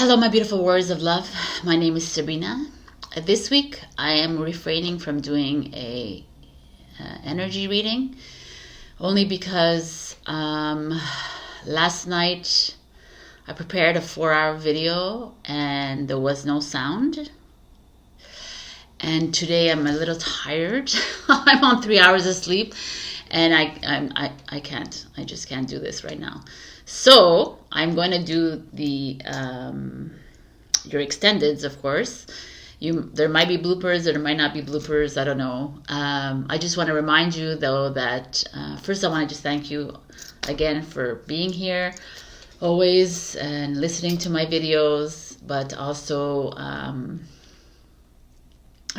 Hello, my beautiful warriors of love. My name is Sabrina. This week, I am refraining from doing a energy reading, only because last night I prepared a 4-hour video and there was no sound. And today I'm a little tired. I'm on 3 hours of sleep, and I can't. I just can't do this right now. So I'm going to do the your extendeds, of course. There might be bloopers, or there might not be bloopers. I don't know. I just want to remind you, though, that first I want to just thank you again for being here always and listening to my videos. But also, I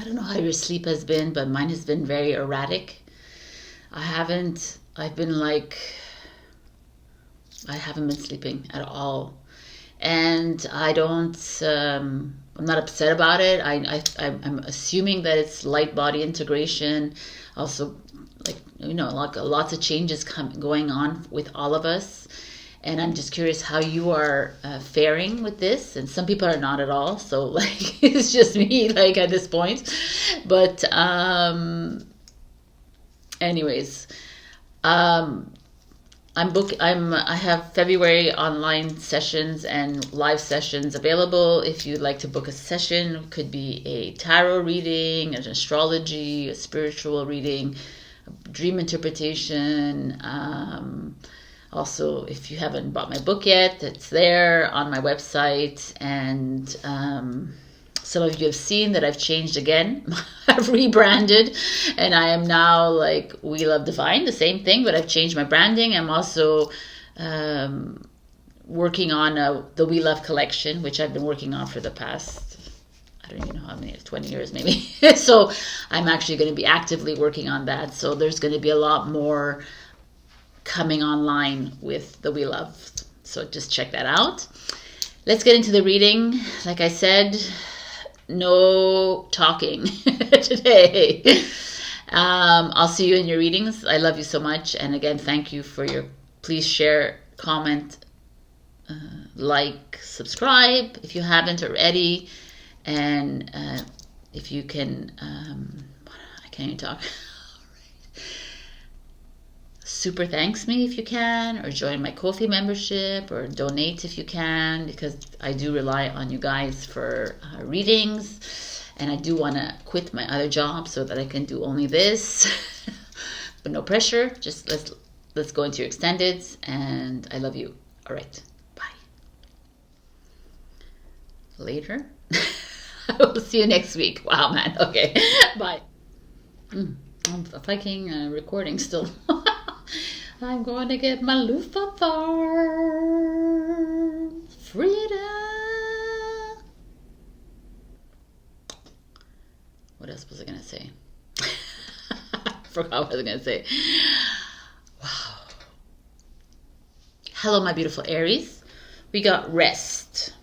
don't know how your sleep has been, but mine has been very erratic. I've been like, I haven't been sleeping at all. And I'm not upset about it. I'm assuming that it's light body integration. Also, like, lots of changes going on with all of us. And I'm just curious how you are faring with this. And some people are not at all. So, like, it's just me, like, at this point. But, anyways, I have February online sessions and live sessions available. If you'd like to book a session, it could be a tarot reading, an astrology, a spiritual reading, a dream interpretation. Also, if you haven't bought my book yet, it's there on my website. And some of you have seen that I've changed again. I've rebranded, and I am now like We Love Divine, the same thing, but I've changed my branding. I'm also working on the We Love collection, which I've been working on for the past, I don't even know how many, 20 years maybe. So I'm actually going to be actively working on that. So there's going to be a lot more coming online with the We Love. So just check that out. Let's get into the reading. Like I said, no talking today. I'll see you in your readings. I love you so much. And again, thank you for please share, comment, like, subscribe if you haven't already. And if you can, I can't even talk. Super thanks me if you can, or join my Ko-fi membership, or donate if you can, because I do rely on you guys for readings, and I do want to quit my other job so that I can do only this. But no pressure. Just let's go into your extendeds, and I love you. All right, bye. Later. I will see you next week. Wow, man. Okay, bye. I'm fucking recording still. I'm going to get my loofah farm freedom. What else was I going to say? I forgot what I was going to say. Wow. Hello, my beautiful Aries. We got rest.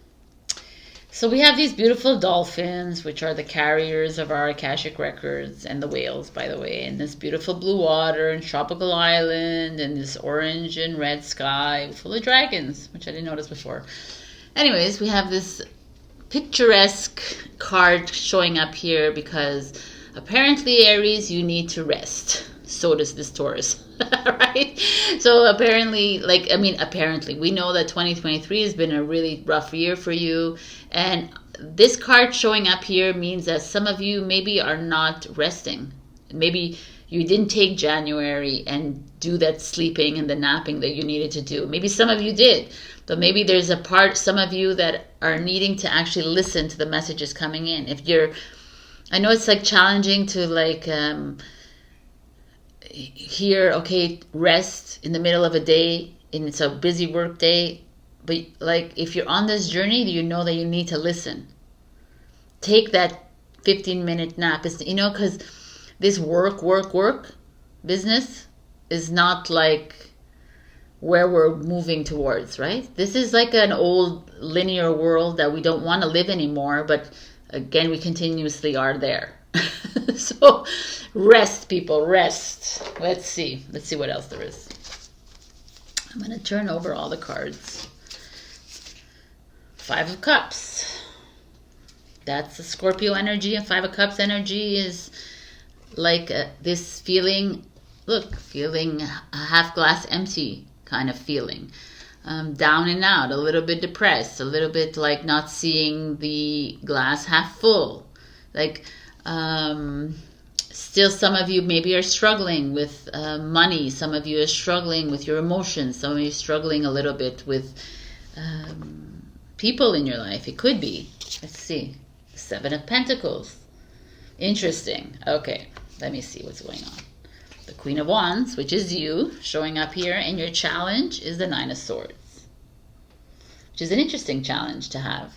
So we have these beautiful dolphins, which are the carriers of our Akashic records, and the whales, by the way, and this beautiful blue water and tropical island, and this orange and red sky full of dragons, which I didn't notice before. Anyways, we have this picturesque card showing up here because apparently, Aries, you need to rest. So does this Taurus, right? So apparently, apparently, we know that 2023 has been a really rough year for you. And this card showing up here means that some of you maybe are not resting. Maybe you didn't take January and do that sleeping and the napping that you needed to do. Maybe some of you did. But maybe there's some of you that are needing to actually listen to the messages coming in. I know it's like challenging to hear, okay, rest in the middle of a day, and it's a busy work day. But like, if you're on this journey, you know that you need to listen. Take that 15-minute nap. Because this work business is not like where we're moving towards, right? This is like an old linear world that we don't want to live anymore. But again, we continuously are there. So rest, people, rest. Let's see what else there is. I'm going to turn over all the cards. Five of Cups. That's the Scorpio energy, and Five of Cups energy is like this feeling, look, feeling a half glass empty kind of feeling. Down and out, a little bit depressed, a little bit like not seeing the glass half full. Like, still some of you maybe are struggling with money. Some of you are struggling with your emotions. Some of you are struggling a little bit with people in your life. It could be. Let's see. Seven of Pentacles. Interesting. Okay, let me see what's going on. The Queen of Wands, which is you, showing up here, and your challenge is the Nine of Swords, which is an interesting challenge to have.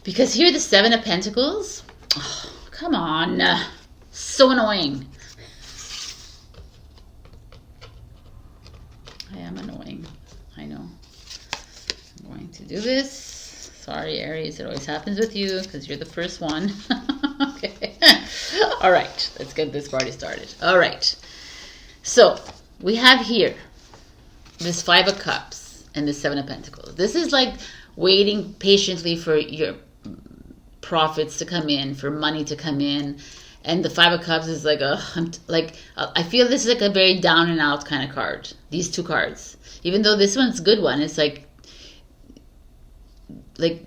Because here, the Seven of Pentacles, oh, come on, so annoying. I am annoying, I know. I'm going to do this. Sorry, Aries, it always happens with you because you're the first one. Okay. All right, let's get this party started. All right. So we have here this Five of Cups and the Seven of Pentacles. This is like waiting patiently for your profits to come in, for money to come in. And the Five of Cups is like I feel this is like a very down and out kind of card. These two cards, even though this one's a good one, it's like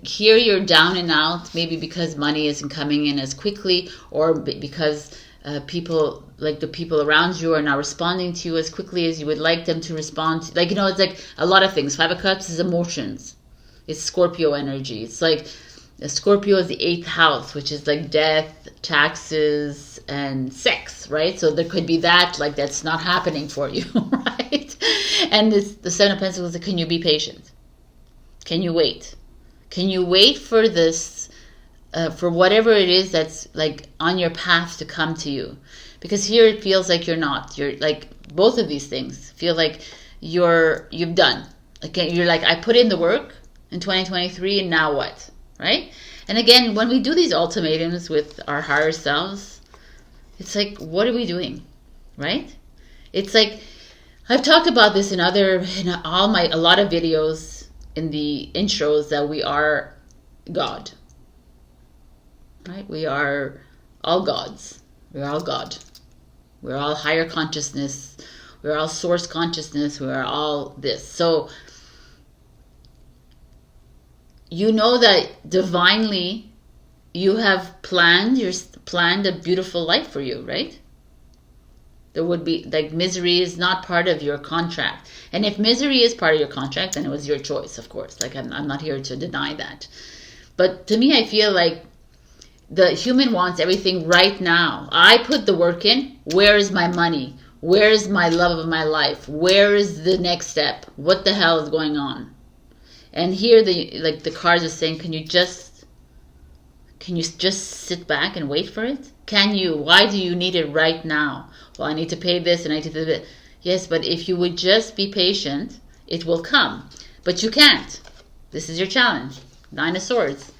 here you're down and out, maybe because money isn't coming in as quickly, or because people, like the people around you, are not responding to you as quickly as you would like them to respond. Like, you know, it's like a lot of things. Five of Cups is emotions. It's Scorpio energy. It's like Scorpio is the 8th house, which is like death, taxes, and sex, right? So there could be that, like that's not happening for you, right? And the Seven of Pentacles, can you be patient? Can you wait? Can you wait for this, for whatever it is that's like on your path to come to you? Because here it feels like you're not. You're like, both of these things feel like you've done. Like you're like, I put in the work in 2023, and now what, right? And again, when we do these ultimatums with our higher selves, it's like, what are we doing, right? It's like, I've talked about this in a lot of videos, in the intros, that we are God, right? We are all gods. We're all God. We're all higher consciousness. We're all source consciousness. We're all this. So you know that divinely you have planned a beautiful life for you, right? There would be, like, misery is not part of your contract. And if misery is part of your contract, then it was your choice, of course. Like, I'm not here to deny that. But to me, I feel like the human wants everything right now. I put the work in. Where is my money? Where is my love of my life? Where is the next step? What the hell is going on? And here, the cards are saying, can you just sit back and wait for it? Can you? Why do you need it right now? Well, I need to pay this and I need to do that. Yes, but if you would just be patient, it will come. But you can't. This is your challenge. Nine of Swords.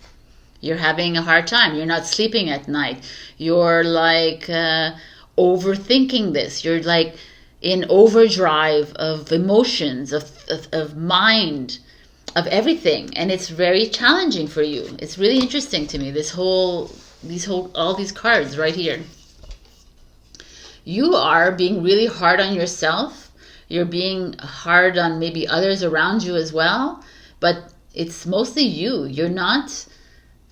You're having a hard time. You're not sleeping at night. You're like overthinking this. You're like in overdrive of emotions, of mind, of everything. And it's very challenging for you. It's really interesting to me, all these cards right here. You are being really hard on yourself. You're being hard on maybe others around you as well. But it's mostly you. You're not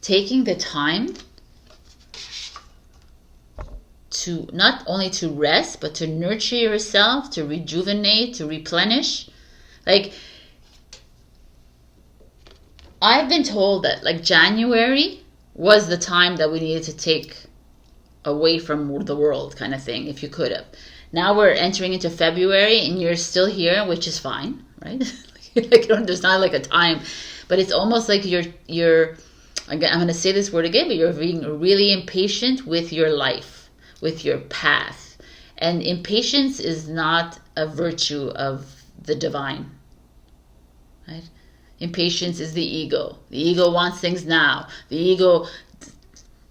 taking the time to not only to rest, but to nurture yourself, to rejuvenate, to replenish. Like, I've been told that like January was the time that we needed to take away from the world, kind of thing, if you could have. Now we're entering into February and you're still here, which is fine, right? Like, there's not like a time, but it's almost like you're I'm going to say this word again, but you're being really impatient with your life, with your path. And impatience is not a virtue of the divine, right? Impatience is the ego. The ego wants things now. The ego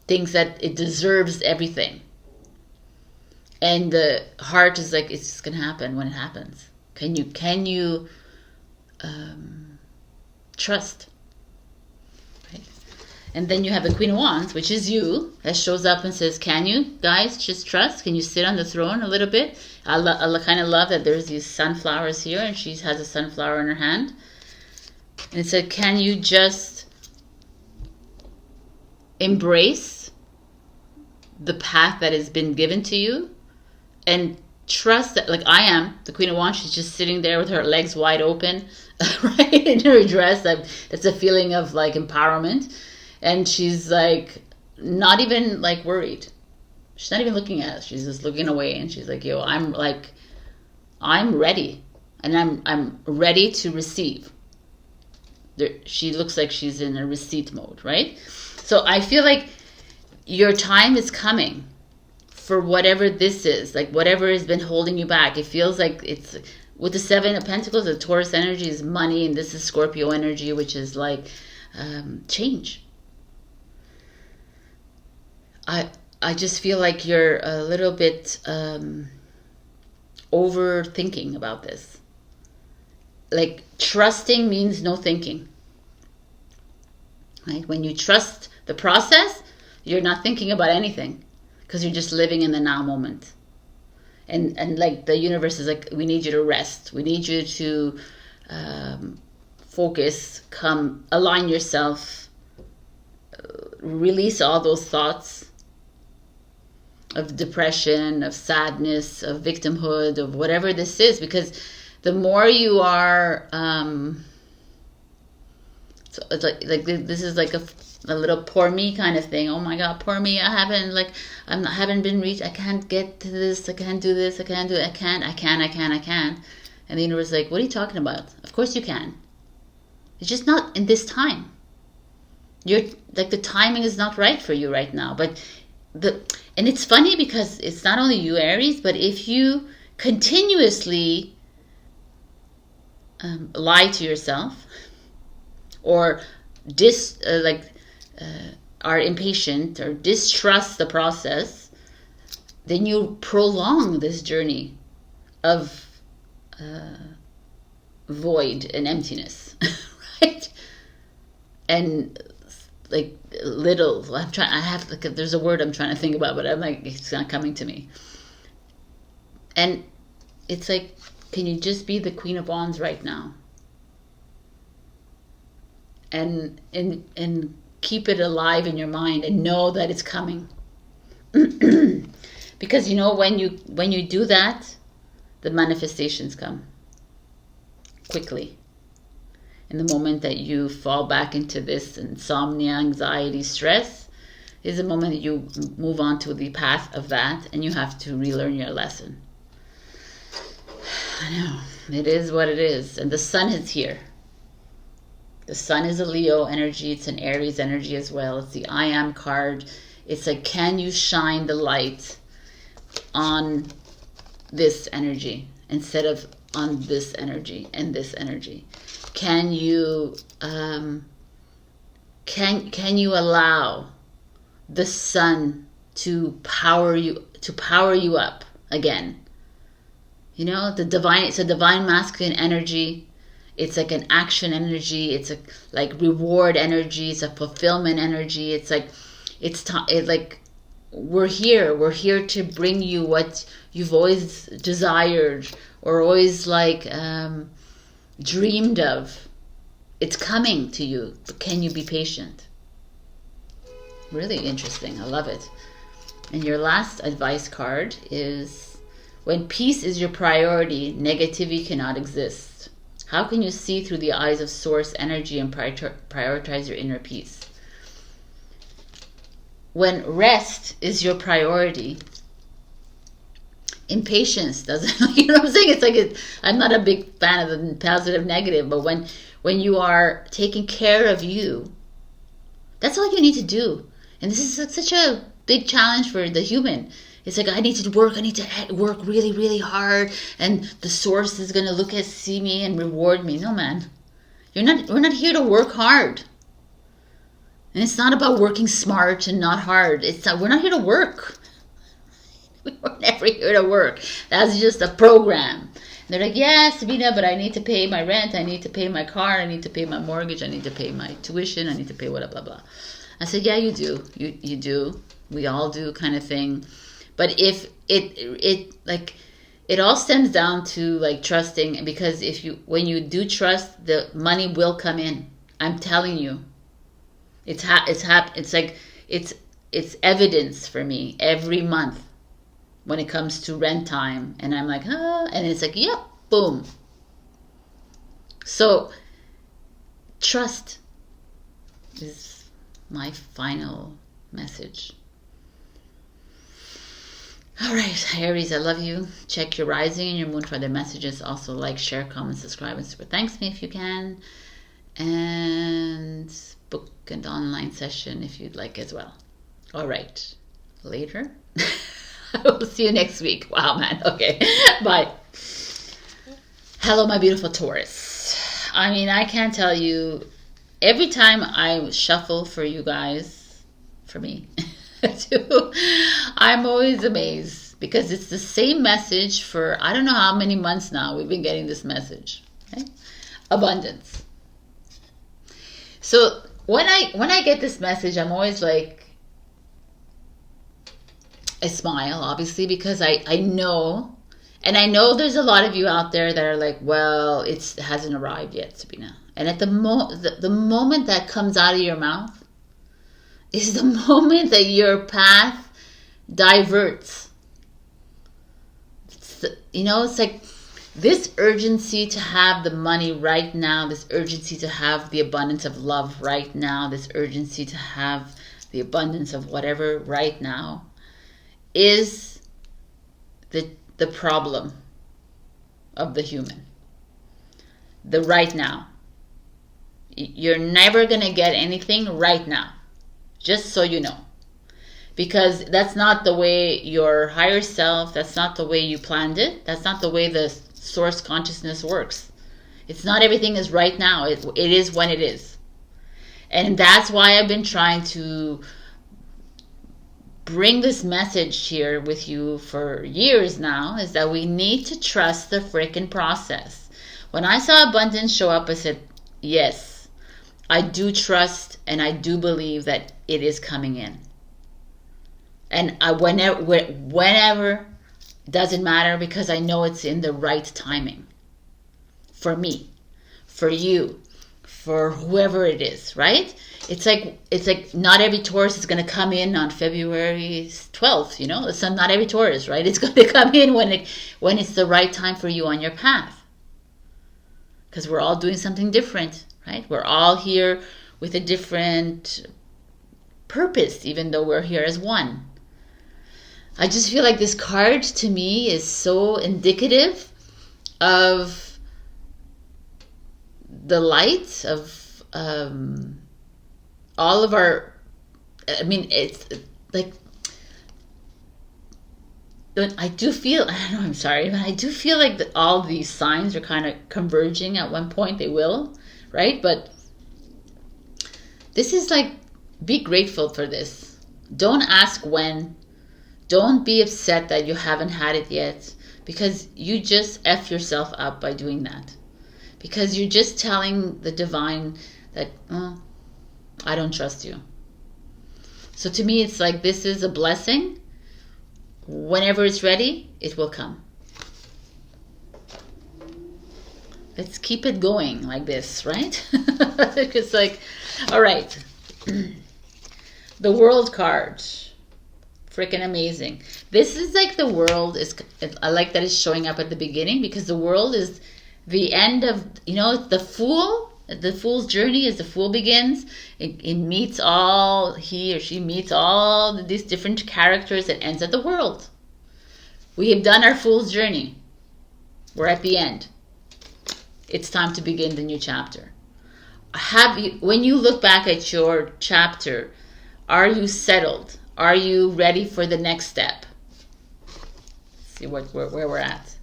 thinks that it deserves everything. And the heart is like, it's just going to happen when it happens. Can you trust? And then you have the Queen of Wands, which is you, that shows up and says, can you guys just trust? Can you sit on the throne a little bit? I kind of love that there's these sunflowers here, and she has a sunflower in her hand. And it said, can you just embrace the path that has been given to you and trust that, like I am, the Queen of Wands, she's just sitting there with her legs wide open, right, in her dress. That's a feeling of like empowerment. And she's like, not even like worried. She's not even looking at us. She's just looking away, and she's like, yo, I'm ready, and I'm ready to receive. She looks like she's in a receipt mode, right? So I feel like your time is coming for whatever this is, like whatever has been holding you back. It feels like it's with the Seven of Pentacles, the Taurus energy is money, and this is Scorpio energy, which is like change. I just feel like you're a little bit overthinking about this. Like trusting means no thinking. Right? When you trust the process, you're not thinking about anything because you're just living in the now moment. And like the universe is like, we need you to rest. We need you to focus, align yourself, release all those thoughts of depression, of sadness, of victimhood, of whatever this is, because the more you are, so it's like this is like a little poor me kind of thing. Oh my God, poor me! I haven't been reached. I can't get to this. I can't do this. I can't do it. I can. And the universe is like, what are you talking about? Of course you can. It's just not in this time. You're like, the timing is not right for you right now. And it's funny because it's not only you, Aries, but if you continuously lie to yourself or are impatient or distrust the process, then you prolong this journey of void and emptiness, right? And like there's a word I'm trying to think about, but I'm like, it's not coming to me. And it's like, can you just be the Queen of Wands right now? And keep it alive in your mind and know that it's coming. Because you know, when you do that, the manifestations come quickly. In the moment that you fall back into this insomnia, anxiety, stress, is the moment that you move on to the path of that, and you have to relearn your lesson. I know, it is what it is. And the sun is here. The sun is a Leo energy. It's an Aries energy as well. It's the I Am card. It's like, can you shine the light on this energy instead of on this energy and this energy? Can you can you allow the sun to power you up again? You know, it's a divine masculine energy. It's like an action energy. It's a like reward energy. It's a fulfillment energy. It's like we're here to bring you what you've always desired or always like dreamed of. It's coming to you, but can you be patient? Really interesting. I love it. And your last advice card is, when peace is your priority, negativity cannot exist. How can you see through the eyes of source energy and prioritize your inner peace? When rest is your priority, impatience doesn't, you know what I'm saying? It's like, I'm not a big fan of the positive negative, but when you are taking care of you, that's all you need to do. And this is such a big challenge for the human. It's like, I need to work really, really hard, and the source is going to see me and reward me. No, man. We're not here to work hard. And it's not about working smart and not hard. We're not here to work. We're never here to work. That's just a program. And they're like, yeah, Sabrina, but I need to pay my rent. I need to pay my car. I need to pay my mortgage. I need to pay my tuition. I need to pay blah, blah, blah. I said, yeah, you do. You do. We all do, kind of thing. But if it all stems down to like trusting, because when you do trust, the money will come in. I'm telling you. It's evidence for me every month when it comes to rent time, and I'm like, and it's like, yep, boom. So trust is my final message. All right, Aries, I love you. Check your rising and your moon for their messages. Also like, share, comment, subscribe, and super thanks me if you can. And book an online session if you'd like as well. All right, later. I will see you next week. Wow, man. Okay, bye. Hello, my beautiful Taurus. I mean, I can't tell you, every time I shuffle for you guys, for me, I'm always amazed, because it's the same message for I don't know how many months now we've been getting this message. Okay? Abundance. So when I get this message, I'm always like, I smile, obviously, because I know, and I know there's a lot of you out there that are like, well, it hasn't arrived yet, Sabrina. And at the moment that comes out of your mouth is the moment that your path diverts. It's like this urgency to have the money right now, this urgency to have the abundance of love right now, this urgency to have the abundance of whatever right now is the problem of the human. The right now. You're never going to get anything right now. Just so you know. Because that's not the way your higher self, that's not the way you planned it. That's not the way the source consciousness works. It's not everything is right now. It is when it is. And that's why I've been trying to bring this message here with you for years now, is that we need to trust the freaking process. When I saw abundance show up, I said, yes, I do trust and I do believe that it is coming in. And whenever, doesn't matter, because I know it's in the right timing. For me, for you, for whoever it is, right? It's like not every Taurus is going to come in on February 12th, It's not every Taurus, right? It's going to come in when it's the right time for you on your path. Because we're all doing something different, right? We're all here with a different purpose, even though we're here as one. I just feel like this card to me is so indicative of the light of all of our, I mean, it's like, I do feel, I don't know, I'm sorry, but I do feel like all these signs are kind of converging at one point. They will, right? But this is like, be grateful for this. Don't ask when. Don't be upset that you haven't had it yet, because you just F yourself up by doing that. Because you're just telling the divine that, I don't trust you. So to me, it's like, this is a blessing. Whenever it's ready, it will come. Let's keep it going like this, right? It's like, all right. The World card. Freaking amazing. This is like the world is, I like that it's showing up at the beginning, because the world is the end of, the fool. The fool's journey is the fool begins. It meets all, he or she meets all these different characters and ends at the world. We have done our fool's journey. We're at the end. It's time to begin the new chapter. When you look back at your chapter, are you settled? Are you ready for the next step? See where we're at.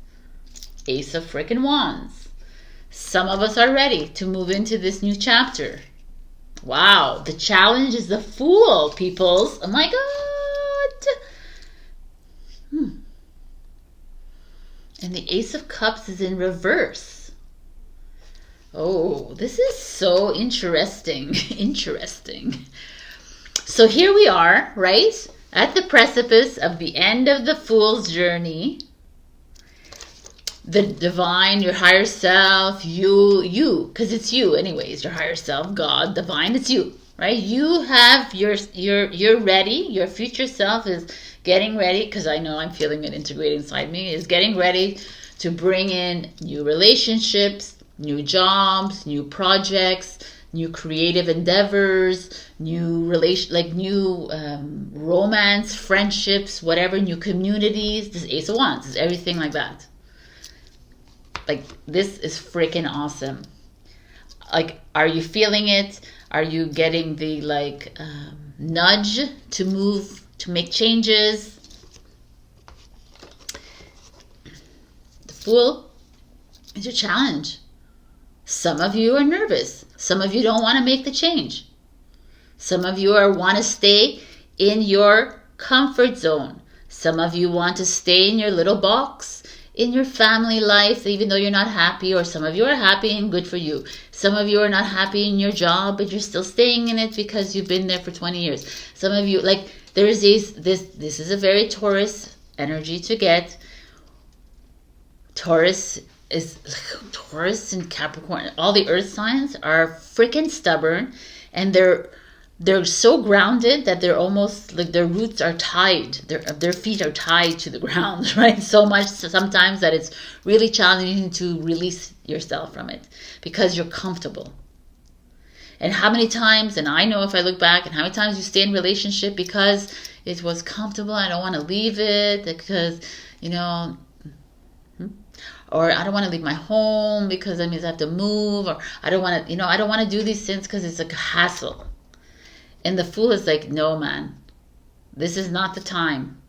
Ace of freaking Wands. Some of us are ready to move into this new chapter. Wow, the challenge is the Fool, peoples. Oh my God. And the Ace of Cups is in reverse. Oh, this is so interesting. Interesting. So here we are, right? At the precipice of the end of the Fool's journey. The divine, your higher self, you, because it's you anyways, your higher self, God, divine, it's you, right? You have you're ready. Your future self is getting ready, because I know I'm feeling it integrating inside me, is getting ready to bring in new relationships, new jobs, new projects, new creative endeavors, new romance, friendships, whatever, new communities. This Ace of Wands is everything like that. Like, this is freaking awesome. Like, are you feeling it? Are you getting the nudge to move, to make changes? The Fool is a challenge. Some of you are nervous. Some of you don't want to make the change. Some of you want to stay in your comfort zone. Some of you want to stay in your little box, in your family life, even though you're not happy. Or some of you are happy, and good for you. Some of you are not happy in your job, but you're still staying in it because you've been there for 20 years. Some of you, there is this is a very Taurus energy to get. Taurus and Capricorn, all the earth signs are freaking stubborn, and they're so grounded that they're almost like their roots are tied. Their feet are tied to the ground, right? So much sometimes that it's really challenging to release yourself from it because you're comfortable. And how many times, and I know if I look back, and how many times you stay in relationship because it was comfortable, I don't want to leave it because, or I don't want to leave my home because that means I have to move, or I don't want to do these things because it's a hassle. And the Fool is like, no, man, this is not the time.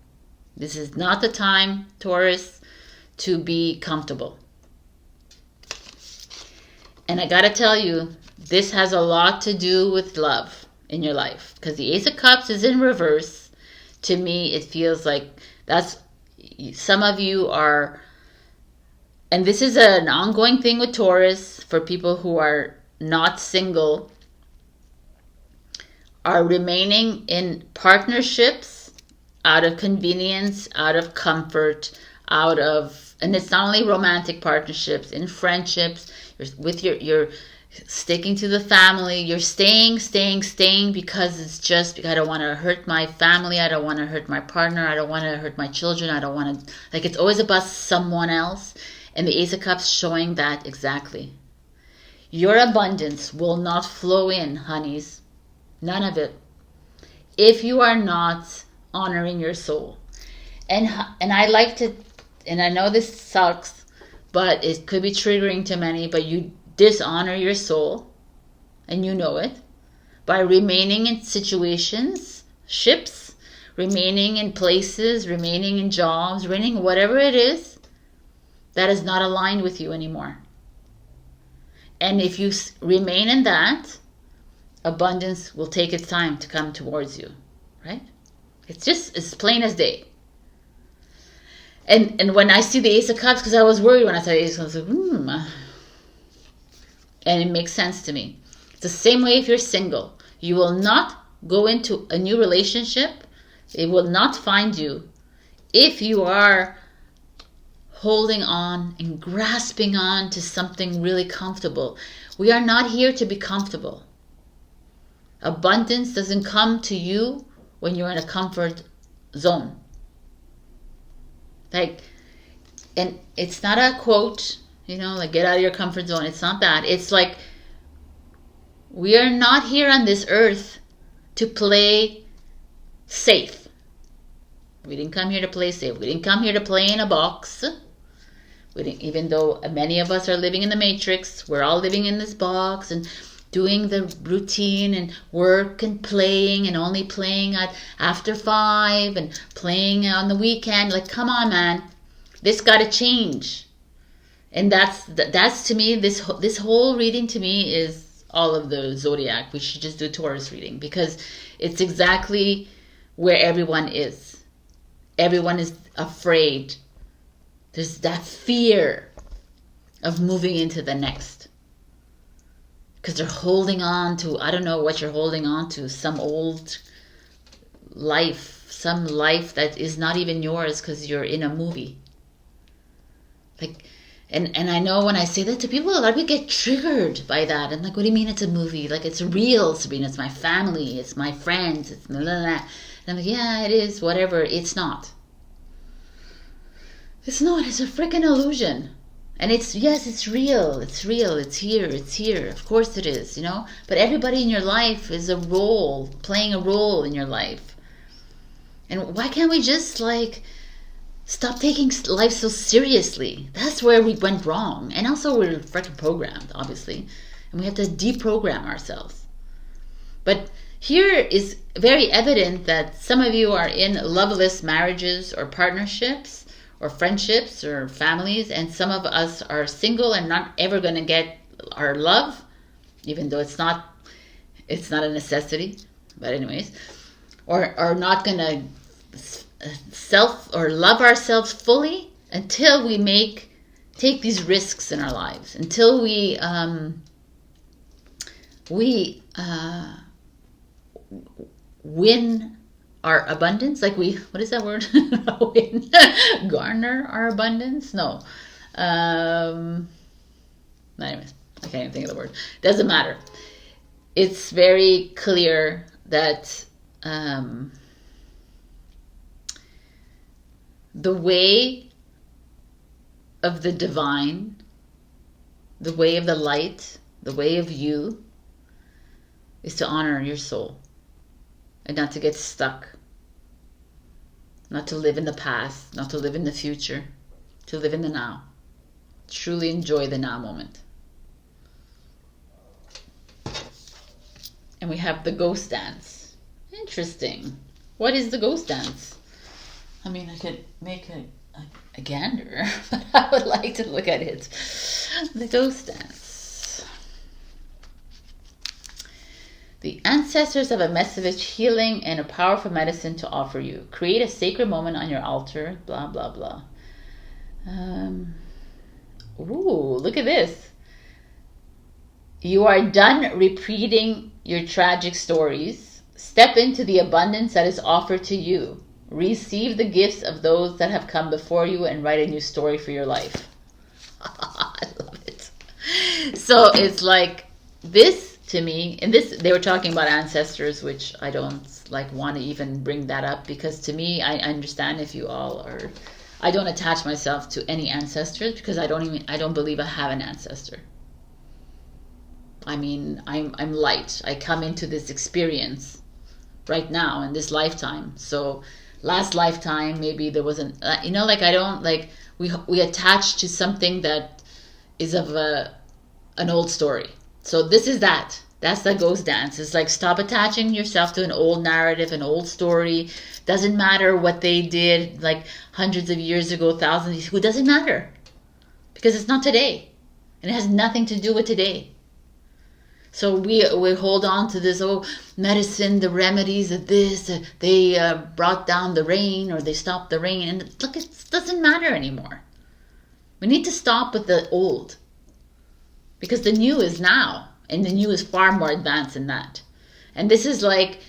This is not the time, Taurus, to be comfortable. And I gotta tell you, this has a lot to do with love in your life, because the Ace of Cups is in reverse. To me, it feels like that's, some of you are, and this is an ongoing thing with Taurus, for people who are not single, are remaining in partnerships out of convenience, out of comfort, and it's not only romantic partnerships, in friendships, you're sticking to the family, you're staying because it's just, I don't want to hurt my family, I don't want to hurt my partner, I don't want to hurt my children, I don't want to, it's always about someone else. And the Ace of Cups showing that exactly. Your abundance will not flow in, honeys. None of it. If you are not honoring your soul. And I like to, and I know this sucks, but it could be triggering to many, but you dishonor your soul, and you know it, by remaining in situations, ships, remaining in places, remaining in jobs, remaining whatever it is that is not aligned with you anymore. And if you remain in that, abundance will take its time to come towards you, right? It's plain as day. And when I see the Ace of Cups, because I was worried when I saw the Ace of Cups, I was like, and it makes sense to me. It's the same way if you're single. You will not go into a new relationship. It will not find you if you are holding on and grasping on to something really comfortable. We are not here to be comfortable. Abundance doesn't come to you when you're in a comfort zone. And it's not a quote, get out of your comfort zone. It's not that. It's like, we are not here on this earth to play safe. We didn't come here to play safe. We didn't come here to play in a box. Even though many of us are living in the matrix, we're all living in this box and doing the routine and work and playing, and only playing after 5 and playing on the weekend. Come on, man, this got to change. And that's to me, this whole reading to me is all of the zodiac. We should just do Taurus reading, because it's exactly where everyone is. Everyone is afraid. There's that fear of moving into the next. Because they're holding on to, I don't know what you're holding on to, some old life, some life that is not even yours because you're in a movie. Like, and I know when I say that to people, a lot of people get triggered by that. And like, what do you mean it's a movie? Like, it's real, Sabrina. It's my family. It's my friends. It's blah, blah, blah. And I'm like, yeah, it is. Whatever. It's not. It's not. It's a freaking illusion. And it's, yes, it's real. It's real. It's here. It's here. Of course it is, you know. But everybody in your life is a role, playing a role in your life. And why can't we just, like, stop taking life so seriously? That's where we went wrong. And also we're freaking programmed, obviously. And we have to deprogram ourselves. But here is very evident that some of you are in loveless marriages or partnerships or friendships or families. And some of us are single and not ever going to get our love, even though it's not a necessity. But anyways, or not going to self or love ourselves fully until we take these risks in our lives, until we win our abundance. Like what is that word? Win, garner our abundance. No, anyways, I can't even think of the word. Doesn't matter. It's very clear that the way of the divine, the way of the light, the way of you is to honor your soul and not to get stuck, not to live in the past, not to live in the future, to live in the now. Truly enjoy the now moment. And we have the ghost dance. Interesting. What is the ghost dance? I mean, I could make a gander, but I would like to look at it. The ghost dance. The ancestors have a message of healing and a powerful medicine to offer you. Create a sacred moment on your altar, blah, blah, blah. Ooh, look at this. You are done repeating your tragic stories. Step into the abundance that is offered to you. Receive the gifts of those that have come before you and write a new story for your life. I love it. So it's like this to me, and this, they were talking about ancestors, which I don't like want to even bring that up, because to me, I understand if you all are, I don't attach myself to any ancestors because I don't believe I have an ancestor. I mean, I'm light. I come into this experience right now in this lifetime. So last lifetime, maybe there wasn't, you know, like I don't, like, we attach to something that is of an old story. So this is that. That's the ghost dance. It's like, stop attaching yourself to an old narrative, an old story. Doesn't matter what they did like hundreds of years ago, thousands of years ago. It doesn't matter. Because it's not today. And it has nothing to do with today. So we hold on to this, medicine, the remedies of this, they brought down the rain, or they stopped the rain. And look, it doesn't matter anymore. We need to stop with the old. Because the new is now. And the new is far more advanced than that. And this is like,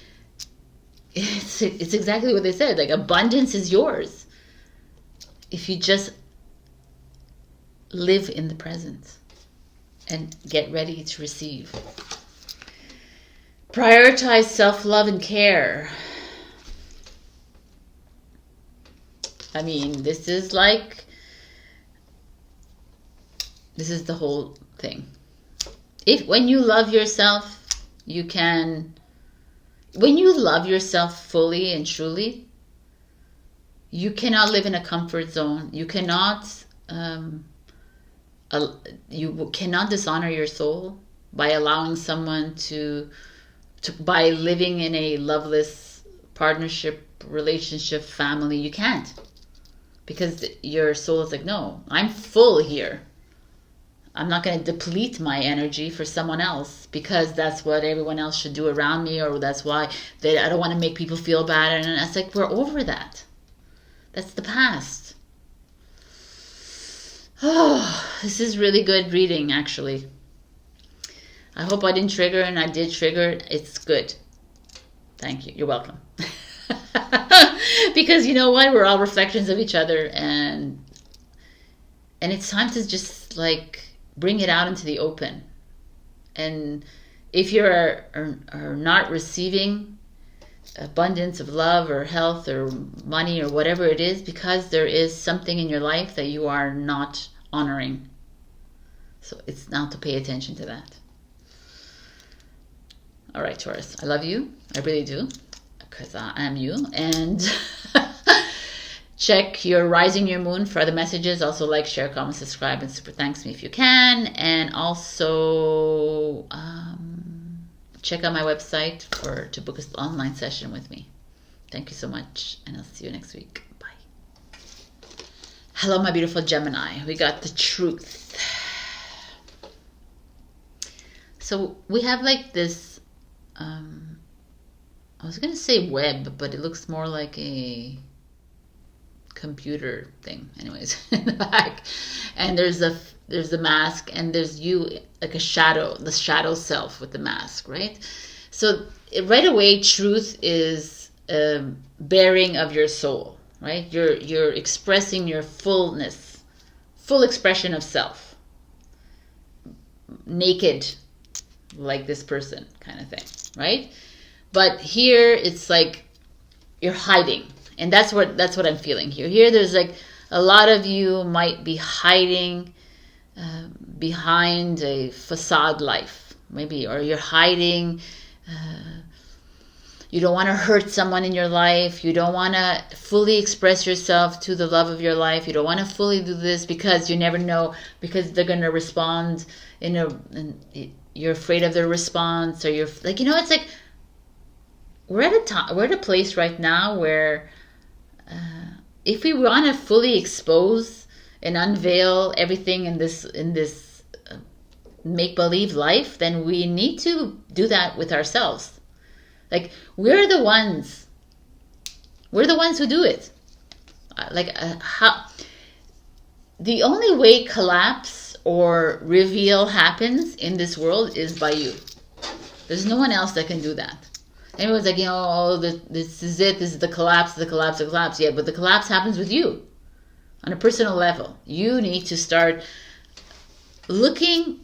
it's exactly what they said. Like, abundance is yours. If you just live in the present. And get ready to receive. Prioritize self-love and care. I mean, this is the whole thing. When you love yourself, when you love yourself fully and truly, you cannot live in a comfort zone. You cannot dishonor your soul by allowing someone by living in a loveless partnership, relationship, family. You can't, because your soul is like, no, I'm full here. I'm not going to deplete my energy for someone else because that's what everyone else should do around me, or that's why I don't want to make people feel bad. And it's like, we're over that. That's the past. Oh, this is really good reading, actually. I hope I didn't trigger, and I did trigger. It's good. Thank you. You're welcome. Because you know what? We're all reflections of each other, and it's time to just like bring it out into the open. And if you're are not receiving abundance of love or health or money or whatever it is, because there is something in your life that you are not honoring. So it's now to pay attention to that. All right, Taurus, I love you. I really do, because I am you. And check your rising, your moon for other messages. Also like, share, comment, subscribe, and super thanks me if you can. And also check out my website to book an online session with me. Thank you so much, and I'll see you next week. Bye. Hello, my beautiful Gemini. We got the truth. So we have like this, I was going to say web, but it looks more like a computer thing. Anyways, in the back. And there's the mask, and there's you like a shadow, the shadow self with the mask, right? So right away, truth is bearing of your soul, right? You're expressing your fullness, full expression of self, naked, like this person kind of thing, right? But here it's like you're hiding, and that's what I'm feeling here. Here there's like a lot of you might be hiding behind a facade life, maybe, or you're hiding. You don't want to hurt someone in your life. You don't want to fully express yourself to the love of your life. You don't want to fully do this because you never know, because they're going to respond you're afraid of their response, or you're like, it's like we're at a place right now where if we want to fully expose and unveil everything in this make-believe life, then we need to do that with ourselves. Like, we're the ones who do it. How the only way collapse or reveal happens in this world is by you. There's no one else that can do that. Everyone's like, this is it. This is the collapse, the collapse, the collapse. Yeah, but the collapse happens with you on a personal level. You need to start looking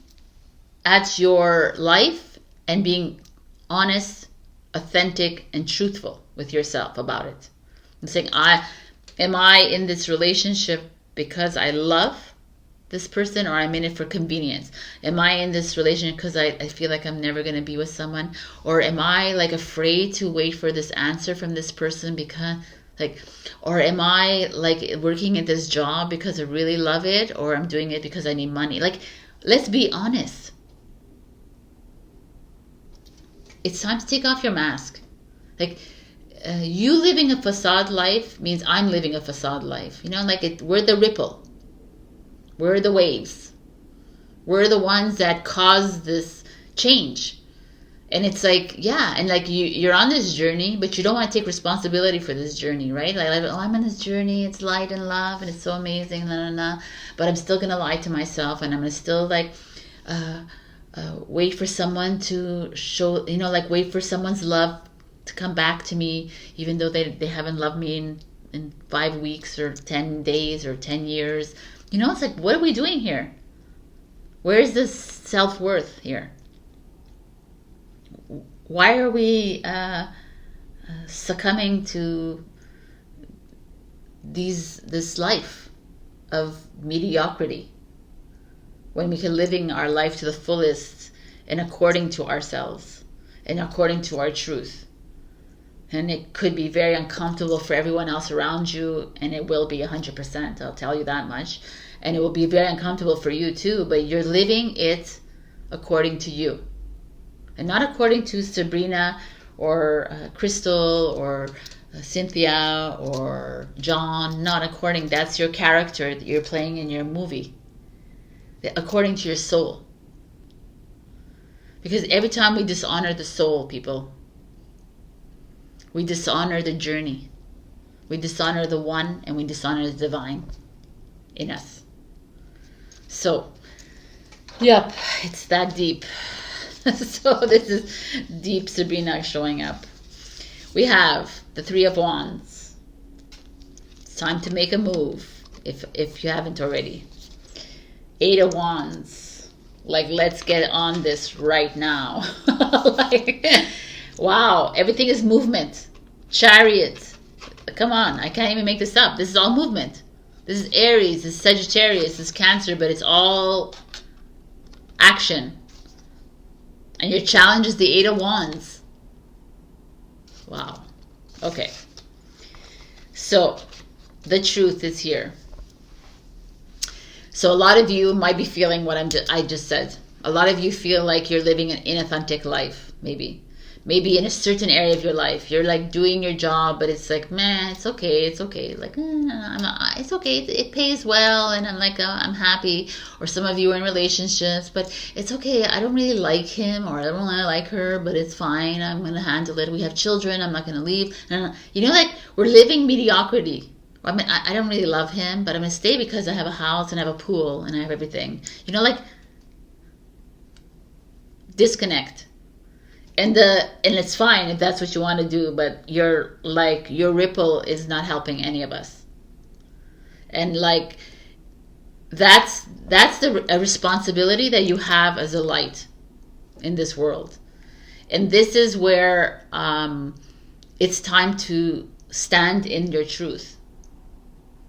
at your life and being honest, authentic, and truthful with yourself about it. And saying, am I in this relationship because I love this person, or I'm in it for convenience? Am I in this relationship because I feel like I'm never going to be with someone? Or am I like afraid to wait for this answer from this person because or am I like working at this job because I really love it, or I'm doing it because I need money? Like, let's be honest. It's time to take off your mask. Like, you living a facade life means I'm living a facade life. We're the ripple. We're the waves. We're the ones that cause this change. And it's like, yeah, and like you're on this journey, but you don't want to take responsibility for this journey, right? Like, I'm on this journey, it's light and love, and it's so amazing, but I'm still going to lie to myself, and I'm going to still wait for someone to show, wait for someone's love to come back to me, even though they haven't loved me in 5 weeks or 10 days or 10 years. It's like, what are we doing here? Where's this self-worth here? Why are we succumbing to this life of mediocrity when we can living our life to the fullest and according to ourselves and according to our truth? And it could be very uncomfortable for everyone else around you, and it will be 100%, I'll tell you that much. And it will be very uncomfortable for you too, but you're living it according to you. And not according to Sabrina or Crystal or Cynthia or John. Not according, that's your character that you're playing in your movie. According to your soul. Because every time we dishonor the soul, people, we dishonor the journey. We dishonor the one, and we dishonor the divine in us. So, yep, it's that deep. So this is deep Sabrina showing up. We have the Three of Wands. It's time to make a move if you haven't already. Eight of Wands. Like, let's get on this right now. Like, wow, everything is movement. Chariot. Come on, I can't even make this up. This is all movement. This is Aries, this is Sagittarius, this is Cancer, but it's all action. And your challenge is the Eight of Wands. Wow. Okay. So, the truth is here. So a lot of you might be feeling what I just said. A lot of you feel like you're living an inauthentic life, maybe. Maybe in a certain area of your life, you're like doing your job, but it's like, man, it's okay, it's okay. Like, it's okay, it pays well, and I'm like, I'm happy. Or some of you are in relationships, but it's okay. I don't really like him, or I don't really like her, but it's fine. I'm gonna handle it. We have children. I'm not gonna leave. You know, like, we're living mediocrity. I mean, I don't really love him, but I'm gonna stay because I have a house and I have a pool and I have everything. You know, like, disconnect. And it's fine if that's what you want to do, but your ripple is not helping any of us. And like, that's a responsibility that you have as a light in this world. And this is where it's time to stand in your truth.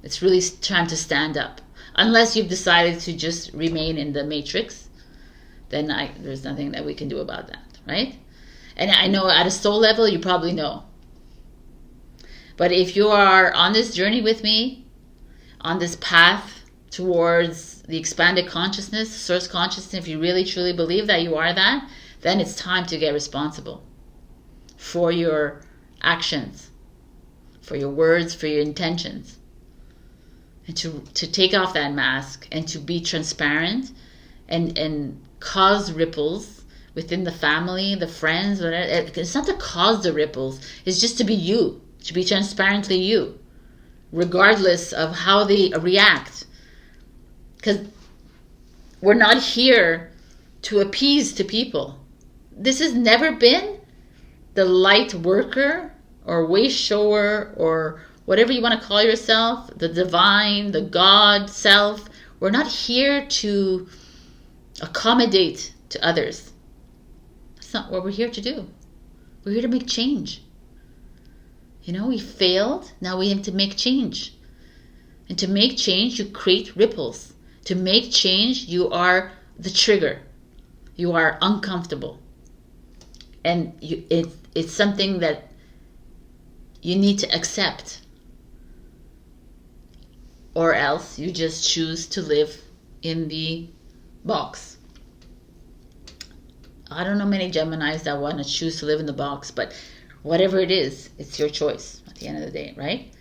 It's really time to stand up. Unless you've decided to just remain in the matrix, then there's nothing that we can do about that, right? And I know at a soul level, you probably know. But if you are on this journey with me, on this path towards the expanded consciousness, source consciousness, if you really truly believe that you are that, then it's time to get responsible for your actions, for your words, for your intentions. And to take off that mask and to be transparent and cause ripples within the family, the friends, whatever. It's not to cause the ripples. It's just to be you, to be transparently you, regardless of how they react. Because we're not here to appease to people. This has never been the light worker or way shower or whatever you want to call yourself, the divine, the God self. We're not here to accommodate to others. That's not what we're here to do. We're here to make change. You know, we failed. Now we have to make change. And to make change, you create ripples. To make change, you are the trigger. You are uncomfortable. And it's something that you need to accept. Or else you just choose to live in the box. I don't know many Geminis that want to choose to live in the box, but whatever it is, it's your choice at the end of the day, right?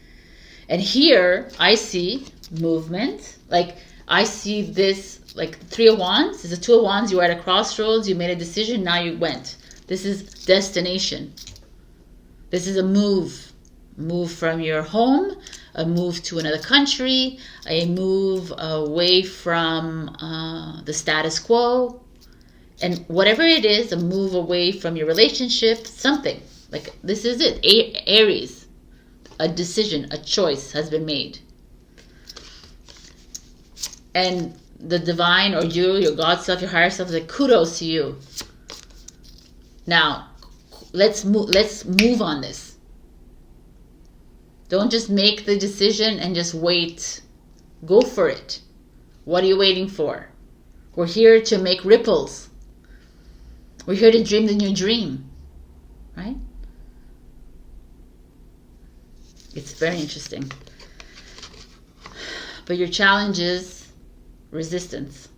And here I see movement. Like, I see this, like, Three of Wands. There's a Two of Wands. You were at a crossroads. You made a decision. Now you went. This is destination. This is a move. Move from your home, a move to another country, a move away from the status quo. And whatever it is, a move away from your relationship, something. Like, this is it. Aries. A decision, a choice has been made. And the divine, or you, your God self, your higher self, is like, kudos to you. Now, let's move on this. Don't just make the decision and just wait. Go for it. What are you waiting for? We're here to make ripples. We're here to dream the new dream, right? It's very interesting. But your challenge is resistance.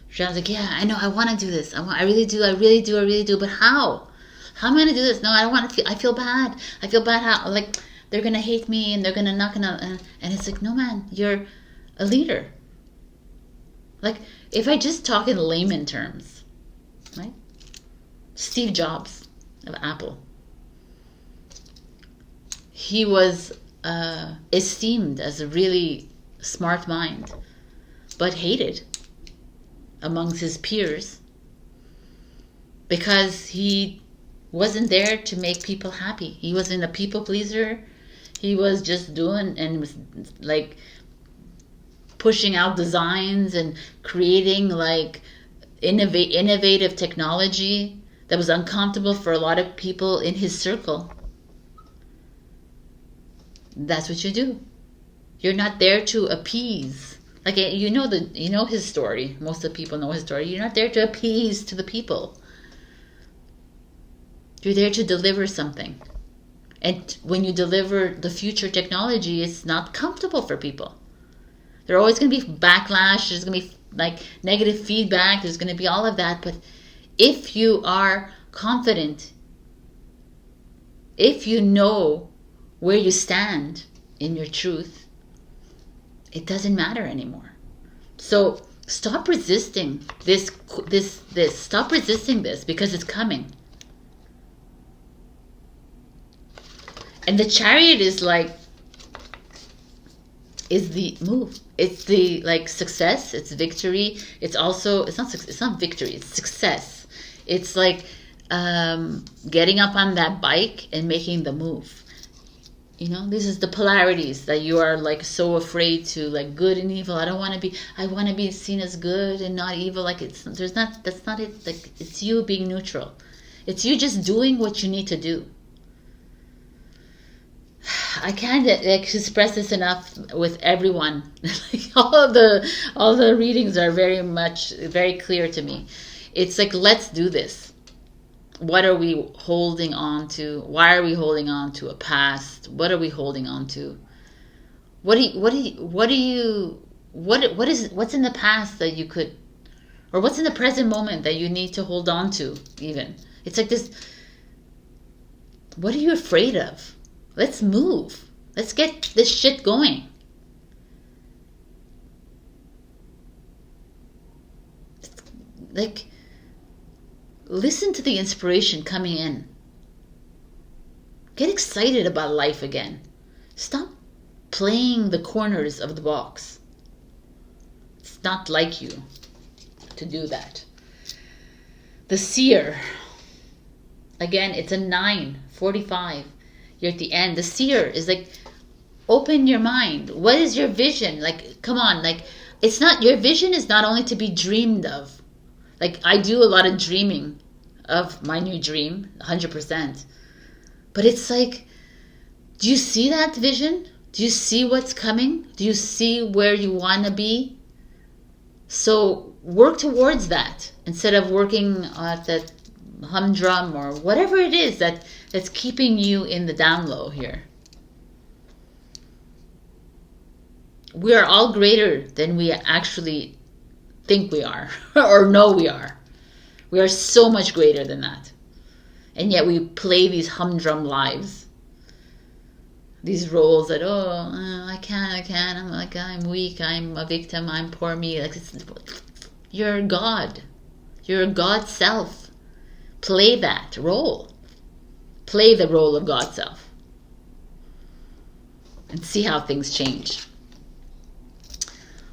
Your challenge is like, yeah, I know, I want to do this. I really do. But how? How am I going to do this? No, I don't want to feel, I feel bad. I feel bad how, like, they're going to hate me and they're going to not going to, and it's like, no, man, you're a leader. Like, if I just talk in layman terms, right? Steve Jobs of Apple. He was esteemed as a really smart mind, but hated amongst his peers because he wasn't there to make people happy. He wasn't a people pleaser. He was just doing and was like pushing out designs and creating like innovative technology that was uncomfortable for a lot of people in his circle. That's what you do. You're not there to appease. Like, you know his story. Most of the people know his story. You're not there to appease to the people. You're there to deliver something. And when you deliver the future technology, it's not comfortable for people. There's always going to be backlash. There's going to be like negative feedback. There's going to be all of that. But if you are confident, if you know where you stand in your truth, it doesn't matter anymore. So stop resisting this. Stop resisting this, because it's coming. And the Chariot is like, is the move. It's the like success. It's victory. It's also, it's not victory. It's success. It's like getting up on that bike and making the move. You know, this is the polarities that you are like so afraid to, like good and evil. I want to be seen as good and not evil. Like that's not it. Like, it's you being neutral. It's you just doing what you need to do. I can't express this enough with everyone. Like all the readings are very clear to me. It's like, let's do this. What are we holding on to? Why are we holding on to a past? What are we holding on to? What's in the past that you could, or what's in the present moment that you need to hold on to even? It's like this, what are you afraid of? Let's move. Let's get this shit going. Like, listen to the inspiration coming in. Get excited about life again. Stop playing the corners of the box. It's not like you to do that. The Seer. Again, it's a 9:45. You're at the end. The Seer is like, open your mind. What is your vision? Like, come on. Like, it's not, your vision is not only to be dreamed of. Like, I do a lot of dreaming of my new dream, 100%. But it's like, do you see that vision? Do you see what's coming? Do you see where you want to be? So work towards that instead of working at that humdrum or whatever it is that's keeping you in the down low here. We are all greater than we actually think we are or know we are. We are so much greater than that. And yet we play these humdrum lives. These roles that, I can't, I'm like, I'm weak, I'm a victim, I'm poor me. Like, you're God. You're a God self. Play that role. Play the role of God self. And see how things change.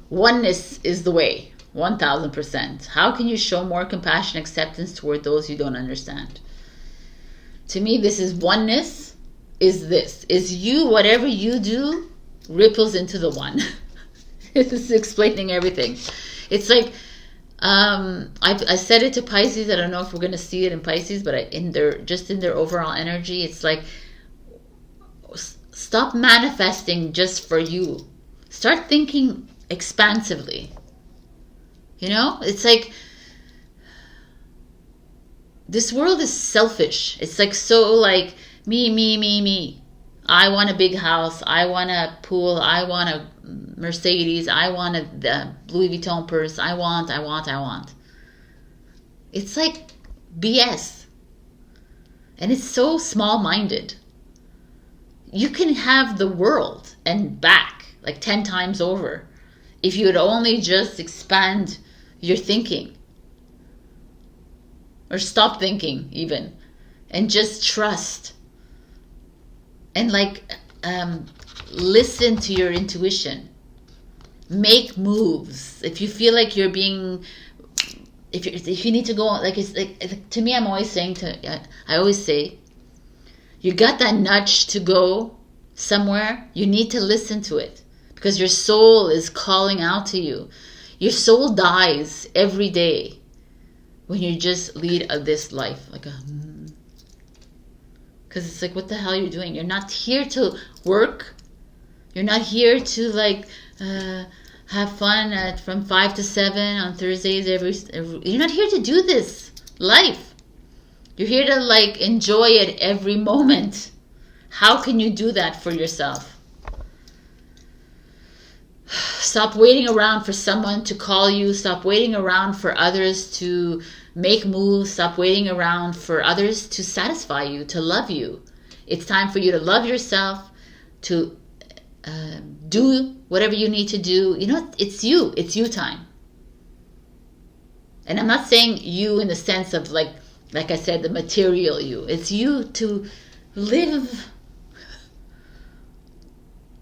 Oneness is the way. 1000%. How can you show more compassion and acceptance toward those you don't understand? To me, this is oneness. Is you, whatever you do, ripples into the one. This is explaining everything. It's like, I said it to Pisces. I don't know if we're going to see it in Pisces, but in their overall energy, it's like, stop manifesting just for you. Start thinking expansively. You know, it's like, this world is selfish. It's like, so like, me. I want a big house. I want a pool. I want a Mercedes. I want a Louis Vuitton purse. I want. It's like BS. And it's so small-minded. You can have the world and back, like 10 times over, if you would only just expand your thinking. Or stop thinking, even. And just trust. And like, listen to your intuition. Make moves. If you feel like you're being if you need to go, like, it's like, to me, I'm always saying I always say, you got that nudge to go somewhere, you need to listen to it, because your soul is calling out to you. Your soul dies every day when you just lead this life, like because it's like, what the hell are you doing? You're not here to work. You're not here to like have fun from 5 to 7 on Thursdays. You're not here to do this life. You're here to like enjoy it every moment. How can you do that for yourself? Stop waiting around for someone to call you. Stop waiting around for others to make moves. Stop waiting around for others to satisfy you, to love you. It's time for you to love yourself, to do whatever you need to do. You know, it's you time. And I'm not saying you in the sense of like I said, the material you. It's you to live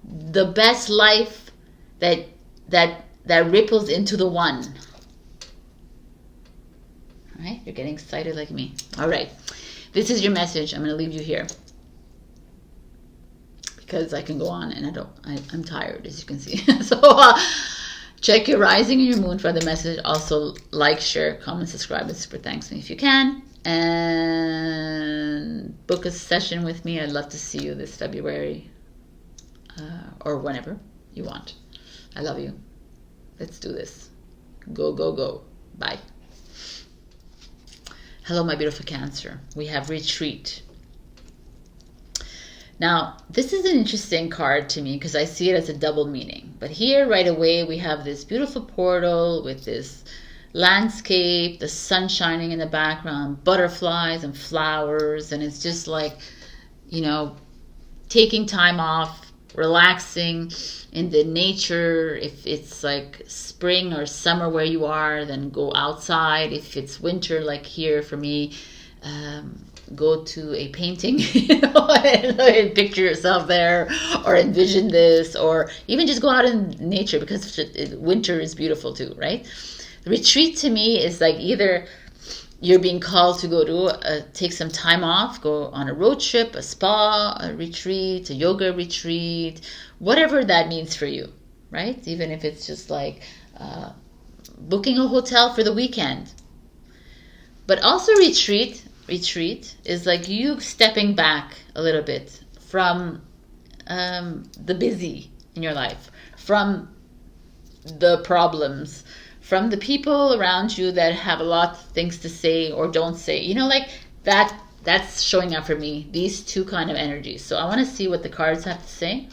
the best life that ripples into the one. All right, you're getting excited like me. All right, this is your message. I'm going to leave you here because I can go on and I'm tired, as you can see. So check your rising and your moon for the message. Also, like, share, comment, subscribe. It super thanks me if you can. And book a session with me. I'd love to see you this February or whenever you want. I love you. Let's do this. Go, go, go. Bye. Hello, my beautiful Cancer. We have retreat. Now, this is an interesting card to me because I see it as a double meaning. But here, right away, we have this beautiful portal with this landscape, the sun shining in the background, butterflies and flowers. And it's just like, you know, taking time off, relaxing in the nature. If it's like spring or summer where you are, then go outside. If it's winter, like here for me, go to a painting, you know, and picture yourself there, or envision this, or even just go out in nature, because winter is beautiful too, right? Retreat to me is like either you're being called to go to take some time off, go on a road trip, a spa, a retreat, a yoga retreat, whatever that means for you, right? Even if it's just like booking a hotel for the weekend. But also retreat is like you stepping back a little bit from the busy in your life, from the problems, from the people around you that have a lot of things to say or don't say. You know, like that's showing up for me, these two kind of energies. So I want to see what the cards have to say.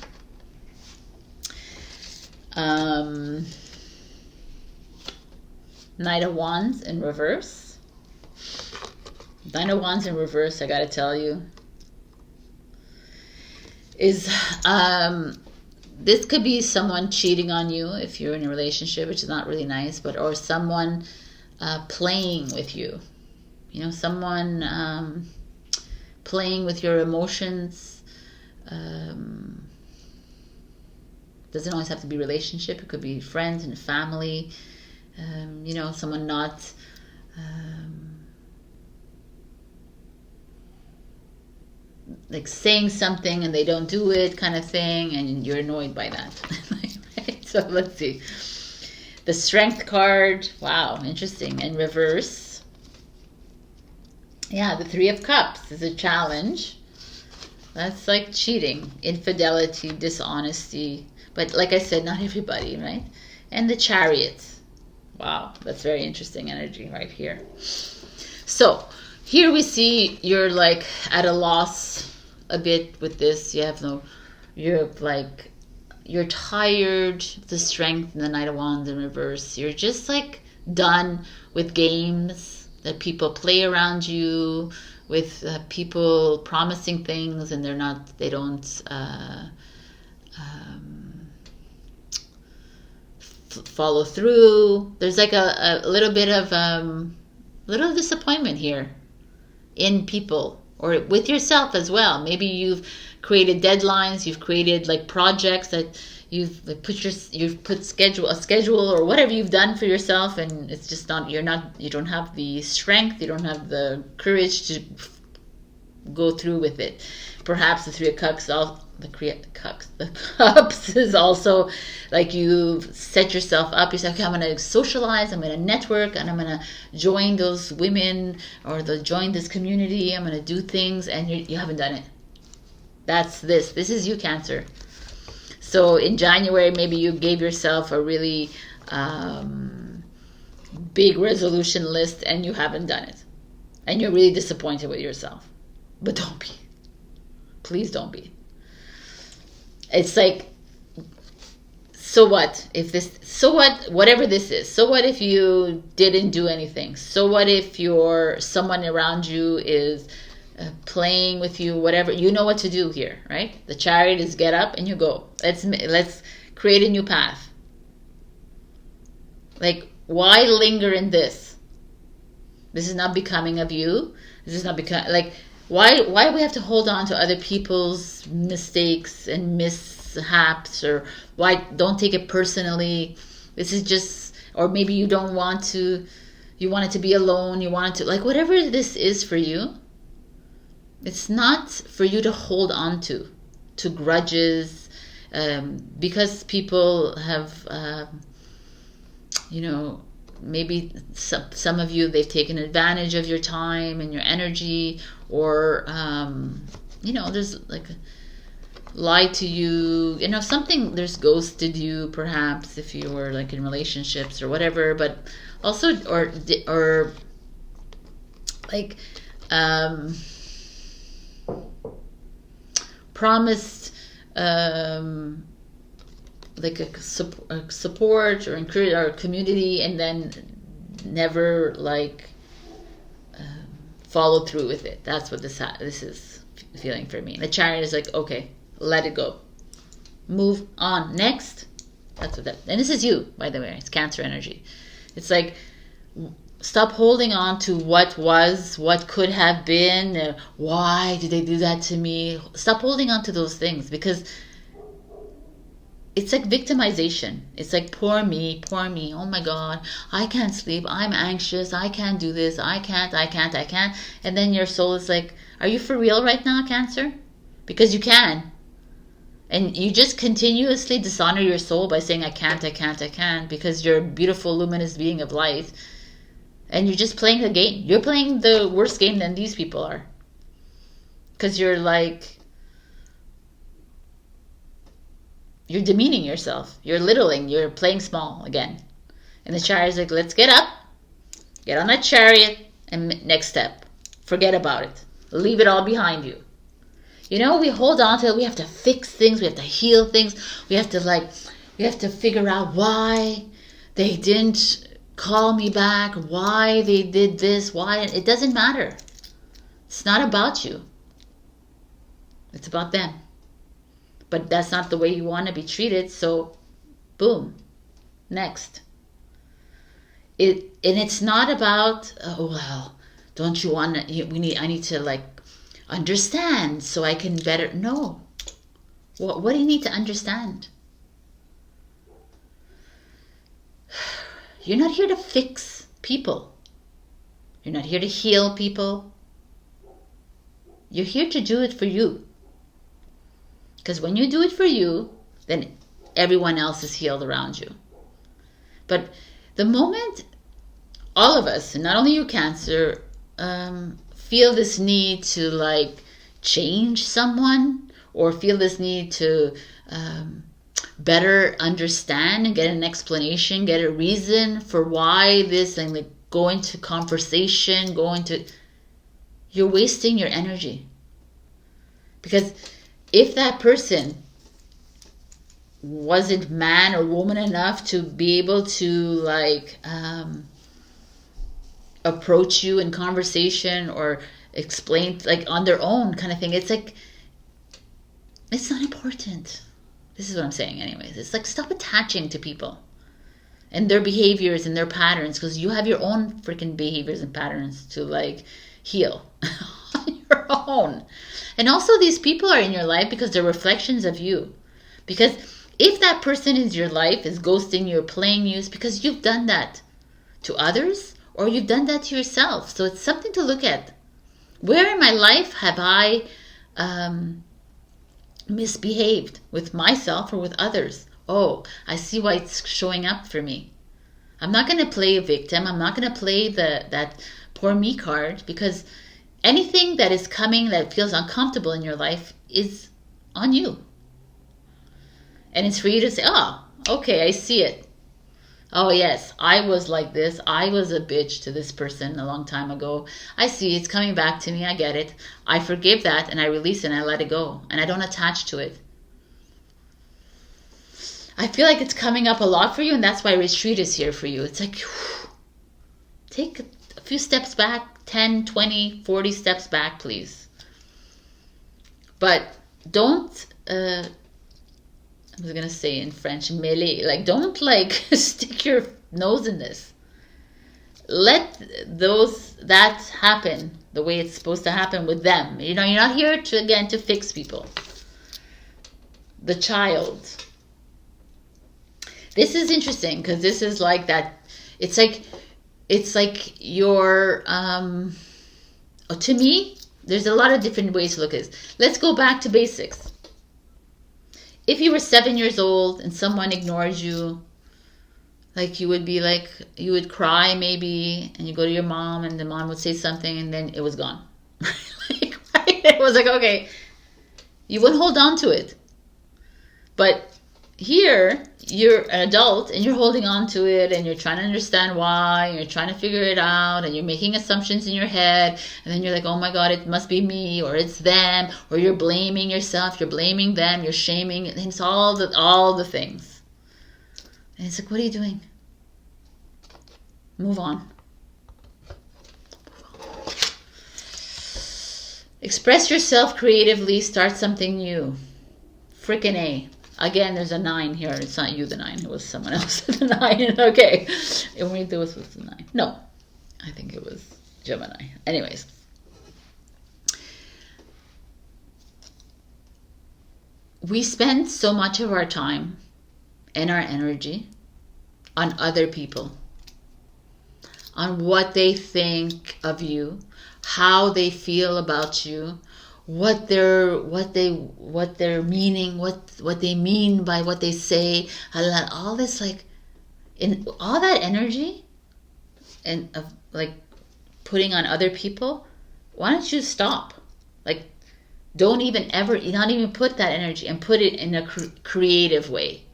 Knight of Wands in reverse. Knight of Wands in reverse, I gotta tell you, is this could be someone cheating on you if you're in a relationship, which is not really nice, but or someone playing with you. You know, someone playing with your emotions. Doesn't always have to be relationship. It could be friends and family. You know, someone not like saying something and they don't do it, kind of thing, and you're annoyed by that. Right? So let's see. The Strength card. Wow, interesting. In reverse. Yeah, the Three of Cups is a challenge. That's like cheating, infidelity, dishonesty. But like I said, not everybody, right? And the Chariot. Wow, that's very interesting energy right here. So here we see you're like at a loss a bit with this. You're tired, the Strength and the Knight of Wands in reverse. You're just like done with games that people play around you, with people promising things and they don't follow through. There's like a little bit of little disappointment here in people, or with yourself as well. Maybe you've created deadlines, you've created like projects that you've put a schedule or whatever you've done for yourself, and it's just not, you don't have the strength, you don't have the courage to go through with it. Perhaps the Three of Cups, the Cups is also like you've set yourself up. You say, okay, I'm going to socialize, I'm going to network, and I'm going to join those women or join this community. I'm going to do things, and you haven't done it. That's this. This is you, Cancer. So in January, maybe you gave yourself a really big resolution list, and you haven't done it, and you're really disappointed with yourself. But don't be. Please don't be. It's like, so what if this, so what, whatever this is, so what if you didn't do anything? So what if someone around you is playing with you, whatever, you know what to do here, right? The Chariot is get up and you go. Let's create a new path. Like, why linger in this? This is not becoming of you. This is not becoming, like, why do we have to hold on to other people's mistakes and mishaps? Or why don't take it personally? This is just, or maybe you don't want to, you want it to be alone, you want it to, like, whatever this is for you, it's not for you to hold on to grudges, because people have, maybe some of you, they've taken advantage of your time and your energy, or there's like lied to you, something, there's ghosted you, perhaps, if you were like in relationships or whatever. But also, or like promised like a support or encourage our community, and then never like follow through with it. That's what this is feeling for me. The Chariot is like, okay, let it go, move on, next. That's what that, and this is you, by the way. It's Cancer energy. It's like, stop holding on to what was, what could have been, why did they do that to me. Stop holding on to those things, because it's like victimization. It's like, poor me, oh my God, I can't sleep, I'm anxious, I can't do this, I can't. And then your soul is like, are you for real right now, Cancer? Because you can. And you just continuously dishonor your soul by saying, I can't, because you're a beautiful, luminous being of light. And you're just playing the game. You're playing the worse game than these people are. Because you're like, you're demeaning yourself. You're littling. You're playing small again. And the Chariot is like, let's get up. Get on that Chariot. And next step. Forget about it. Leave it all behind you. We hold on to it. We have to fix things. We have to heal things. We have to figure out why they didn't call me back. Why they did this. Why. It doesn't matter. It's not about you. It's about them. But that's not the way you want to be treated, so boom, next. And it's not about, oh well, don't you want to, I need to like understand so I can better, no. What do you need to understand? You're not here to fix people. You're not here to heal people. You're here to do it for you. Because when you do it for you, then everyone else is healed around you. But the moment all of us, and not only you, Cancer, feel this need to like change someone, or feel this need to better understand and get an explanation, get a reason for why this, and like go into conversation, you're wasting your energy. Because if that person wasn't man or woman enough to be able to like approach you in conversation or explain like on their own kind of thing, it's like, it's not important. This is what I'm saying anyways. It's like, stop attaching to people and their behaviors and their patterns, because you have your own freaking behaviors and patterns to like heal on your own. And also, these people are in your life because they're reflections of you. Because If that person in your life is ghosting you or playing you, it's because you've done that to others or you've done that to yourself. So it's something to look at. Where in my life have I misbehaved with myself or with others? Oh, I see why it's showing up for me. I'm not going to play a victim. I'm not going to play that poor me card, because anything that is coming that feels uncomfortable in your life is on you. And it's for you to say, oh, okay, I see it. Oh, yes, I was like this. I was a bitch to this person a long time ago. I see it's coming back to me. I get it. I forgive that and I release it and I let it go. And I don't attach to it. I feel like it's coming up a lot for you, and that's why retreat is here for you. It's like, whew, take a few steps back, 10, 20, 40 steps back, please. But don't, I was going to say in French, mêler. Like, don't like stick your nose in this. Let that happen the way it's supposed to happen with them. You know, you're not here to fix people. The child. This is interesting because this is like that. It's like your, to me, there's a lot of different ways to look at this. Let's go back to basics. If you were 7 years old and someone ignored you, like you would cry maybe, and you go to your mom and the mom would say something and then it was gone. Like, right? It was like, okay, you wouldn't hold on to it. But here, you're an adult and you're holding on to it and you're trying to understand why, and you're trying to figure it out, and you're making assumptions in your head, and then you're like, oh my God, it must be me, or it's them, or you're blaming yourself, you're blaming them, you're shaming, and it's all the things. And it's like, what are you doing? Move on. Express yourself creatively, start something new. Frickin' A. Again, there's a 9 here. It's not you, the 9. It was someone else, the 9. Okay. It was the 9. No. I think it was Gemini. Anyways. We spend so much of our time and our energy on other people. On what they think of you. How they feel about you. What they're meaning, what they mean by what they say, all this, like, in all that energy and of like putting on other people. Why don't you stop? Like, don't even ever, not even put that energy and put it in a creative way.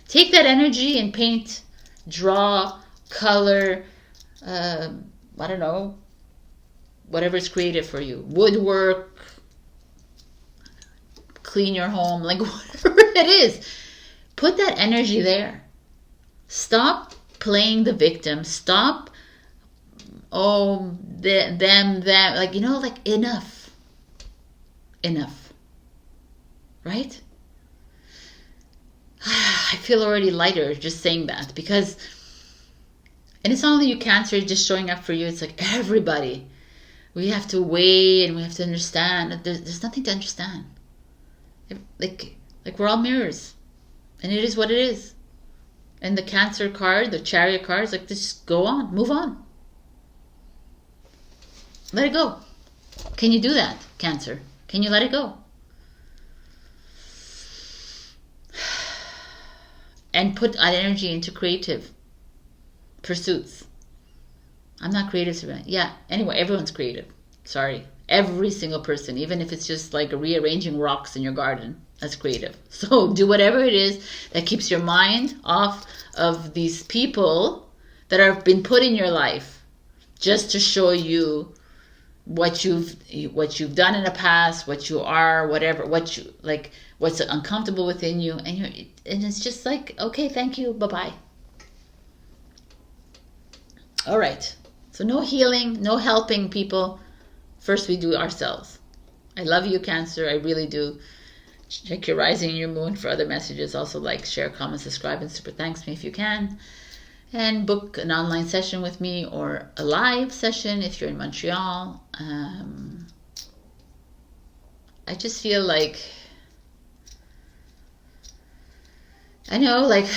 Take that energy and paint, draw, color, I don't know, whatever's creative for you. Woodwork. Clean your home, like whatever it is. Put that energy there. Stop playing the victim. Stop, them, like, you know, like, enough. Enough. Right? I feel already lighter just saying that, because, and it's not only you, Cancer, just showing up for you. It's like everybody. We have to weigh and we have to understand. There's nothing to understand. Like we're all mirrors, and it is what it is. And the Cancer card, the Chariot card, is like, just go on, move on, let it go. Can you do that, Cancer? Can you let it go and put that energy into creative pursuits? I'm not creative, Sabrina. Yeah, anyway, everyone's creative. Sorry. Every single person, even if it's just like rearranging rocks in your garden, that's creative. So do whatever it is that keeps your mind off of these people that have been put in your life just to show you what you've done in the past, what you are, whatever, what's uncomfortable within you, and it's just like, okay, thank you, bye-bye. All right. So no healing, no helping people. First, we do ourselves. I love you, Cancer. I really do. Check your rising and your moon for other messages. Also, like, share, comment, subscribe, and super thanks me if you can. And book an online session with me or a live session if you're in Montreal. I just feel like I know, like,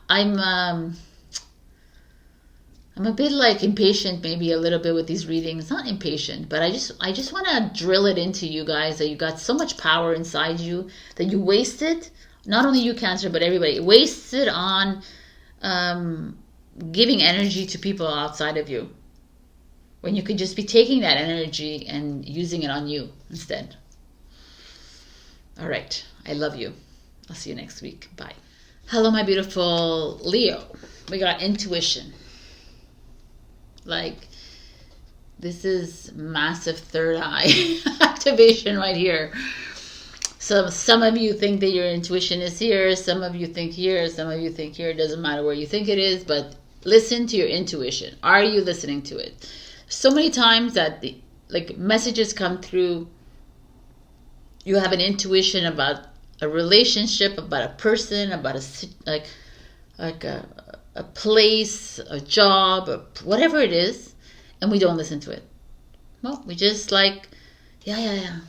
I'm a bit like impatient, maybe a little bit with these readings. Not impatient, but I just want to drill it into you guys that you got so much power inside you that you wasted. Not only you, Cancer, but everybody wasted on giving energy to people outside of you, when you could just be taking that energy and using it on you instead. All right, I love you. I'll see you next week. Bye. Hello, my beautiful Leo. We got intuition. Like, this is massive third eye activation right here. So some of you think that your intuition is here. Some of you think here. Some of you think here. It doesn't matter where you think it is, but listen to your intuition. Are you listening to it? So many times that like messages come through, you have an intuition about a relationship, about a person, about a place, a job, or whatever it is, and we don't listen to it. Well, we just like, yeah,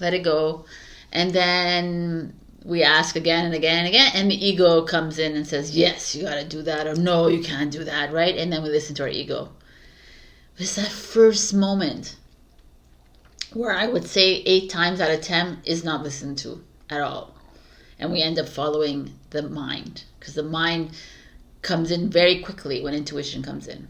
let it go. And then we ask again and again and again, and the ego comes in and says, yes, you got to do that, or no, you can't do that, right? And then we listen to our ego. It's that first moment where I would say 8 times out of 10 is not listened to at all. And we end up following the mind, because the mind comes in very quickly when intuition comes in.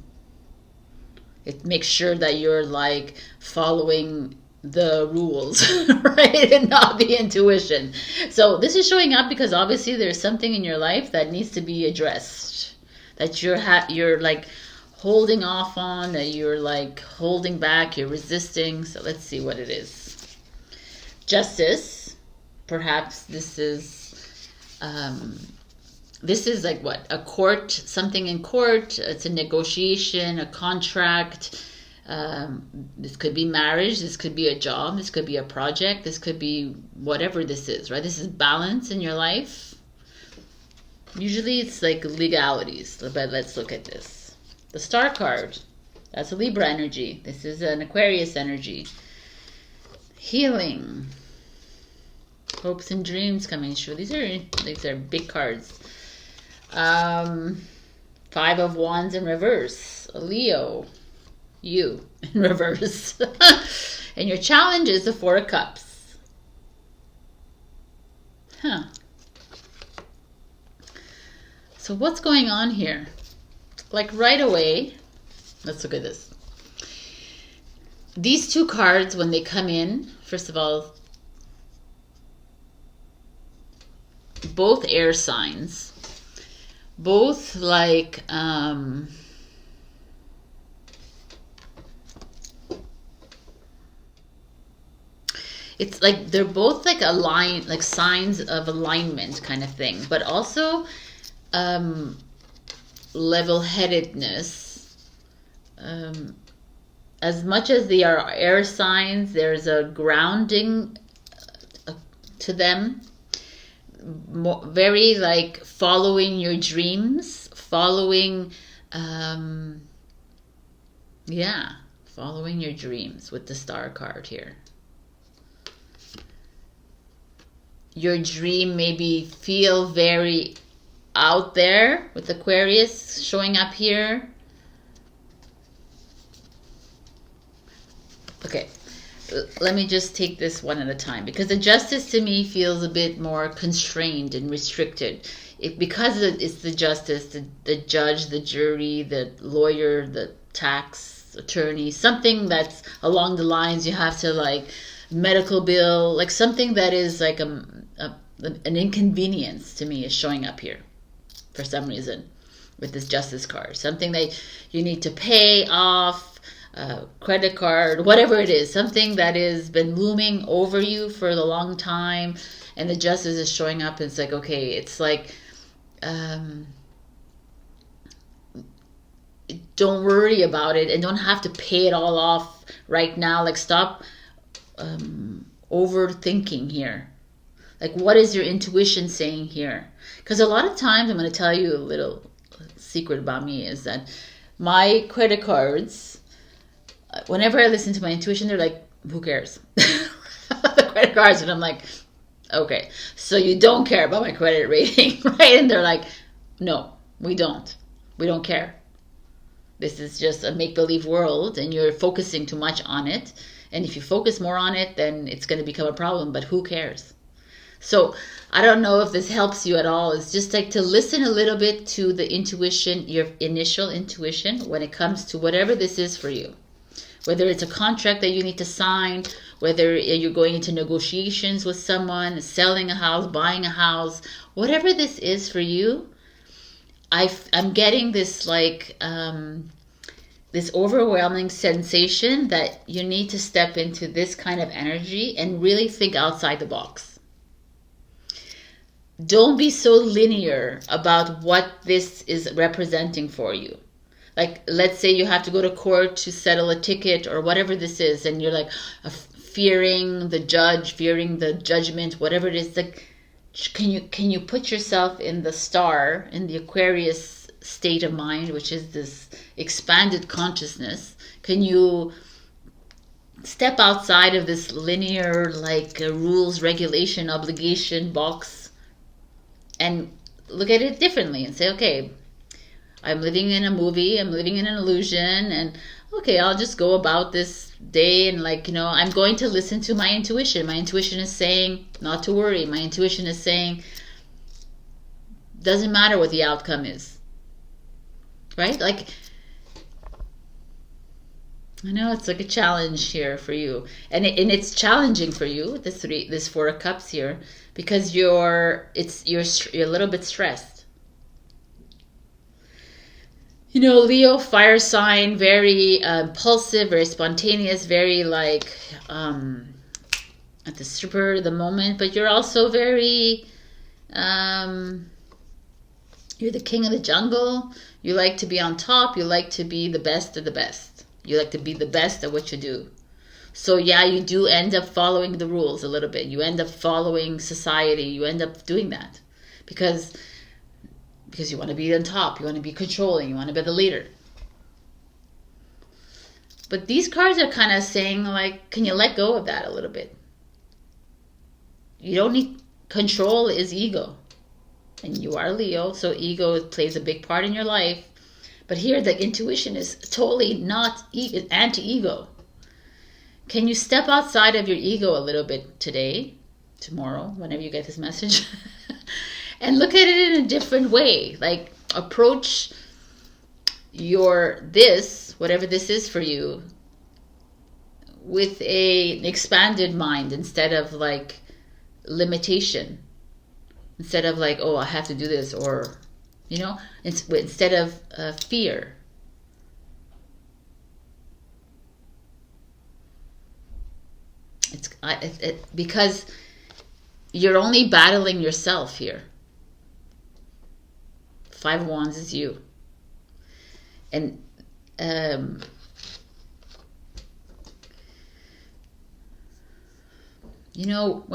It makes sure that you're like following the rules, right? And not the intuition. So this is showing up because obviously there's something in your life that needs to be addressed, that you're like holding off on, that you're like holding back, you're resisting. So let's see what it is. Justice. Perhaps this is like what? A court, something in court. It's a negotiation, a contract. This could be marriage. This could be a job. This could be a project. This could be whatever this is, right? This is balance in your life. Usually it's like legalities, but let's look at this. The Star card. That's a Libra energy. This is an Aquarius energy. Healing. Hopes and dreams coming true. These are big cards. 5 of Wands in reverse. A Leo. You in reverse. And your challenge is the 4 of Cups. Huh. So what's going on here? Like right away, let's look at this. These 2 cards, when they come in, first of all, both air signs, both like it's like they're both like aligned, like signs of alignment kind of thing, but also level-headedness. As much as they are air signs, there's a grounding to them. Very like following your dreams, following following your dreams with the Star card here. Your dream maybe feel very out there with Aquarius showing up here. Okay, let me just take this one at a time, because the Justice to me feels a bit more constrained and restricted. Because it's the Justice, the judge, the jury, the lawyer, the tax attorney, something that's along the lines you have to like medical bill, like something that is like an inconvenience to me is showing up here for some reason with this Justice card. Something that you need to pay off, credit card, whatever it is, something that has been looming over you for a long time, and the Justice is showing up, and it's like, okay, it's like, don't worry about it and don't have to pay it all off right now. Like, stop overthinking here. Like, what is your intuition saying here? Because a lot of times, I'm going to tell you a little secret about me, is that my credit cards, whenever I listen to my intuition, they're like, who cares? The credit cards. And I'm like, Okay, so you don't care about my credit rating, right? And they're like, no, we don't. We don't care. This is just a make-believe world, and you're focusing too much on it. And if you focus more on it, then it's going to become a problem, but who cares? So I don't know if this helps you at all. It's just like to listen a little bit to the intuition, your initial intuition, when it comes to whatever this is for you. Whether it's a contract that you need to sign, whether you're going into negotiations with someone, selling a house, buying a house, whatever this is for you, I'm getting this like this overwhelming sensation that you need to step into this kind of energy and really think outside the box. Don't be so linear about what this is representing for you. Like, let's say you have to go to court to settle a ticket or whatever this is, and you're like fearing the judge, fearing the judgment, whatever it is. Like, can you put yourself in the star, in the Aquarius state of mind, which is this expanded consciousness? Can you step outside of this linear, like rules, regulation, obligation box, and look at it differently and say, okay, I'm living in a movie, I'm living in an illusion, and okay, I'll just go about this day and like, I'm going to listen to my intuition. My intuition is saying not to worry. My intuition is saying doesn't matter what the outcome is. Right? Like, I know it's like a challenge here for you. And it's challenging for you, this Four of Cups here, because you're a little bit stressed. Leo, fire sign, very impulsive, very spontaneous, very like at the spur of the moment, but you're also very, you're the king of the jungle. You like to be on top. You like to be the best of the best. You like to be the best at what you do. So yeah, you do end up following the rules a little bit. You end up following society. You end up doing that because you want to be on top, you want to be controlling, you want to be the leader. But these cards are kind of saying, like, can you let go of that a little bit? You don't need, control is ego. And you are Leo, so ego plays a big part in your life. But here the intuition is totally not anti-ego. Can you step outside of your ego a little bit today, tomorrow, whenever you get this message? And look at it in a different way. Like, approach whatever this is for you, with an expanded mind instead of like limitation. Instead of like, oh, I have to do this, or, instead of fear. Because you're only battling yourself here. 5 of Wands is you. And when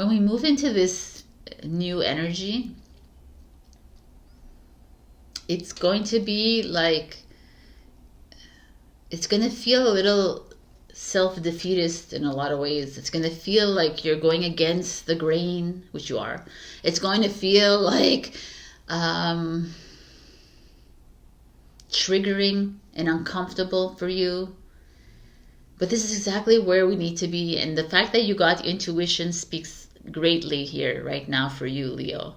we move into this new energy, it's going to be like, it's going to feel a little self-defeatist in a lot of ways. It's going to feel like you're going against the grain, which you are. It's going to feel like triggering and uncomfortable for you. But this is exactly where we need to be. And the fact that you got intuition speaks greatly here right now for you, Leo.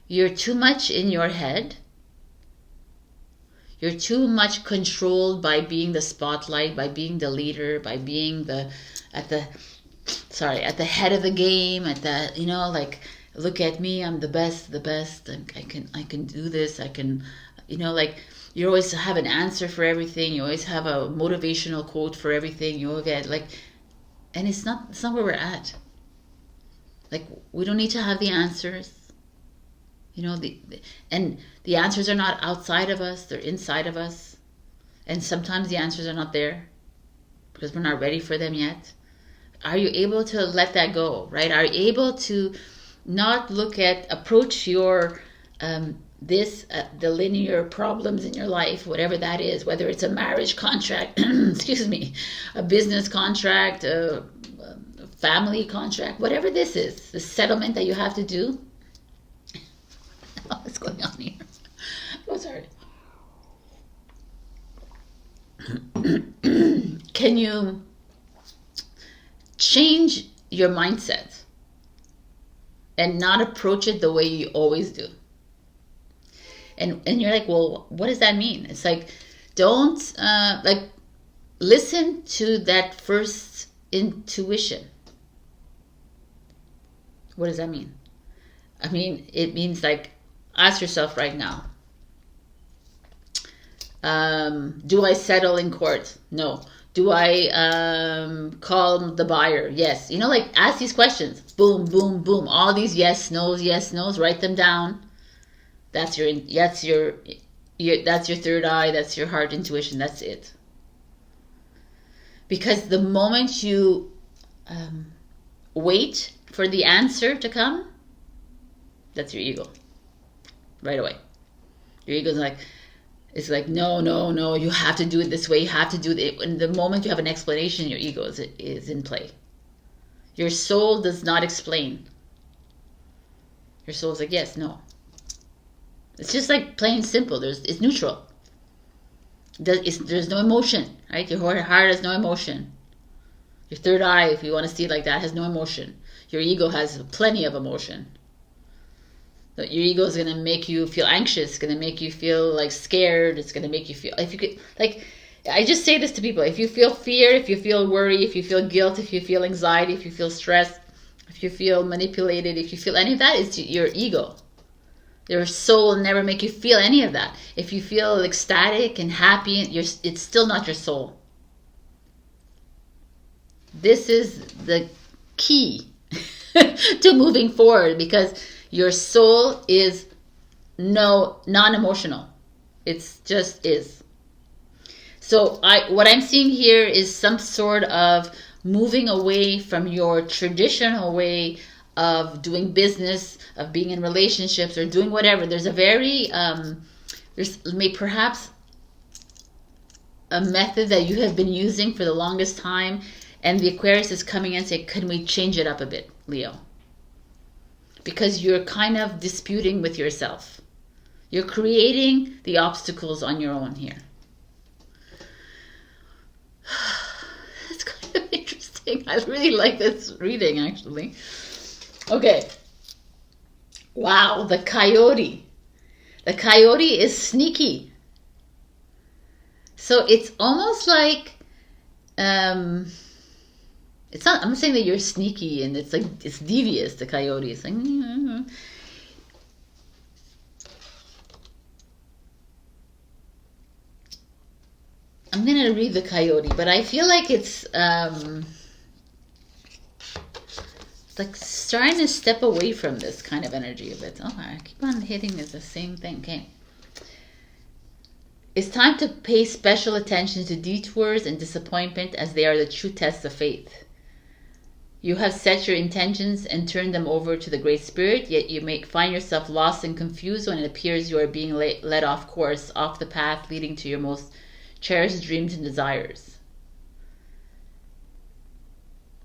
You're too much in your head. You're too much controlled by being the spotlight, by being the leader, by being at the head of the game, like, look at me, I'm the best, I can do this, I can, like, you always have an answer for everything, you always have a motivational quote for everything, you get like, and it's not where we're at. Like, we don't need to have the answers. And the answers are not outside of us, they're inside of us. And sometimes the answers are not there because we're not ready for them yet. Are you able to let that go, right? Are you able to not approach your, the linear problems in your life, whatever that is, whether it's a marriage contract, excuse me, a business contract, a family contract, whatever this is, the settlement that you have to do. What's going on here? Oh, sorry. Can you change your mindset and not approach it the way you always do? And you're like, well, what does that mean? It's like, don't listen to that first intuition. What does that mean? I mean, it means like, ask yourself right now, do I settle in court? No. Do I call the buyer? Yes. You know, like, ask these questions. Boom, boom, boom. All these yes, no's, write them down. That's your third eye, that's your heart intuition, that's it. Because the moment you wait for the answer to come, that's your ego. Right away. Your ego's like, it's like, no, you have to do it this way, you have to do it. And the moment you have an explanation, your ego is in play. Your soul does not explain. Your soul's like, yes, no. It's just like plain simple. It's neutral. There's no emotion, right? Your heart has no emotion. Your third eye, if you want to see it like that, has no emotion. Your ego has plenty of emotion. So your ego is going to make you feel anxious. It's going to make you feel like scared. It's going to make you feel, if you could, like, I just say this to people. If you feel fear, if you feel worry, if you feel guilt, if you feel anxiety, if you feel stress, if you feel manipulated, if you feel any of that, it's your ego. Your soul will never make you feel any of that. If you feel ecstatic and happy, it's still not your soul. This is the key to moving forward, because your soul is non-emotional. It's just is. So what I'm seeing here is some sort of moving away from your traditional way of doing business, of being in relationships, or doing whatever. There's a very, there's perhaps a method that you have been using for the longest time, and the Aquarius is coming in and saying, can we change it up a bit, Leo? Because you're kind of disputing with yourself. You're creating the obstacles on your own here. It's kind of interesting. I really like this reading, actually. Okay. Wow, the coyote. The coyote is sneaky. So it's almost like, it's not, I'm saying that you're sneaky and it's like, it's devious, the coyote. It's like, I'm going to read the coyote, but I feel like it's like trying to step away from this kind of energy a bit. Oh, I keep on hitting the same thing. Okay. It's time to pay special attention to detours and disappointment, as they are the true tests of faith. You have set your intentions and turned them over to the Great Spirit, yet you may find yourself lost and confused when it appears you are being led off course, off the path leading to your most cherished dreams and desires.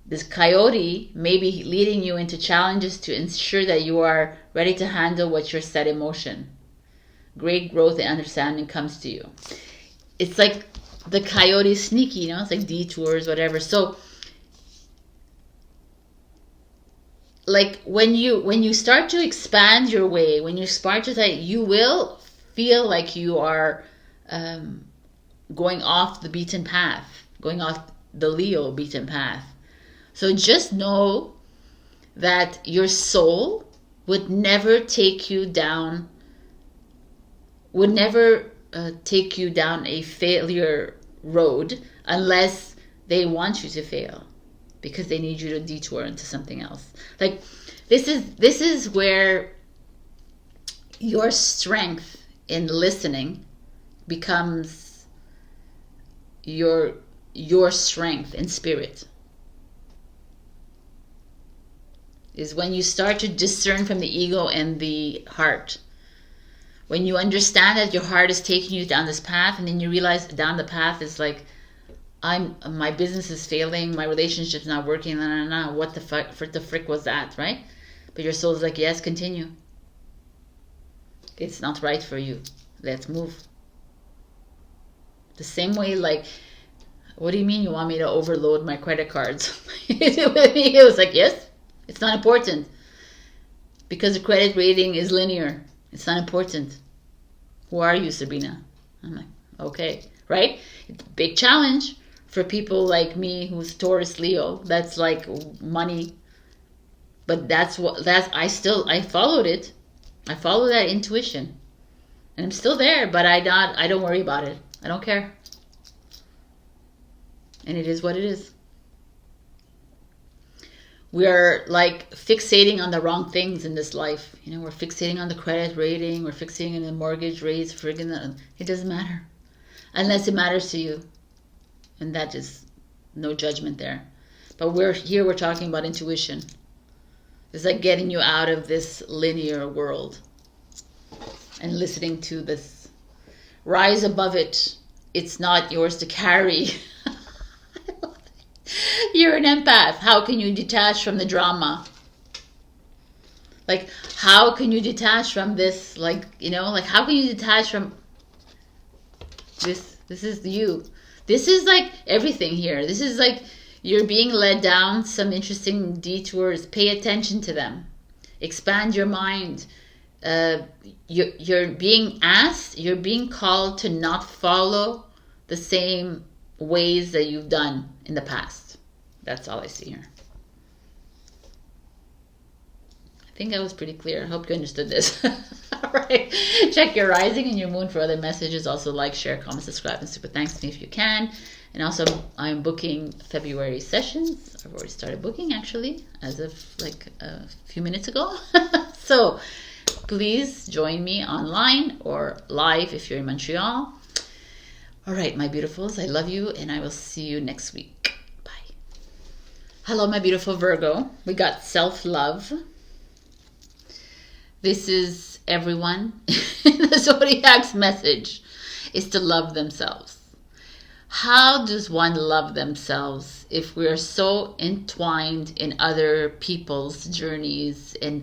This coyote may be leading you into challenges to ensure that you are ready to handle what you're set in motion. Great growth and understanding comes to you. It's like the coyote is sneaky, you know, it's like detours, whatever. So, like when you start to expand your way, when you start to say, you will feel like you are going off the beaten path, going off the Leo beaten path. So just know that your soul would never take you down, a failure road unless they want you to fail, because they need you to detour into something else. Like this is where your strength in listening becomes your strength in spirit. Is when you start to discern from the ego and the heart. When you understand that your heart is taking you down this path, and then you realize down the path is like my business is failing, my relationship's not working, what the frick was that, right? But your soul's like, yes, continue. It's not right for you. Let's move. The same way, like, what do you mean you want me to overload my credit cards? It was like, yes, it's not important. Because the credit rating is linear. It's not important. Who are you, Sabrina? I'm like, okay, right? It's a big challenge for people like me who's Taurus Leo. That's like money. But I followed it. I follow that intuition. And I'm still there, but I don't worry about it. I don't care. And it is what it is. We're like fixating on the wrong things in this life. You know, we're fixating on the credit rating. We're fixating on the mortgage rates. It doesn't matter. Unless it matters to you. And that is no judgment there. But we're talking about intuition. It's like getting you out of this linear world. And listening to this. Rise above it. It's not yours to carry. You're an empath. How can you detach from the drama? Like, how can you detach from this? Like, you know, like, how can you detach from this? This is you. This is like everything here. This is like you're being led down some interesting detours. Pay attention to them. Expand your mind. You're being asked, you're being called to not follow the same ways that you've done in the past. That's all I see here. I think I was pretty clear. I hope you understood this. All right. Check your rising and your moon for other messages. Also like, share, comment, subscribe, and super thanks to me if you can. And also, I'm booking February sessions. I've already started booking, actually, as of like a few minutes ago. So please join me online or live if you're in Montreal. All right, my beautifuls, I love you, and I will see you next week. Hello, my beautiful Virgo. We got self-love. This is everyone. The Zodiac's message is to love themselves. How does one love themselves if we're so entwined in other people's journeys and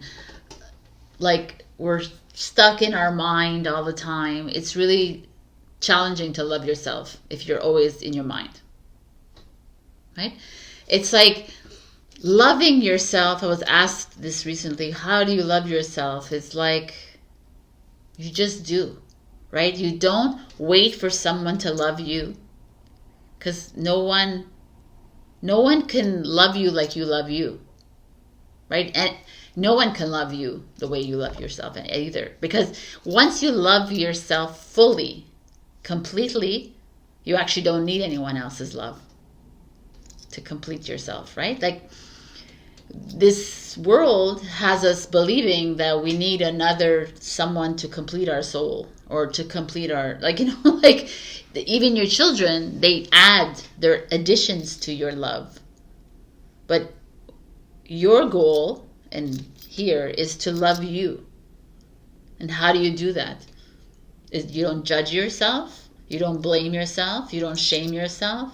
like we're stuck in our mind all the time? It's really challenging to love yourself if you're always in your mind, right? It's like loving yourself. I was asked this recently. How do you love yourself? It's like you just do, right? You don't wait for someone to love you, because no one can love you like you love you, right? And no one can love you the way you love yourself either, because once you love yourself fully, completely, you actually don't need anyone else's love to complete yourself, right? Like, this world has us believing that we need another someone to complete our soul or to complete our, like, you know, like even your children, they add their additions to your love. But your goal and here is to love you. And how do you do that? You don't judge yourself. You don't blame yourself. You don't shame yourself.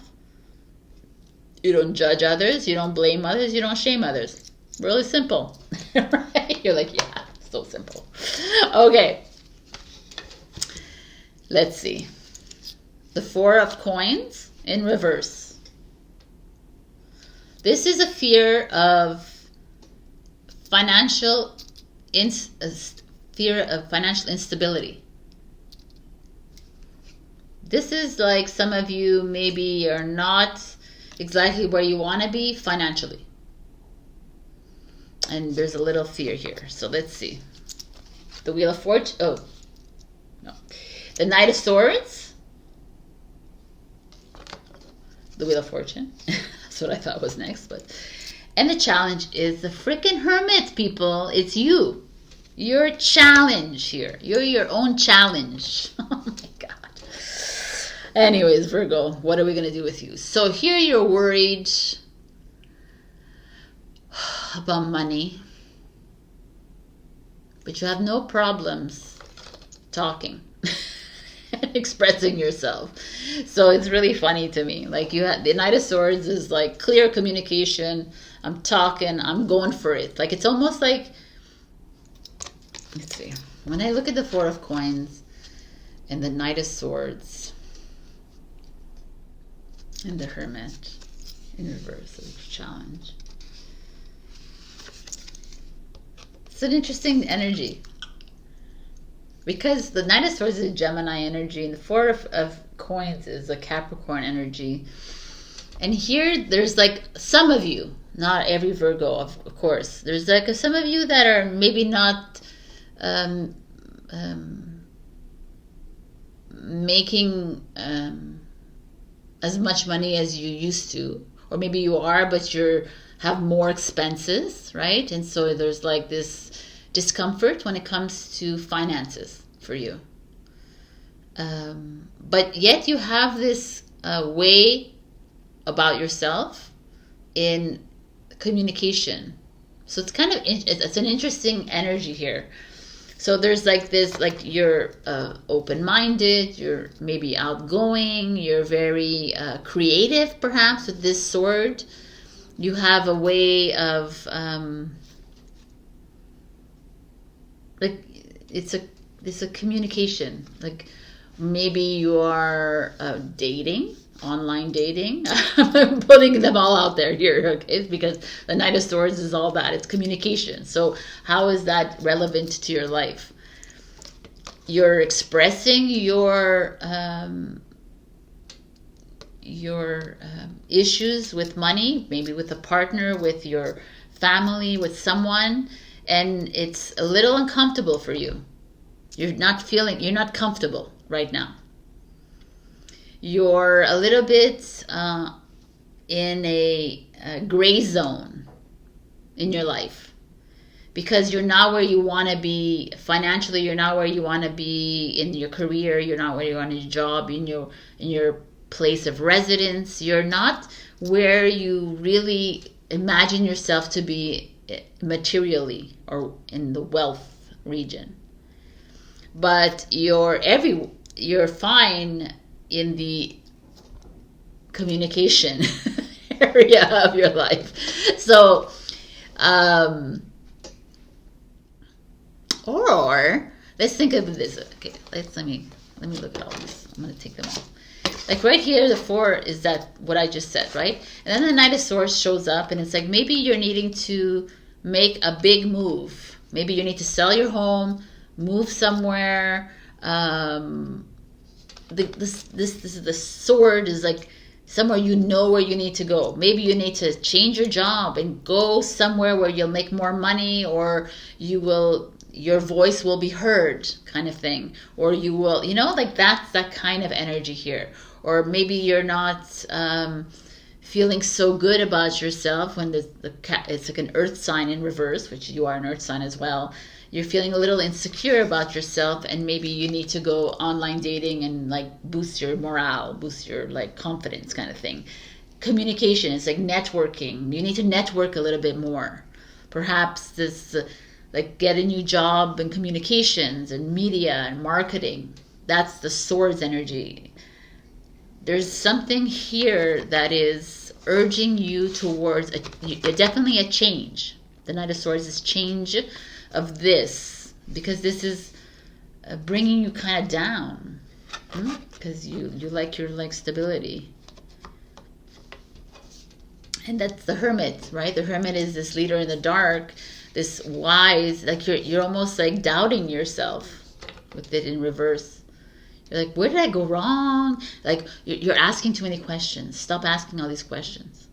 You don't judge others. You don't blame others. You don't shame others. Really simple. Right? You're like, yeah, so simple. Okay. Let's see. The Four of Coins in reverse. This is a fear of financial instability. This is like some of you maybe are not exactly where you want to be financially. And there's a little fear here. So let's see. The Wheel of Fortune. Oh, no. The Knight of Swords. The Wheel of Fortune. That's what I thought was next. And the challenge is the freaking Hermit, people. It's you. Your challenge here. You're your own challenge. Oh my God. Anyways, Virgo, what are we going to do with you? So here you're worried about money, but you have no problems talking. expressing yourself. So it's really funny to me. Like you have the Knight of Swords is like clear communication. I'm talking, I'm going for it. Like it's almost like, let's see, when I look at the Four of Coins and the Knight of Swords and the Hermit in reverse of challenge, it's an interesting energy. Because the Knight of Swords is a Gemini energy, and the Four of Coins is a Capricorn energy. And here, there's like some of you, not every Virgo, of course. There's like some of you that are maybe not making as much money as you used to. Or maybe you are, but you have more expenses, right? And so there's like this discomfort when it comes to finances for you. But yet you have this way about yourself in communication. So it's kind of, it's an interesting energy here. So there's like this, like you're open-minded, you're maybe outgoing, you're very creative perhaps with this sword. You have a way of, like it's a communication. Like maybe you are dating, online dating. I'm putting them all out there here, okay? Because the Knight of Swords is all that. It's communication. So how is that relevant to your life? You're expressing your issues with money, maybe with a partner, with your family, with someone, and it's a little uncomfortable for you. You're not comfortable right now. You're a little bit in a gray zone in your life because you're not where you want to be financially. You're not where you want to be in your career. You're not where you want your job, in your place of residence. You're not where you really imagine yourself to be materially or in the wealth region. But you're fine in the communication area of your life. So, or let's think of this. Okay, let me look at all this. I'm going to take them all. Like right here, the 4 is that what I just said, right? And then the Knight of Swords shows up, and it's like maybe you're needing to make a big move. Maybe you need to sell your home, move somewhere. The sword is like somewhere you know where you need to go. Maybe you need to change your job and go somewhere where you'll make more money, or your voice will be heard, kind of thing. Or you will, like that's that kind of energy here. Or maybe you're not feeling so good about yourself when it's like an earth sign in reverse, which you are an earth sign as well. You're feeling a little insecure about yourself, and maybe you need to go online dating and like boost your morale, boost your like confidence, kind of thing. Communication is like networking. You need to network a little bit more. Perhaps this like get a new job in communications and media and marketing. That's the Swords energy. There's something here that is urging you towards definitely a change. The Knight of Swords is change of this, because this is bringing you kind of down, because you like your stability. And that's the Hermit, right? The Hermit is this leader in the dark, this wise, like you're almost like doubting yourself with it in reverse. You're like, where did I go wrong? Like you're asking too many questions. Stop asking all these questions.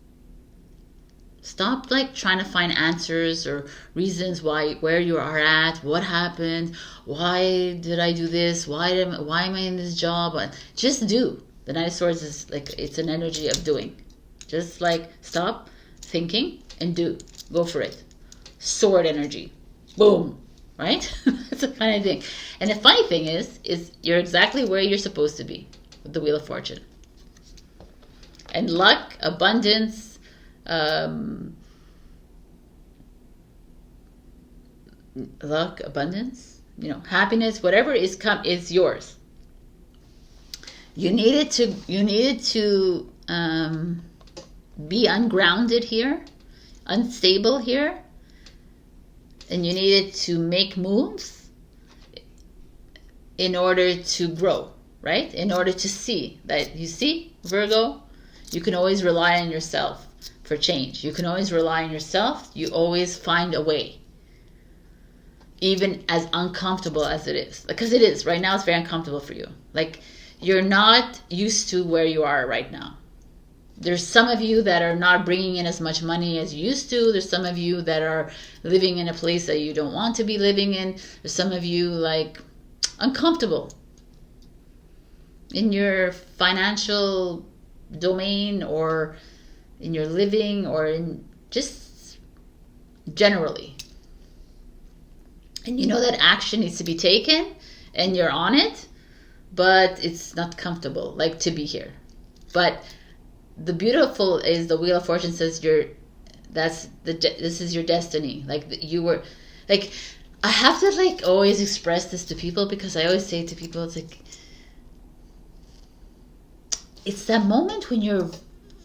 Stop like trying to find answers or reasons where you are at, what happened, why did I do this, why am I in this job? Just do. The Knight of Swords is like, it's an energy of doing. Just like stop thinking and do. Go for it. Sword energy. Boom. Right? That's the kind of thing. And the funny thing is you're exactly where you're supposed to be with the Wheel of Fortune. And luck, abundance, luck, abundance, happiness, whatever is yours. You needed to be ungrounded here, unstable here, and you needed to make moves in order to grow, right? In order to see that, you see, Virgo, you can always rely on yourself for change. You can always rely on yourself. You always find a way, even as uncomfortable as it is, because it is right now. It's very uncomfortable for you. Like, you're not used to where you are right now. There's some of you that are not bringing in as much money as you used to. There's some of you that are living in a place that you don't want to be living in. There's some of you like uncomfortable in your financial domain, or in your living, or in just generally. And you know that action needs to be taken and you're on it, but it's not comfortable, like, to be here. But the beautiful is the Wheel of Fortune says this is your destiny. Like, you were, like, I have to like always express this to people, because I always say to people, it's like, it's that moment when you're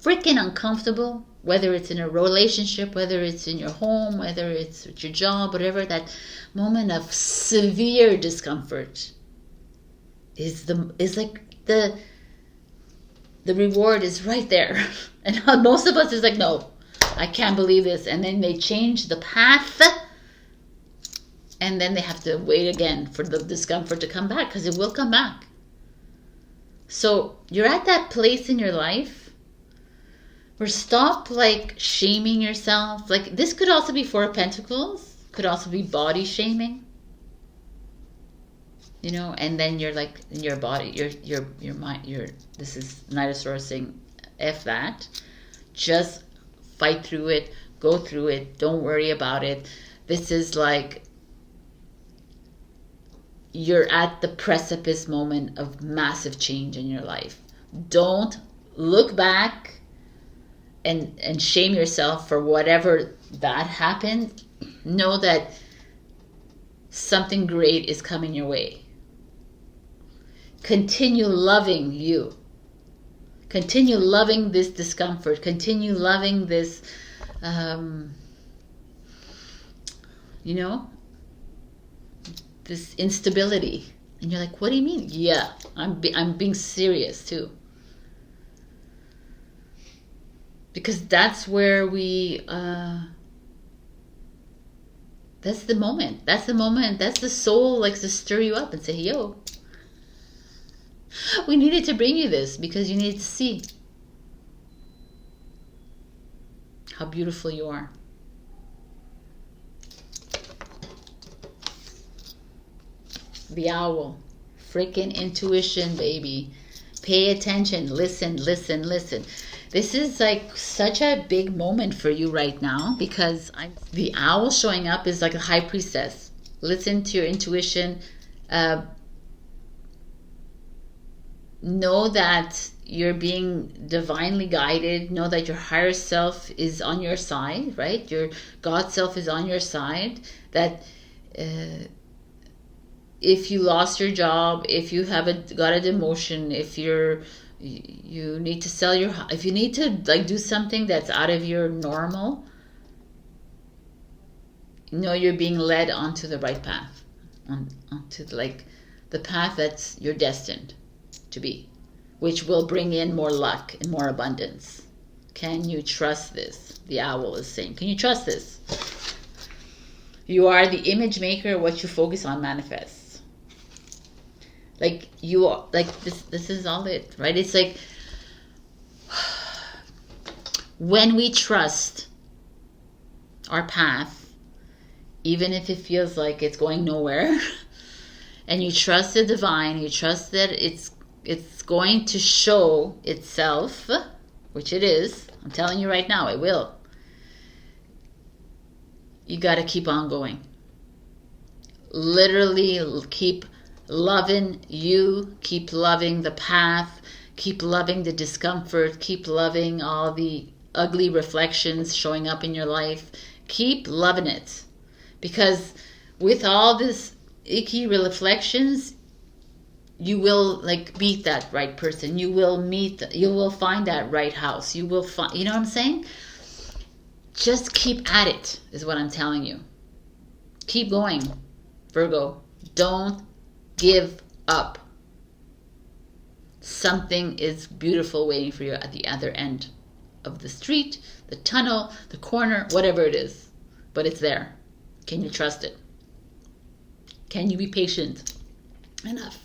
freaking uncomfortable, whether it's in a relationship, whether it's in your home, whether it's with your job, whatever, that moment of severe discomfort is like the reward is right there. And most of us is like, no, I can't believe this. And then they change the path, and then they have to wait again for the discomfort to come back, because it will come back. So you're at that place in your life where stop like shaming yourself. Like, this could also be Four of Pentacles, could also be body shaming. You know, and then you're like, in your body, your mind, this is Knight of Swords saying, F that. Just fight through it, go through it, don't worry about it. This is like, you're at the precipice moment of massive change in your life. Don't look back and shame yourself for whatever that happened. Know that something great is coming your way. Continue loving you. Continue loving this discomfort. Continue loving this, you know, this instability. And you're like, what do you mean? Yeah, I'm being serious too. Because that's where we, that's the moment. That's the moment. That's the soul likes to stir you up and say, yo, we needed to bring you this because you need to see how beautiful you are. The owl. Freaking intuition, baby. Pay attention. Listen, listen, listen. This is like such a big moment for you right now, because the owl showing up is like a high priestess. Listen to your intuition. Know that you're being divinely guided. Know that your higher self is on your side, right? Your God self is on your side. That if you lost your job, if you got a demotion, if you need to sell your house, if you need to like do something that's out of your normal, know you're being led onto the right path, onto like the path that's you're destined to be, which will bring in more luck and more abundance. Can you trust this? The owl is saying, can you trust this? You are the image maker. What you focus on manifests. Like you are, like this is all it, right? It's like when we trust our path, even if it feels like it's going nowhere, and you trust the divine, you trust that it's going to show itself, which it is. I'm telling you right now, it will. You got to keep on going. Literally keep loving you, keep loving the path, keep loving the discomfort, keep loving all the ugly reflections showing up in your life. Keep loving it. Because with all this icky reflections, you will like meet that right person. You will find that right house. You will find, you know what I'm saying? Just keep at it is what I'm telling you. Keep going, Virgo. Don't give up. Something is beautiful waiting for you at the other end of the street, the tunnel, the corner, whatever it is. But it's there. Can you trust it? Can you be patient enough?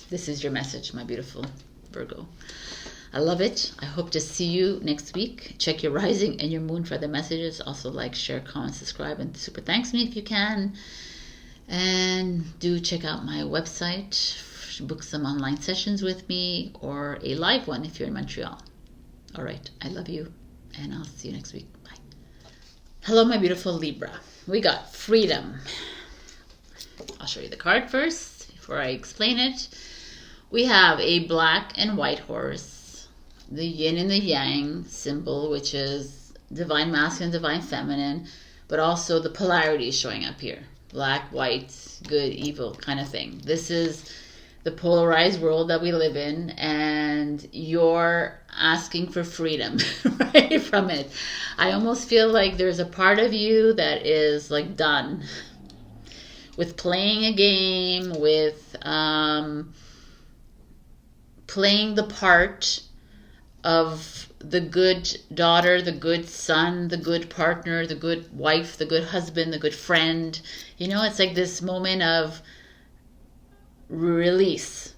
This is your message, my beautiful Virgo. I love it. I hope to see you next week. Check your rising and your moon for the messages. Also like, share, comment, subscribe, and super thanks me if you can. And do check out my website. Book some online sessions with me or a live one if you're in Montreal. All right. I love you. And I'll see you next week. Bye. Hello, my beautiful Libra. We got freedom. I'll show you the card first before I explain it. We have a black and white horse, the yin and the yang symbol, which is divine masculine, divine feminine, but also the polarity is showing up here. Black, white, good, evil kind of thing. This is the polarized world that we live in, and you're asking for freedom right from it. I almost feel like there's a part of you that is like done with playing a game, with playing the part of the good daughter, the good son, the good partner, the good wife, the good husband, the good friend. You know, it's like this moment of release,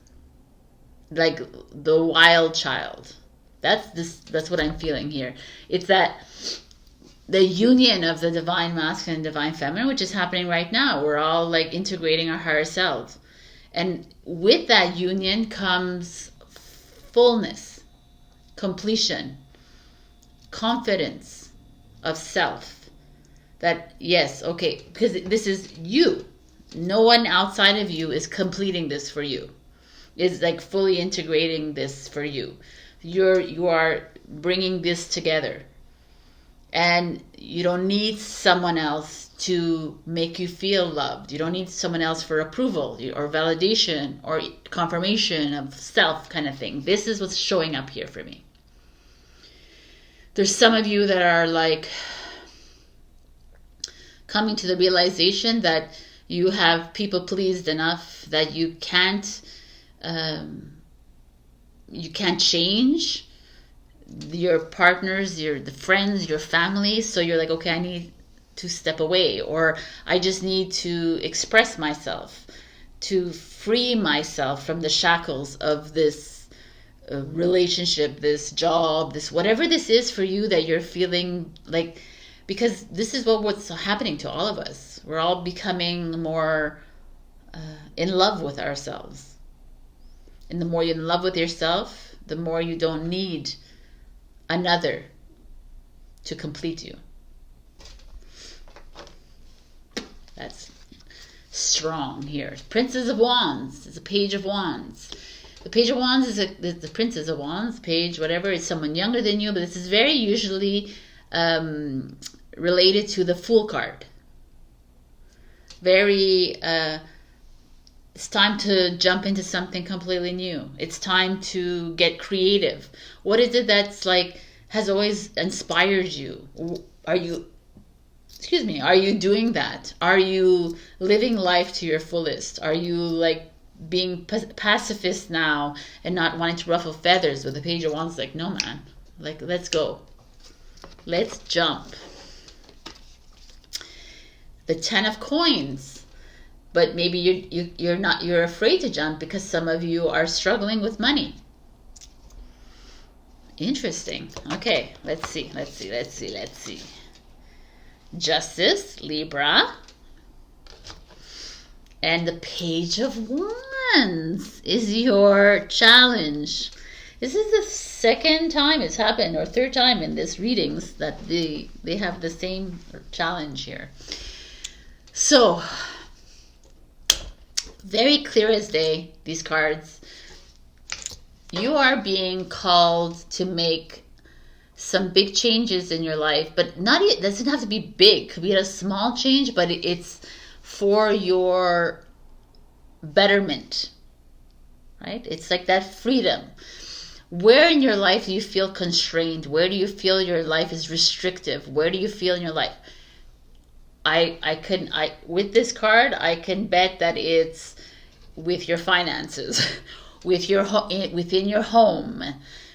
like the wild child. That's what I'm feeling here. It's that the union of the divine masculine and divine feminine, which is happening right now. We're all like integrating our higher selves, and with that union comes fullness, completion, confidence of self. That yes, okay, because this is you. No one outside of you is completing this for you. Is like fully integrating this for you. You are bringing this together, and you don't need someone else to make you feel loved. You don't need someone else for approval or validation or confirmation of self kind of thing. This is what's showing up here for me. There's some of you that are like coming to the realization that you have people pleased enough that you can't change your partners, the friends, your family. So you're like, okay, I need to step away, or I just need to express myself, to free myself from the shackles of this relationship, this job, this whatever this is for you that you're feeling like, because this is what's happening to all of us. We're all becoming more in love with ourselves. And the more you're in love with yourself, the more you don't need another to complete you. That's strong here. Princess of Wands is a Page of Wands. The Page of Wands is the Princess of Wands, page, whatever. It's someone younger than you, but this is very usually related to the Fool card. Very, it's time to jump into something completely new. It's time to get creative. What is it that's like, has always inspired you? Are you doing that? Are you living life to your fullest? Are you like being pacifist now and not wanting to ruffle feathers? With the Page of Wands, like, no man, like, let's go. Let's jump. The Ten of Coins. But maybe you're afraid to jump because some of you are struggling with money. Interesting. Okay, let's see. Justice, Libra. And the Page of Wands is your challenge. This is the second time it's happened, or third time in this readings that they have the same challenge here. So, very clear as day, these cards. You are being called to make some big changes in your life, but it doesn't have to be big. It could be a small change, but it's for your betterment, right? It's like that freedom. Where in your life do you feel constrained? Where do you feel your life is restrictive? Where do you feel in your life? With this card, I can bet that it's with your finances, with your within your home,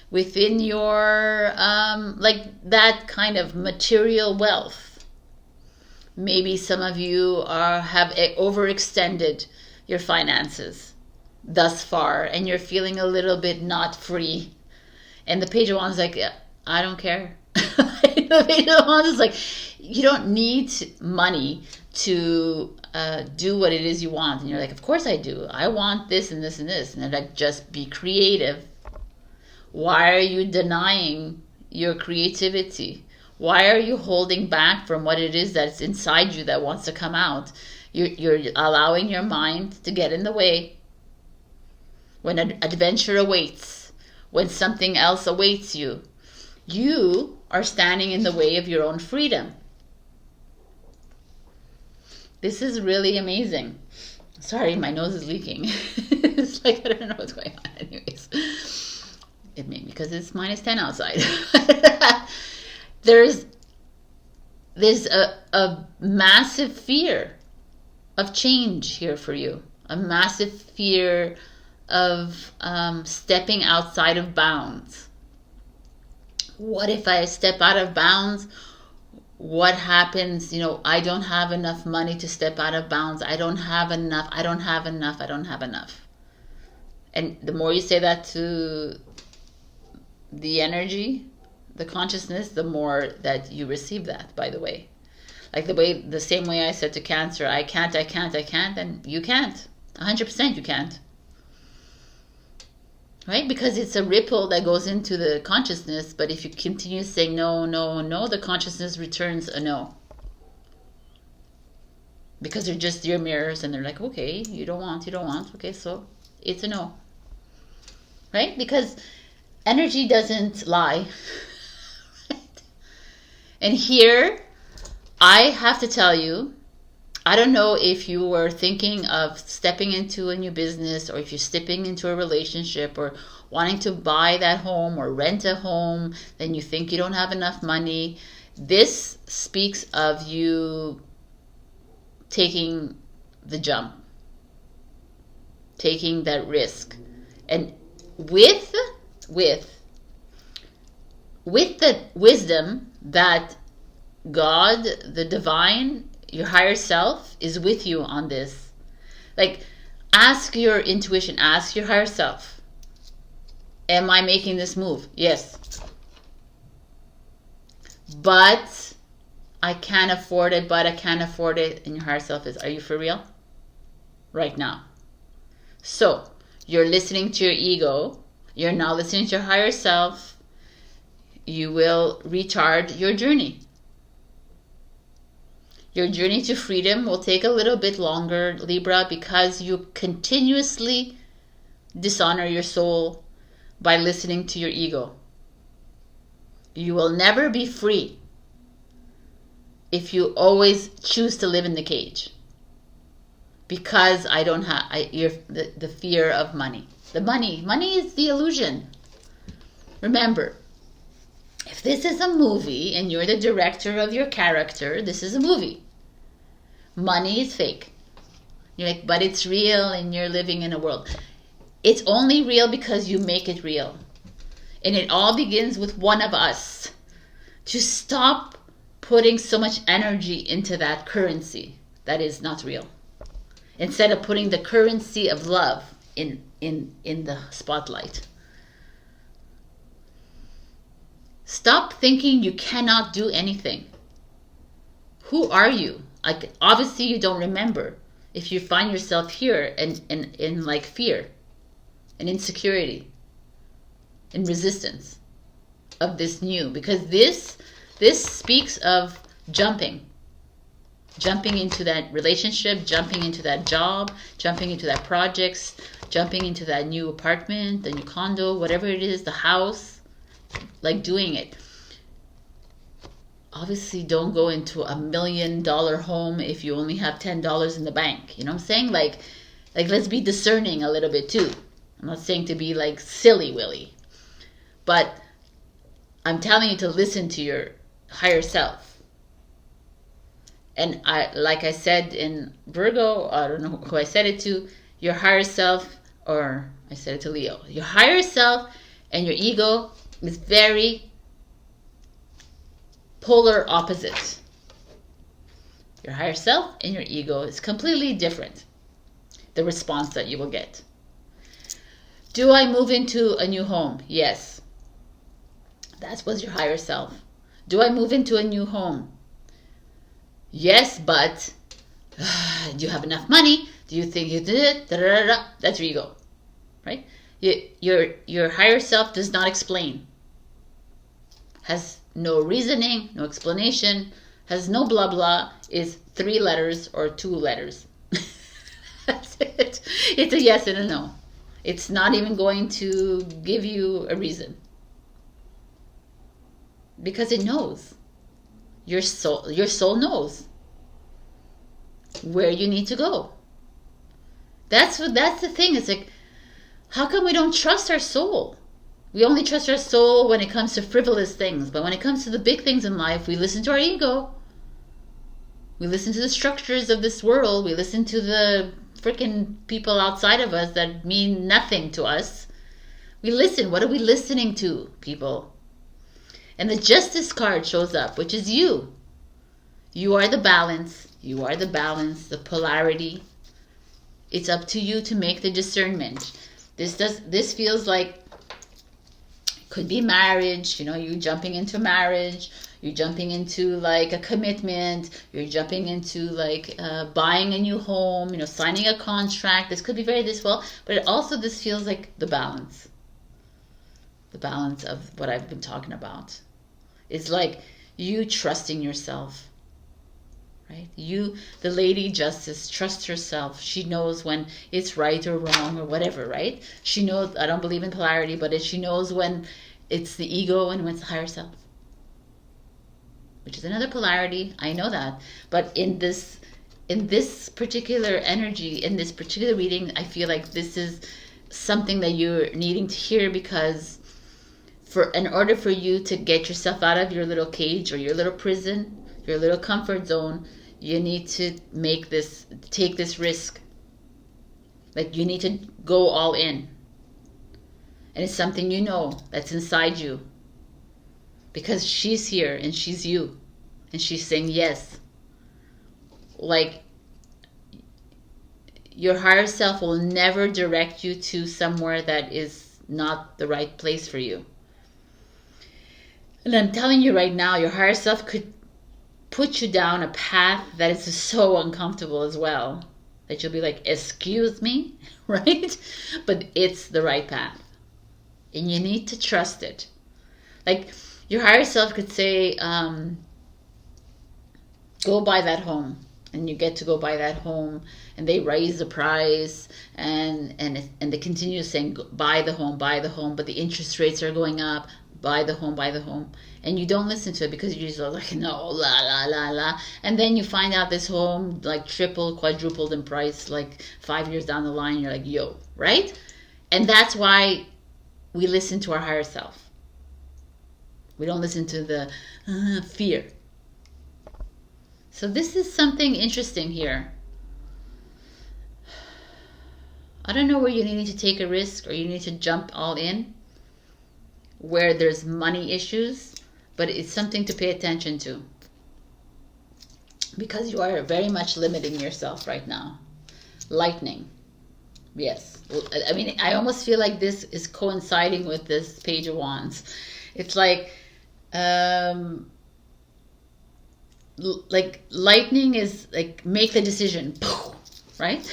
within your like that kind of material wealth. Maybe some of you have overextended your finances thus far, and you're feeling a little bit not free. And the Page of Wands is like, I don't care. The Page of Wands is like, you don't need money to do what it is you want. And you're like, of course I do. I want this and this and this. And they're like, just be creative. Why are you denying your creativity? Why are you holding back from what it is that's inside you that wants to come out? You're allowing your mind to get in the way. When an adventure awaits, when something else awaits you, you are standing in the way of your own freedom. This is really amazing. Sorry, my nose is leaking. It's like, I don't know what's going on. Anyways, it may be because it's -10 outside. There's a massive fear of change here for you. A massive fear of stepping outside of bounds. What if I step out of bounds? What happens? You know, I don't have enough money to step out of bounds. I don't have enough. I don't have enough. I don't have enough. And the more you say that to the energy, the consciousness, the more that you receive that, by the way. Like the same way I said to Cancer, I can't, and you can't. 100% you can't. Right? Because it's a ripple that goes into the consciousness, but if you continue saying no, no, no, the consciousness returns a no. Because they're just your mirrors, and they're like, okay, you don't want, okay, so it's a no. Right? Because energy doesn't lie. Right? And here, I have to tell you, I don't know if you were thinking of stepping into a new business, or if you're stepping into a relationship, or wanting to buy that home or rent a home, then you think you don't have enough money. This speaks of you taking the jump, taking that risk. And with the wisdom that God, the divine, your higher self is with you on this. Like, ask your intuition, ask your higher self, am I making this move? Yes. But I can't afford it, and your higher self is, are you for real? Right now. So, you're listening to your ego, you're now listening to your higher self, you will retard your journey. Your journey to freedom will take a little bit longer, Libra, because you continuously dishonor your soul by listening to your ego. You will never be free if you always choose to live in the cage. Because I don't have the fear of money. Money is the illusion. Remember, if this is a movie and you're the director of your character, this is a movie. Money is fake. You're like, but it's real, and you're living in a world. It's only real because you make it real. And it all begins with one of us. To stop putting so much energy into that currency that is not real. Instead of putting the currency of love in the spotlight. Stop thinking you cannot do anything. Who are you? Like, obviously you don't remember if you find yourself here in like fear and insecurity and resistance of this new, because this speaks of jumping into that relationship, jumping into that job, jumping into that projects, jumping into that new apartment, the new condo, whatever it is, the house, like doing it. Obviously, don't go into $1 million home if you only have $10 in the bank. You know what I'm saying? Like, Like, let's be discerning a little bit too. I'm not saying to be like silly willy, but I'm telling you to listen to your higher self. And like I said in Virgo, I don't know who I said it to, your higher self, or I said it to Leo, your higher self and your ego is very polar opposite. Your higher self and your ego is completely different. The response that you will get. Do I move into a new home? Yes. That was your higher self. Do I move into a new home? Yes, but do you have enough money? Do you think you did it? Da, da, da, da. That's your ego, right? Your higher self does not explain. Has no reasoning, no explanation, has no blah blah, is 3 letters or 2 letters. That's it. It's a yes and a no. It's not even going to give you a reason. Because it knows. Your soul knows where you need to go. That's the thing. It's like, how come we don't trust our soul? We only trust our soul when it comes to frivolous things. But when it comes to the big things in life, we listen to our ego. We listen to the structures of this world. We listen to the freaking people outside of us that mean nothing to us. We listen. What are we listening to, people? And the Justice card shows up, which is you. You are the balance. You are the balance, the polarity. It's up to you to make the discernment. This feels like it could be marriage. You know, you jumping into marriage. You're jumping into like a commitment. You're jumping into like buying a new home. You know, signing a contract. This could be very this well, but this feels like the balance. The balance of what I've been talking about. It's like you trusting yourself, right? You, the Lady Justice, trusts herself. She knows when it's right or wrong or whatever, right? She knows, I don't believe in polarity, but she knows when it's the ego and when it's the higher self, which is another polarity. I know that. But in this particular energy, in this particular reading, I feel like this is something that you're needing to hear, because in order for you to get yourself out of your little cage or your little prison, your little comfort zone, you need to take this risk. Like, you need to go all in. And it's something you know that's inside you. Because she's here and she's you. And she's saying yes. Like, your higher self will never direct you to somewhere that is not the right place for you. And I'm telling you right now, your higher self could put you down a path that is so uncomfortable as well, that you'll be like, excuse me, right? But it's the right path. And you need to trust it. Like, your higher self could say, go buy that home. And you get to go buy that home, and they raise the price, and they continue saying, buy the home, but the interest rates are going up. Buy the home, and you don't listen to it because you're just like, no, la la la la, and then you find out this home like tripled, quadrupled in price like 5 years down the line. You're like, yo, right? And that's why we listen to our higher self. We don't listen to the fear. So this is something interesting here. I don't know where you need to take a risk or you need to jump all in, where there's money issues, but it's something to pay attention to, because you are very much limiting yourself right now. Lightning. Yes. I mean, I almost feel like this is coinciding with this Page of Wands. It's like lightning is like, make the decision, right?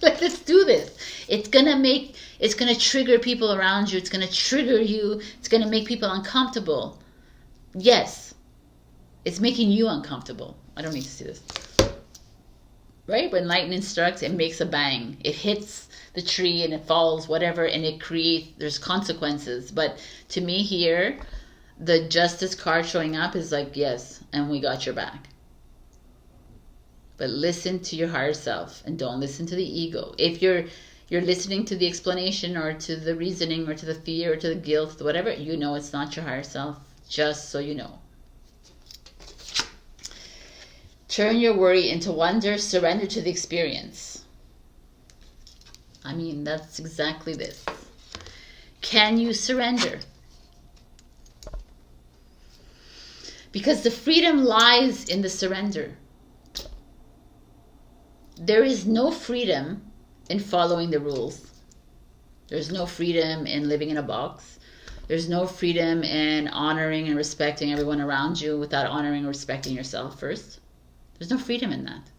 Like, let's do this. It's gonna trigger people around you. It's gonna trigger you. It's gonna make people uncomfortable. Yes, it's making you uncomfortable. I don't need to see this. Right? When lightning strikes, it makes a bang. It hits the tree and it falls, whatever, and there's consequences. But to me here, the Justice card showing up is like, yes, and we got your back. but listen to your higher self and don't listen to the ego. If you're listening to the explanation or to the reasoning or to the fear or to the guilt, whatever, you know it's not your higher self, just so you know. Turn your worry into wonder, surrender to the experience. I mean, that's exactly this. Can you surrender? Because the freedom lies in the surrender. There is no freedom in following the rules. There's no freedom in living in a box. There's no freedom in honoring and respecting everyone around you without honoring and respecting yourself first. There's no freedom in that.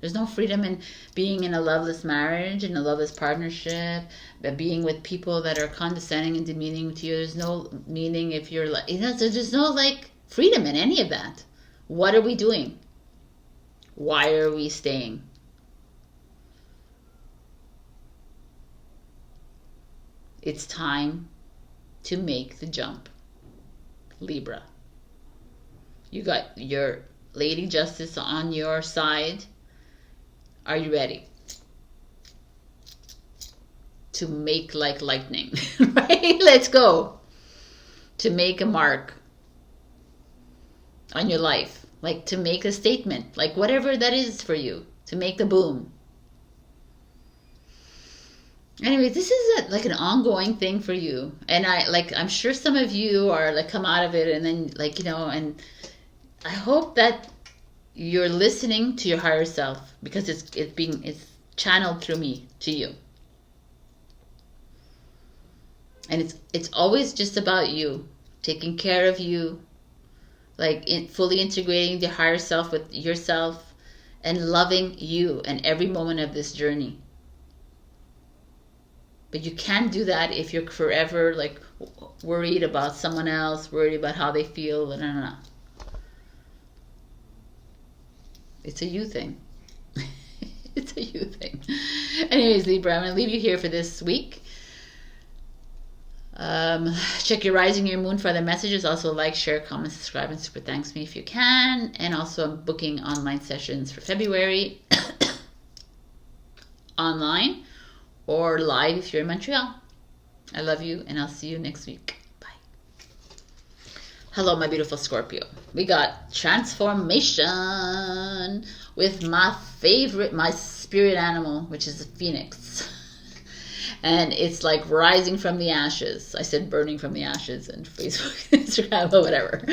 There's no freedom in being in a loveless marriage, in a loveless partnership, but being with people that are condescending and demeaning to you. There's no meaning if you're like, there's no like freedom in any of that. What are we doing? Why are we staying? It's time to make the jump. Libra. You got your Lady Justice on your side. Are you ready to make like lightning? Right? Let's go. To make a mark on your life. Like to make a statement. Like whatever that is for you. To make the boom. Anyway, this is like an ongoing thing for you. And I'm sure some of you are like come out of it and then like, you know, and I hope that you're listening to your higher self because it's channeled through me to you. And it's always just about you, taking care of you, like fully integrating the higher self with yourself and loving you and every moment of this journey. But you can't do that if you're forever like worried about someone else, worried about how they feel. No. It's a you thing. It's a you thing. Anyways, Libra, I'm going to leave you here for this week. Check your rising, your moon for other messages. Also like, share, comment, subscribe, and super thanks me if you can. And also I'm booking online sessions for February. Online or live if you're in Montreal. I love you and I'll see you next week. Hello, my beautiful Scorpio. We got transformation with my favorite, my spirit animal, which is a phoenix. And it's like rising from the ashes. I said burning from the ashes in Facebook, Instagram, or whatever.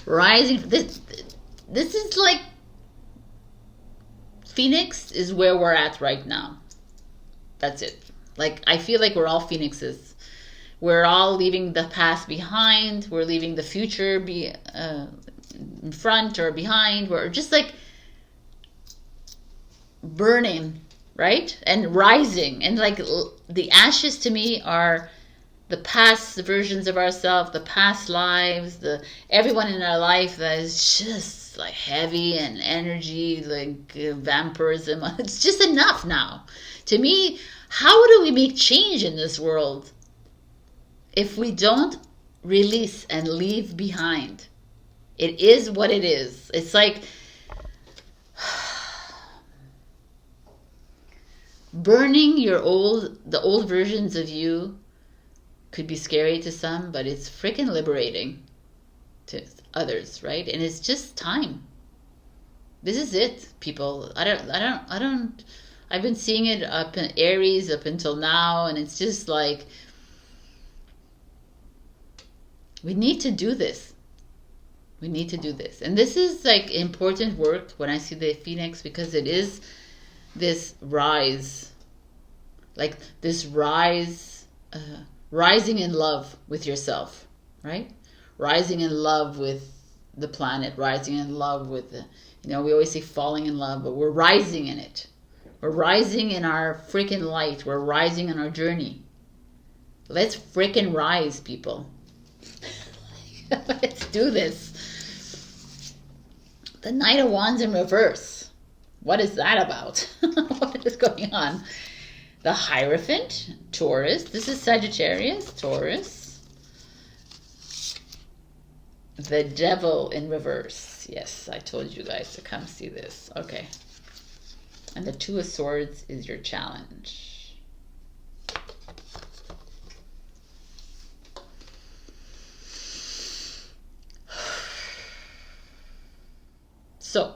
Rising. This is like, Phoenix is where we're at right now. That's it. Like, I feel like we're all phoenixes. We're all leaving the past behind. We're leaving the future in front or behind. We're just like burning, right? And rising. And like the ashes to me are the past versions of ourselves, the past lives, everyone in our life that is just like heavy and energy, like vampirism. It's just enough now. To me, how do we make change in this world if we don't release and leave behind? It is what it is. It's like burning the old versions of you could be scary to some, but it's freaking liberating to others, right? And it's just time. This is it, people. I've been seeing it up in Aries up until now, and it's just like, we need to do this. We need to do this. And this is like important work when I see the Phoenix, because it is this rise. Like this rise, rising in love with yourself, right? Rising in love with the planet, rising in love with we always say falling in love, but we're rising in it. We're rising in our freaking light. We're rising in our journey. Let's freaking rise, people. Let's do this. The Knight of Wands in reverse. What is that about? What is going on? The Hierophant, Taurus. This is Sagittarius, Taurus. The Devil in reverse. Yes, I told you guys to come see this. Okay. And the Two of Swords is your challenge. So,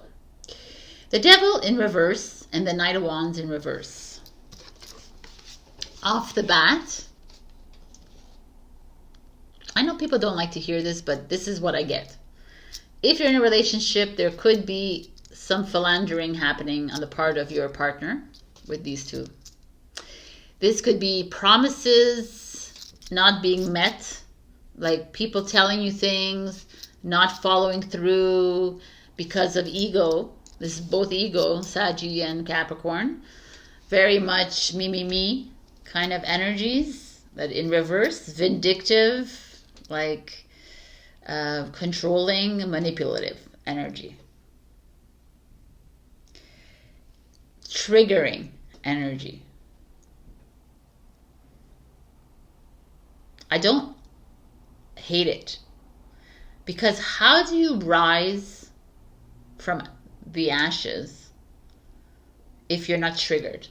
the Devil in reverse and the Knight of Wands in reverse. Off the bat, I know people don't like to hear this, but this is what I get. If you're in a relationship, there could be some philandering happening on the part of your partner with these two. This could be promises not being met, like people telling you things, not following through because of ego. This is both ego, Saggy and Capricorn. Very much me kind of energies, that in reverse, vindictive, like controlling, manipulative energy. Triggering energy. I don't hate it, because how do you rise from the ashes if you're not triggered?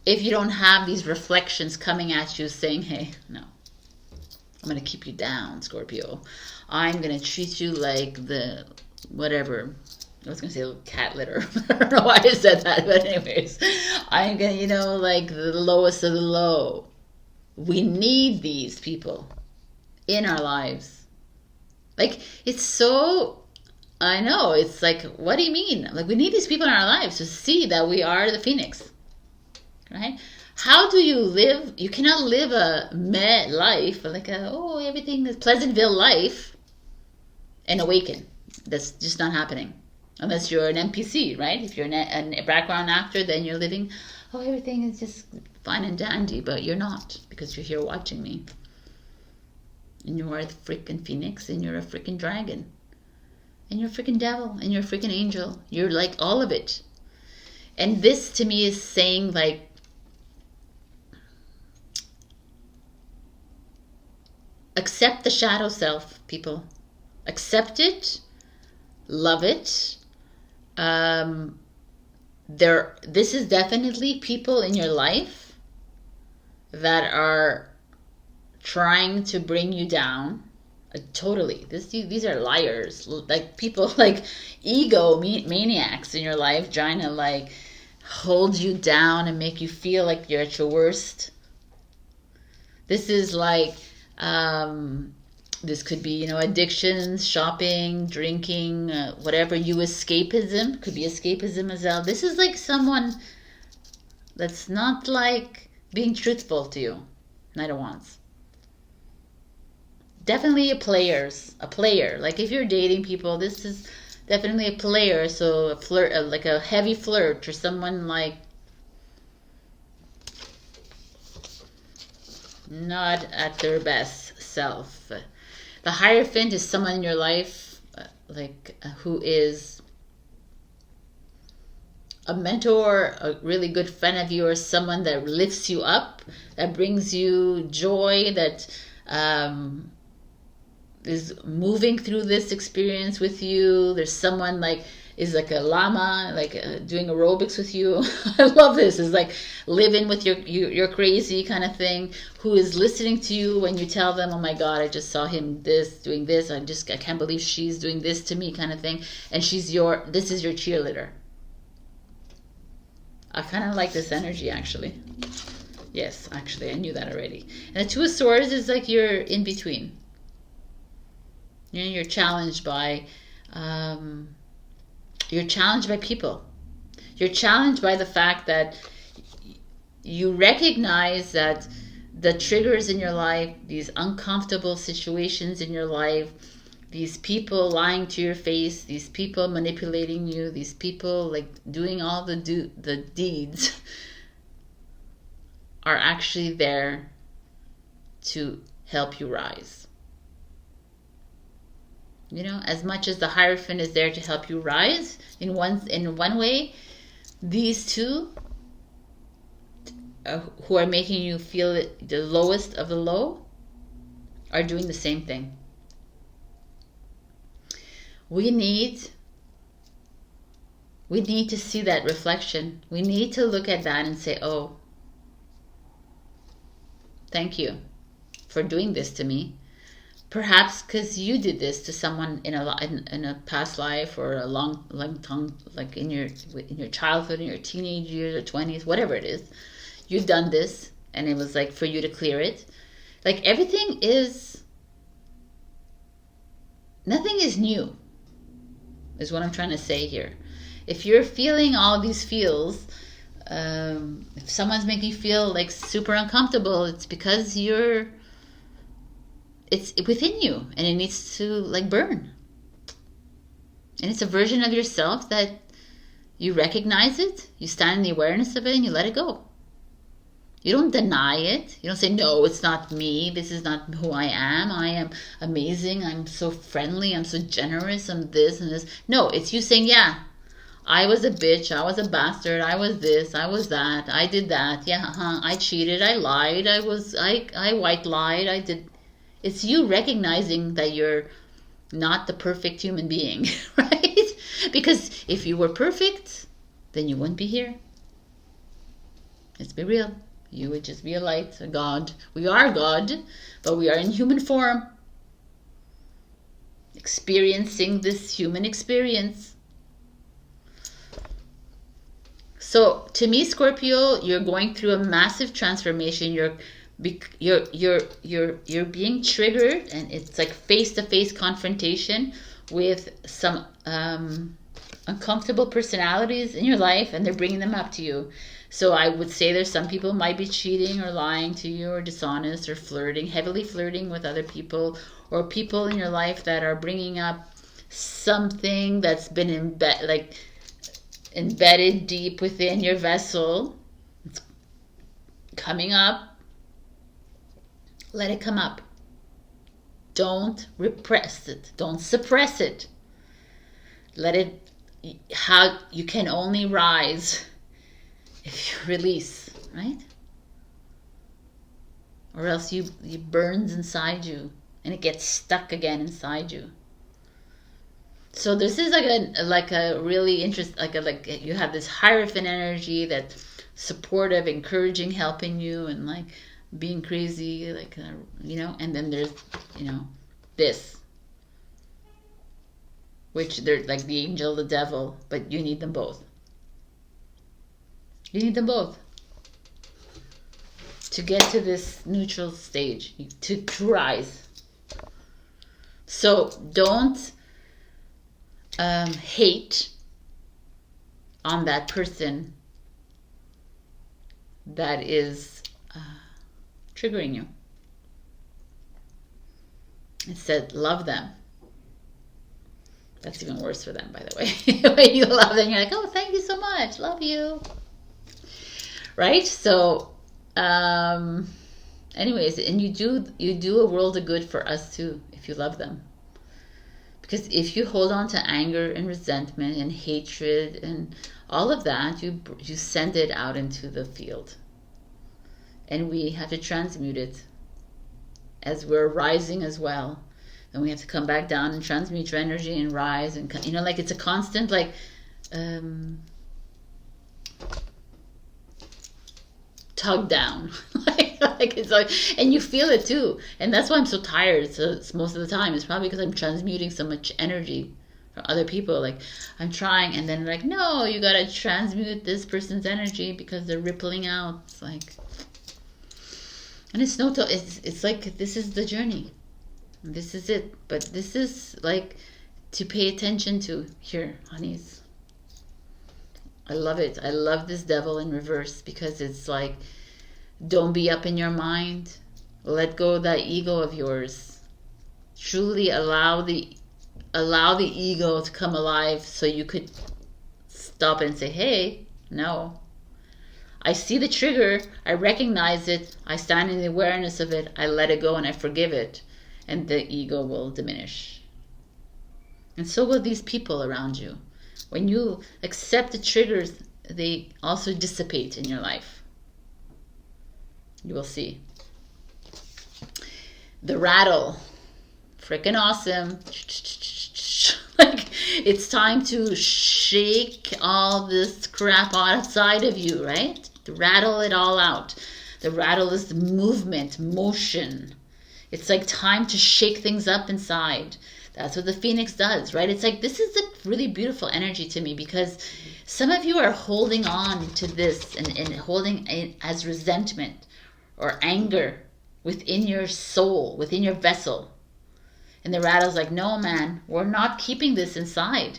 If you don't have these reflections coming at you saying, hey, no, I'm going to keep you down, Scorpio. I'm going to treat you like the whatever. I was going to say cat litter. I don't know why I said that, but anyways, I'm going to, you know, like the lowest of the low. We need these people in our lives. Like, it's so, I know, it's like, what do you mean? Like, we need these people in our lives to see that we are the phoenix, right? How do you live? You cannot live a meh life, like a, oh, everything is Pleasantville life, and awaken. That's just not happening. Unless you're an NPC, right? If you're a background actor, then you're living, oh, everything is just fine and dandy, but you're not, because you're here watching me. And you are the freaking phoenix, and you're a freaking dragon. And you're a freaking devil, and you're a freaking angel. You're like all of it. And this to me is saying, like, accept the shadow self, people. Accept it. Love it. This is definitely people in your life that are trying to bring you down. Totally. These are liars. Like people like ego maniacs in your life trying to like hold you down and make you feel like you're at your worst. This is like this could be, you know, addictions, shopping, drinking, whatever. Escapism. Could be escapism as well. This is like someone that's not like being truthful to you. Knight of Wands. Definitely a player. Like if you're dating people, this is definitely a player. So a flirt, like a heavy flirt, or someone like not at their best self. The Hierophant is someone in your life who is a mentor, a really good friend of yours, someone that lifts you up, that brings you joy, that is moving through this experience with you. There's someone like is like a llama, like doing aerobics with you. I love this. It's like living with your crazy kind of thing, who is listening to you when you tell them, oh my God, I just saw him doing this. I can't believe she's doing this to me kind of thing. And this is your cheerleader. I kind of like this energy actually. Yes, actually, I knew that already. And the Two of Swords is like you're in between. You know, you're challenged by people. You're challenged by the fact that you recognize that the triggers in your life, these uncomfortable situations in your life, these people lying to your face, these people manipulating you, these people like doing all the deeds are actually there to help you rise. You know, as much as the Hierophant is there to help you rise in one way, these two who are making you feel the lowest of the low are doing the same thing. We need we need to see that reflection. We need to look at that and say, oh, thank you for doing this to me. Perhaps because you did this to someone in a past life, or a long time, like in your childhood, in your teenage years or 20s, whatever it is. You've done this, and it was like for you to clear it. Like everything is, nothing is new, is what I'm trying to say here. If you're feeling all these feels, if someone's making you feel like super uncomfortable, it's because it's within you, and it needs to like burn. And it's a version of yourself that you recognize it, you stand in the awareness of it, and you let it go. You don't deny it. You don't say, no, it's not me. This is not who I am. I am amazing. I'm so friendly. I'm so generous. I'm this and this. No, it's you saying, yeah, I was a bitch. I was a bastard. I was this. I was that. I did that. Yeah, I cheated. I lied. I white lied. I did. It's you recognizing that you're not the perfect human being, right? Because if you were perfect, then you wouldn't be here. Let's be real. You would just be a light, a God. We are God, but we are in human form, experiencing this human experience. So to me, Scorpio, you're going through a massive transformation. You're being triggered, and it's like face-to-face confrontation with some uncomfortable personalities in your life, and they're bringing them up to you. So I would say there's some people might be cheating or lying to you or dishonest or flirting, heavily flirting with other people, or people in your life that are bringing up something that's been embedded deep within your vessel. It's coming up. Let it come up. Don't repress it. Don't suppress it. Let it, how you can only rise if you release, right? Or else you burns inside you, and it gets stuck again inside you. So this is like a really like you have this Hierophant energy that's supportive, encouraging, helping you, and like being crazy, and then there's this, which they're like the angel, the devil, but you need them both. You need them both to get to this neutral stage, to rise. So don't hate on that person that is triggering you. Instead, love them. That's even worse for them, by the way. When you love them, you're like, oh, thank you so much. Love you. Right? So, anyways, and you do a world of good for us too, if you love them. Because if you hold on to anger and resentment and hatred and all of that, you send it out into the field. And we have to transmute it as we're rising as well. Then we have to come back down and transmute your energy and rise, and like it's a constant tug down. like it's like, and you feel it too, and that's why I'm so tired. So it's most of the time it's probably because I'm transmuting so much energy from other people. Like I'm trying, and then like, no, you gotta transmute this person's energy because they're rippling out. It's like, and it's it's like, this is the journey. This is it. But this is like to pay attention to here, honeys. I love it. I love this devil in reverse, because it's like, don't be up in your mind. Let go of that ego of yours. Truly allow the ego to come alive, so you could stop and say, hey, no. I see the trigger. I recognize it. I stand in the awareness of it. I let it go and I forgive it. And the ego will diminish. And so will these people around you. When you accept the triggers, they also dissipate in your life. You will see. The rattle. Freaking awesome. Like, It's time to shake all this crap outside of you, right? To rattle it all out. The rattle is the movement, motion. It's like time to shake things up inside. That's what the Phoenix does, right? It's like, this is a really beautiful energy to me, because some of you are holding on to this and holding it as resentment or anger within your soul, within your vessel. And the rattle's like, no, man, we're not keeping this inside.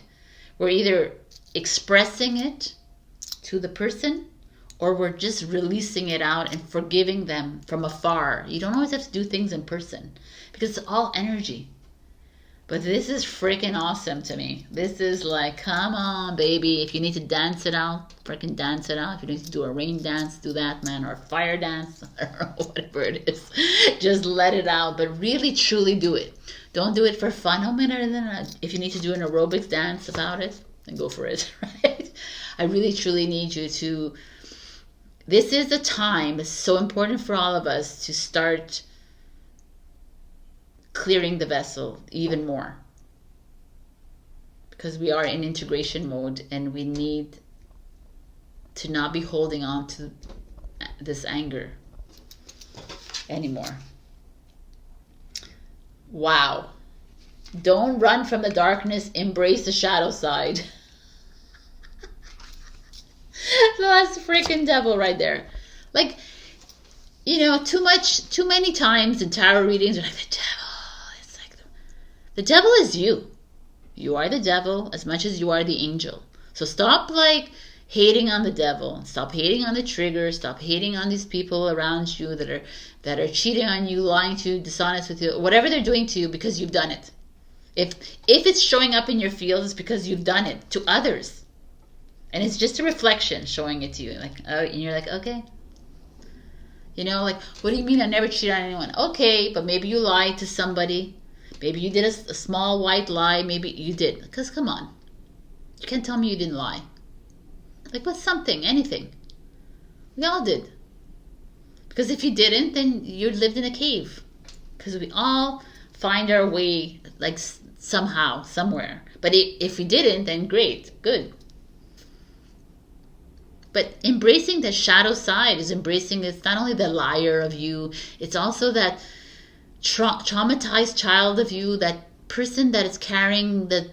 We're either expressing it to the person, or we're just releasing it out and forgiving them from afar. You don't always have to do things in person, because it's all energy. But this is freaking awesome to me. This is like, come on, baby. If you need to dance it out, freaking dance it out. If you need to do a rain dance, do that, man. Or a fire dance, I don't know, whatever it is. Just let it out, but really, truly do it. Don't do it for fun. Oh, man, if you need to do an aerobics dance about it, then go for it, right? I really, truly need you to... This is the time, it's so important for all of us to start clearing the vessel even more, because we are in integration mode and we need to not be holding on to this anger anymore. Wow. Don't run from the darkness, embrace the shadow side. That's freaking devil right there. Like, you know, too many times in tarot readings, you're like, the devil. It's like, the devil is you. You are the devil as much as you are the angel. So stop, like, hating on the devil. Stop hating on the trigger. Stop hating on these people around you that are cheating on you, lying to you, dishonest with you, whatever they're doing to you, because you've done it. If it's showing up in your field, it's because you've done it to others. And it's just a reflection showing it to you. Like, oh, and you're like, okay. You know, like, what do you mean I never cheated on anyone? Okay, but maybe you lied to somebody. Maybe you did a small white lie. Maybe you did. Because, come on. You can't tell me you didn't lie. Like, but something, anything. We all did. Because if you didn't, then you lived in a cave. Because we all find our way, like, somehow, somewhere. But if we didn't, then great, good. But embracing the shadow side is embracing, it's not only the liar of you, it's also that traumatized child of you, that person that is carrying the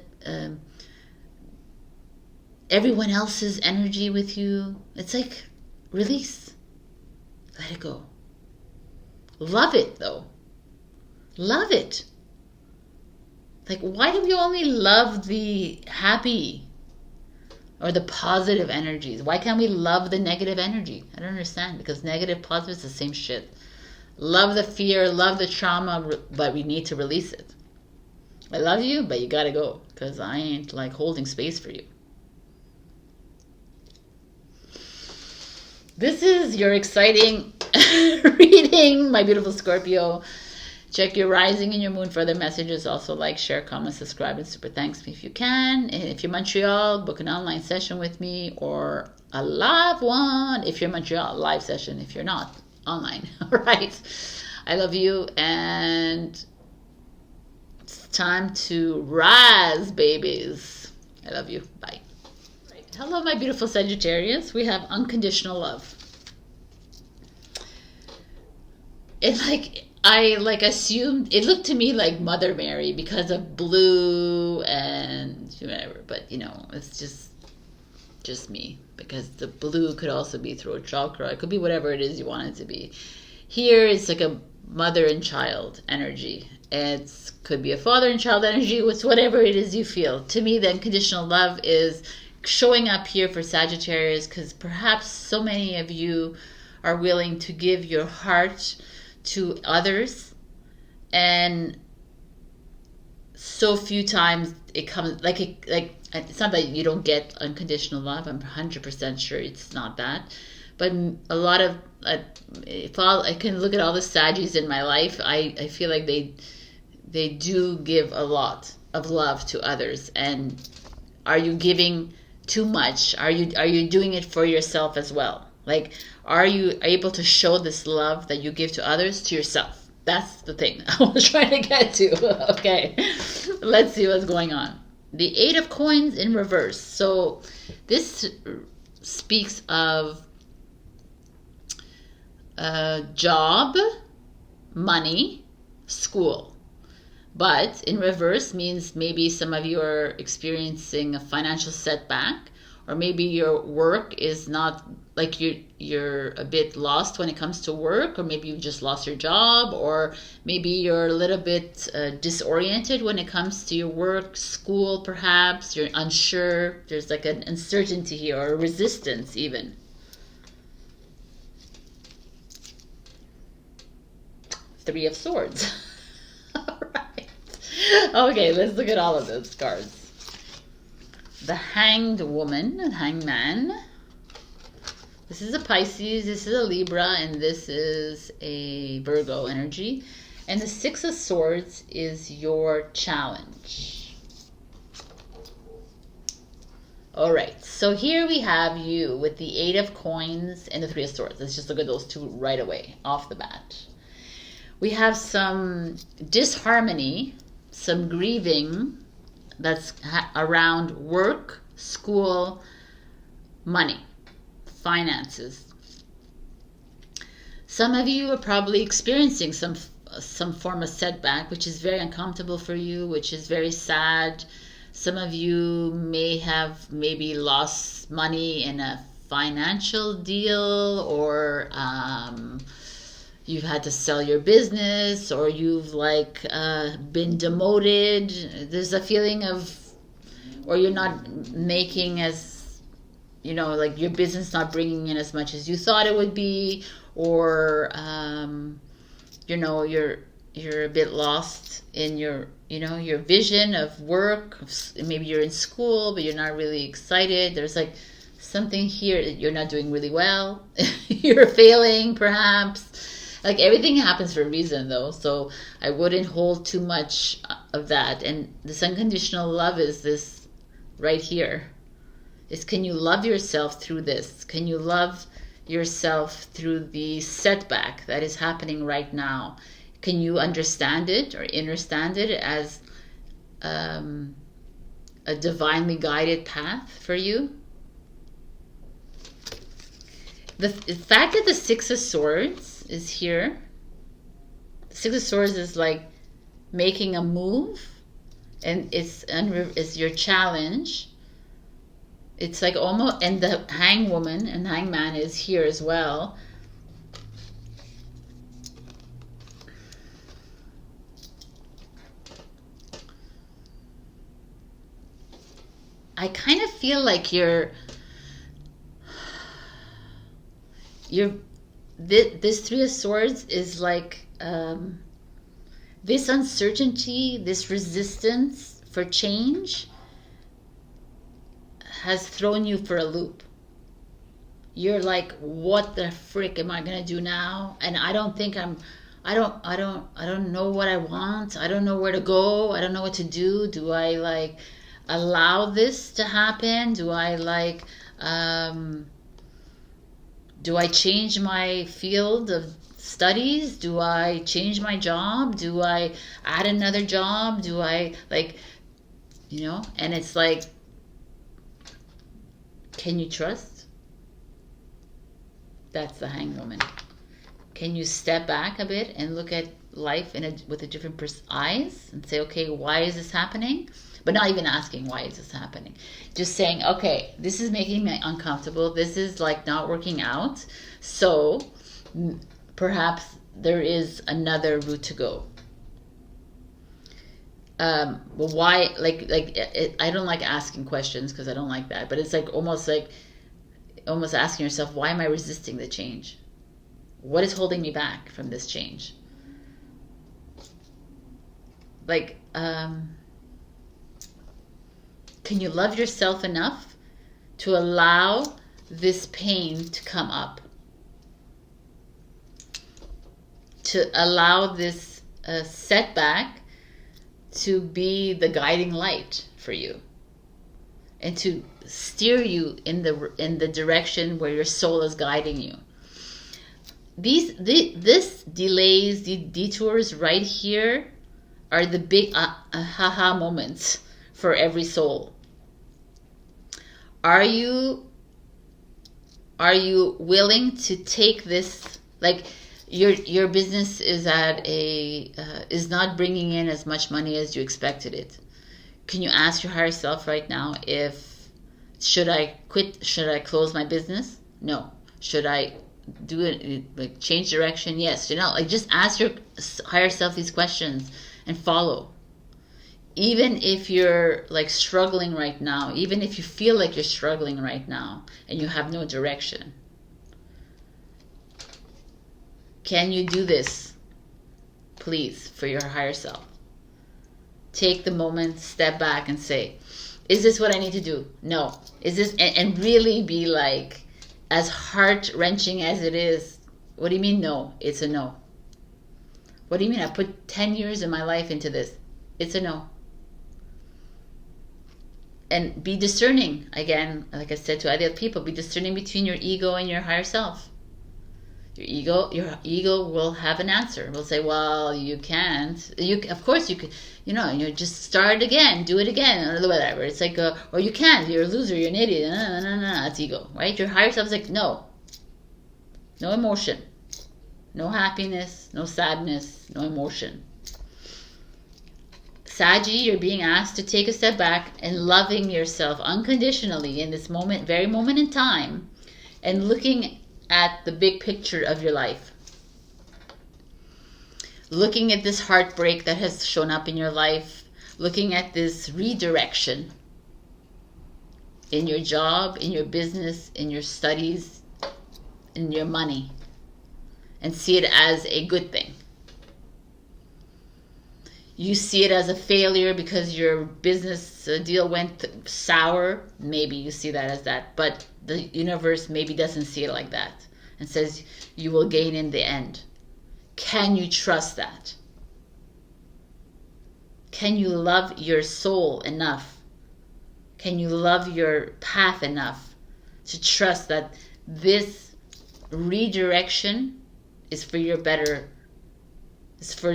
everyone else's energy with you. It's like, release. Let it go. Love it, though. Love it. Like, why do we only love the happy or the positive energies? Why can't we love the negative energy? I don't understand, because negative, positive is the same shit. Love the fear, love the trauma, but we need to release it. I love you, but you gotta go, because I ain't, like, holding space for you. This is your exciting reading, my beautiful Scorpio. Check your rising and your moon for other messages. Also, like, share, comment, subscribe, and super thanks me if you can. And if you're Montreal, book an online session with me, or a live one. If you're Montreal, live session. If you're not, online. All right. I love you, and it's time to rise, babies. I love you. Bye. Right. Hello, my beautiful Sagittarius. We have unconditional love. It's like, I assumed, it looked to me like Mother Mary because of blue and whatever, but you know, it's just me, because the blue could also be throat chakra. It could be whatever it is you want it to be. Here it's like a mother and child energy. It could be a father and child energy. It's whatever it is you feel. To me, the unconditional love is showing up here for Sagittarius, because perhaps so many of you are willing to give your heart to others, and so few times it comes like it's not that you don't get unconditional love. I'm 100% sure it's not that, but a lot of if I can look at all the Saggies in my life, I feel like they do give a lot of love to others. And are you giving too much? Are you doing it for yourself as well? Like, are you able to show this love that you give to others to yourself? That's the thing I was trying to get to. Okay, let's see what's going on. the Eight of Coins in reverse. So this speaks of job, money, school. But in reverse means maybe some of you are experiencing a financial setback, or maybe your work is not, like you're a bit lost when it comes to work, or maybe you just lost your job, or maybe you're a little bit disoriented when it comes to your work, school perhaps, you're unsure, there's like an uncertainty here, or a resistance even. Three of Swords. All right. Okay, let's look at all of those cards. The Hanged Woman and Hanged Man. This is a Pisces, this is a Libra, and this is a Virgo energy. And the Six of Swords is your challenge. All right, so here we have you with the Eight of Coins and the Three of Swords. Let's just look at those two right away, off the bat. We have some disharmony, some grieving that's around work, school, money, finances. Some of you are probably experiencing some form of setback, which is very uncomfortable for you, which is very sad. Some of you may have maybe lost money in a financial deal, or you've had to sell your business, or you've like been demoted. There's a feeling of, or you're not making as, you know, like your business not bringing in as much as you thought it would be, or you know, you're a bit lost in your, you know, your vision of work. Maybe you're in school, but you're not really excited. There's like something here that you're not doing really well. You're failing perhaps. Like everything happens for a reason though, so I wouldn't hold too much of that. And this unconditional love is this right here. Is, can you love yourself through this? Can you love yourself through the setback that is happening right now? Can you understand it or understand it as a divinely guided path for you? The fact that the Six of Swords is here. The Six of Swords is like making a move, and it's your challenge. It's like almost, and the Hanged Woman and Hanged Man is here as well. I kind of feel like this Three of Swords is like this uncertainty, this resistance for change has thrown you for a loop. You're like, what the frick am I gonna do now? And I don't know what I want. I don't know where to go. I don't know what to do. Do I like allow this to happen? Do I like do I change my field of studies? Do I change my job? Do I add another job? Do I like, you know? And it's like, can you trust? That's the Hanged Woman. Can you step back a bit and look at life with a different eyes and say, okay, why is this happening? But not even asking why is this happening. Just saying, okay, this is making me uncomfortable. This is like not working out. So perhaps there is another route to go. Well, why? I don't like asking questions because I don't like that. But it's like almost asking yourself, why am I resisting the change? What is holding me back from this change? Like, can you love yourself enough to allow this pain to come up? To allow this setback to be the guiding light for you, and to steer you in the direction where your soul is guiding you. This delays, the detours right here are the big aha moments for every soul. Are you willing to take this, like your business is at a is not bringing in as much money as you expected it? Can you ask your higher self right now, if should I quit? Should I close my business? No. Should I do it, like change direction? Yes. You know, like just ask your higher self these questions and follow. Even if you're like struggling right now, even if you feel like you're struggling right now and you have no direction, can you do this, please, for your higher self? Take the moment, step back and say, is this what I need to do? No. Is this, and really be like, as heart-wrenching as it is, what do you mean no? It's a no. What do you mean I put 10 years of my life into this? It's a no. And be discerning, again, like I said to other people, be discerning between your ego and your higher self. Your ego will have an answer. Will say, well, you can't. Of course you could, you just start again, do it again, or whatever. It's like, or you can't, you're a loser, you're an idiot. No, that's ego, right? Your higher self is like, no. No emotion. No happiness, no sadness, no emotion. Saggy, you're being asked to take a step back and loving yourself unconditionally in this moment, very moment in time, and looking at the big picture of your life. Looking at this heartbreak that has shown up in your life, looking at this redirection in your job, in your business, in your studies, in your money, and see it as a good thing. You see it as a failure because your business deal went sour. Maybe you see that as that. But the universe maybe doesn't see it like that and says you will gain in the end. Can you trust that? Can you love your soul enough? Can you love your path enough to trust that this redirection is for your better, is for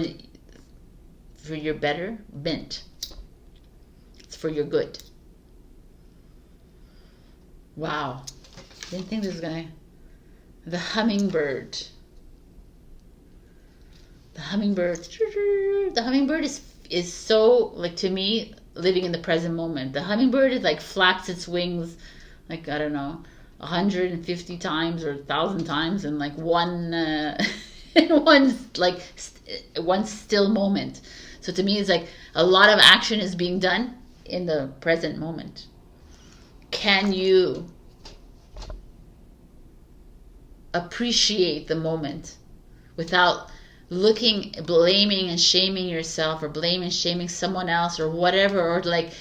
your betterment. It's for your good. Wow. Didn't think this was gonna... The hummingbird. The hummingbird is so, like, to me, living in the present moment. The hummingbird is like flaps its wings, like, I don't know, 150 times or 1,000 times in like one in one still moment. So to me, it's like a lot of action is being done in the present moment. Can you appreciate the moment without blaming and shaming yourself, or blaming and shaming someone else, or whatever, or like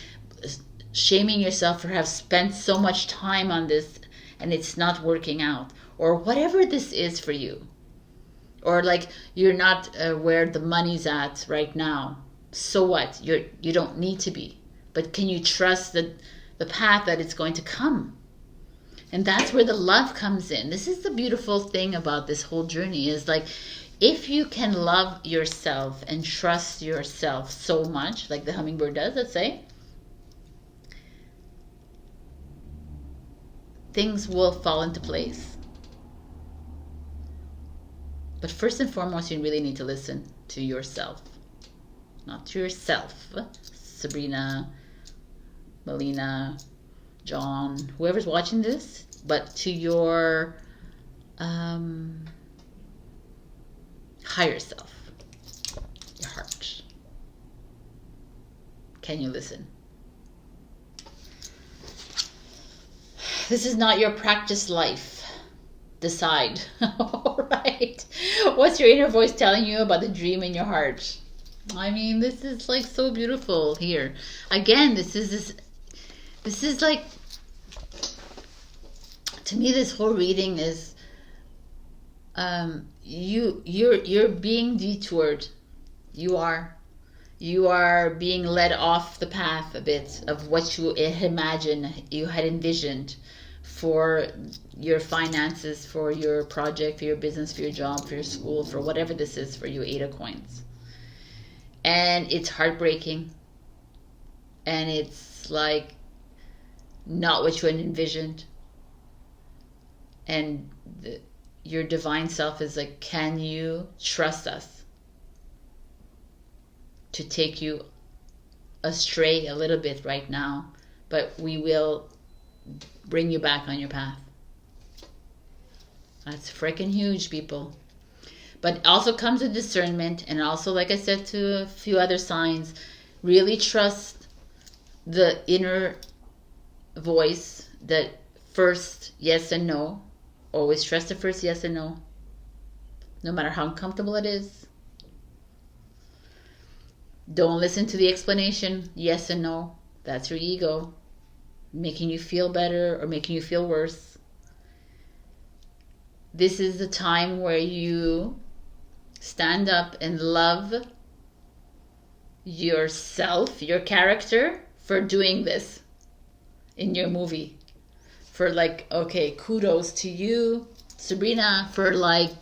shaming yourself for have spent so much time on this and it's not working out, or whatever this is for you? Or like you're not where the money's at right now. So what? You don't need to be. But can you trust the path that it's going to come? And that's where the love comes in. This is the beautiful thing about this whole journey, is like, if you can love yourself and trust yourself so much, like the hummingbird does, let's say, things will fall into place. But first and foremost, you really need to listen to yourself. Not to yourself, Sabrina, Melina, John, whoever's watching this, but to your higher self, your heart. Can you listen? This is not your practice life. Decide. All right. What's your inner voice telling you about the dream in your heart? I mean, this is like so beautiful here. Again, this is like, to me, this whole reading is you're being detoured. You are being led off the path a bit of what you had envisioned for your finances, for your project, for your business, for your job, for your school, for whatever this is for you, 8 of Coins. And it's heartbreaking. and it's like not what you had envisioned, and your divine self is like, can you trust us to take you astray a little bit right now, but we will bring you back on your path. That's freaking huge, people. But also comes with discernment, and also, like I said to a few other signs, really trust the inner voice, that first yes and no. Always trust the first yes and no, no matter how uncomfortable it is. Don't listen to the explanation, yes and no. That's your ego making you feel better or making you feel worse. This is the time where you stand up and love yourself, your character, for doing this in your movie. For like, okay, kudos to you, Sabrina, for like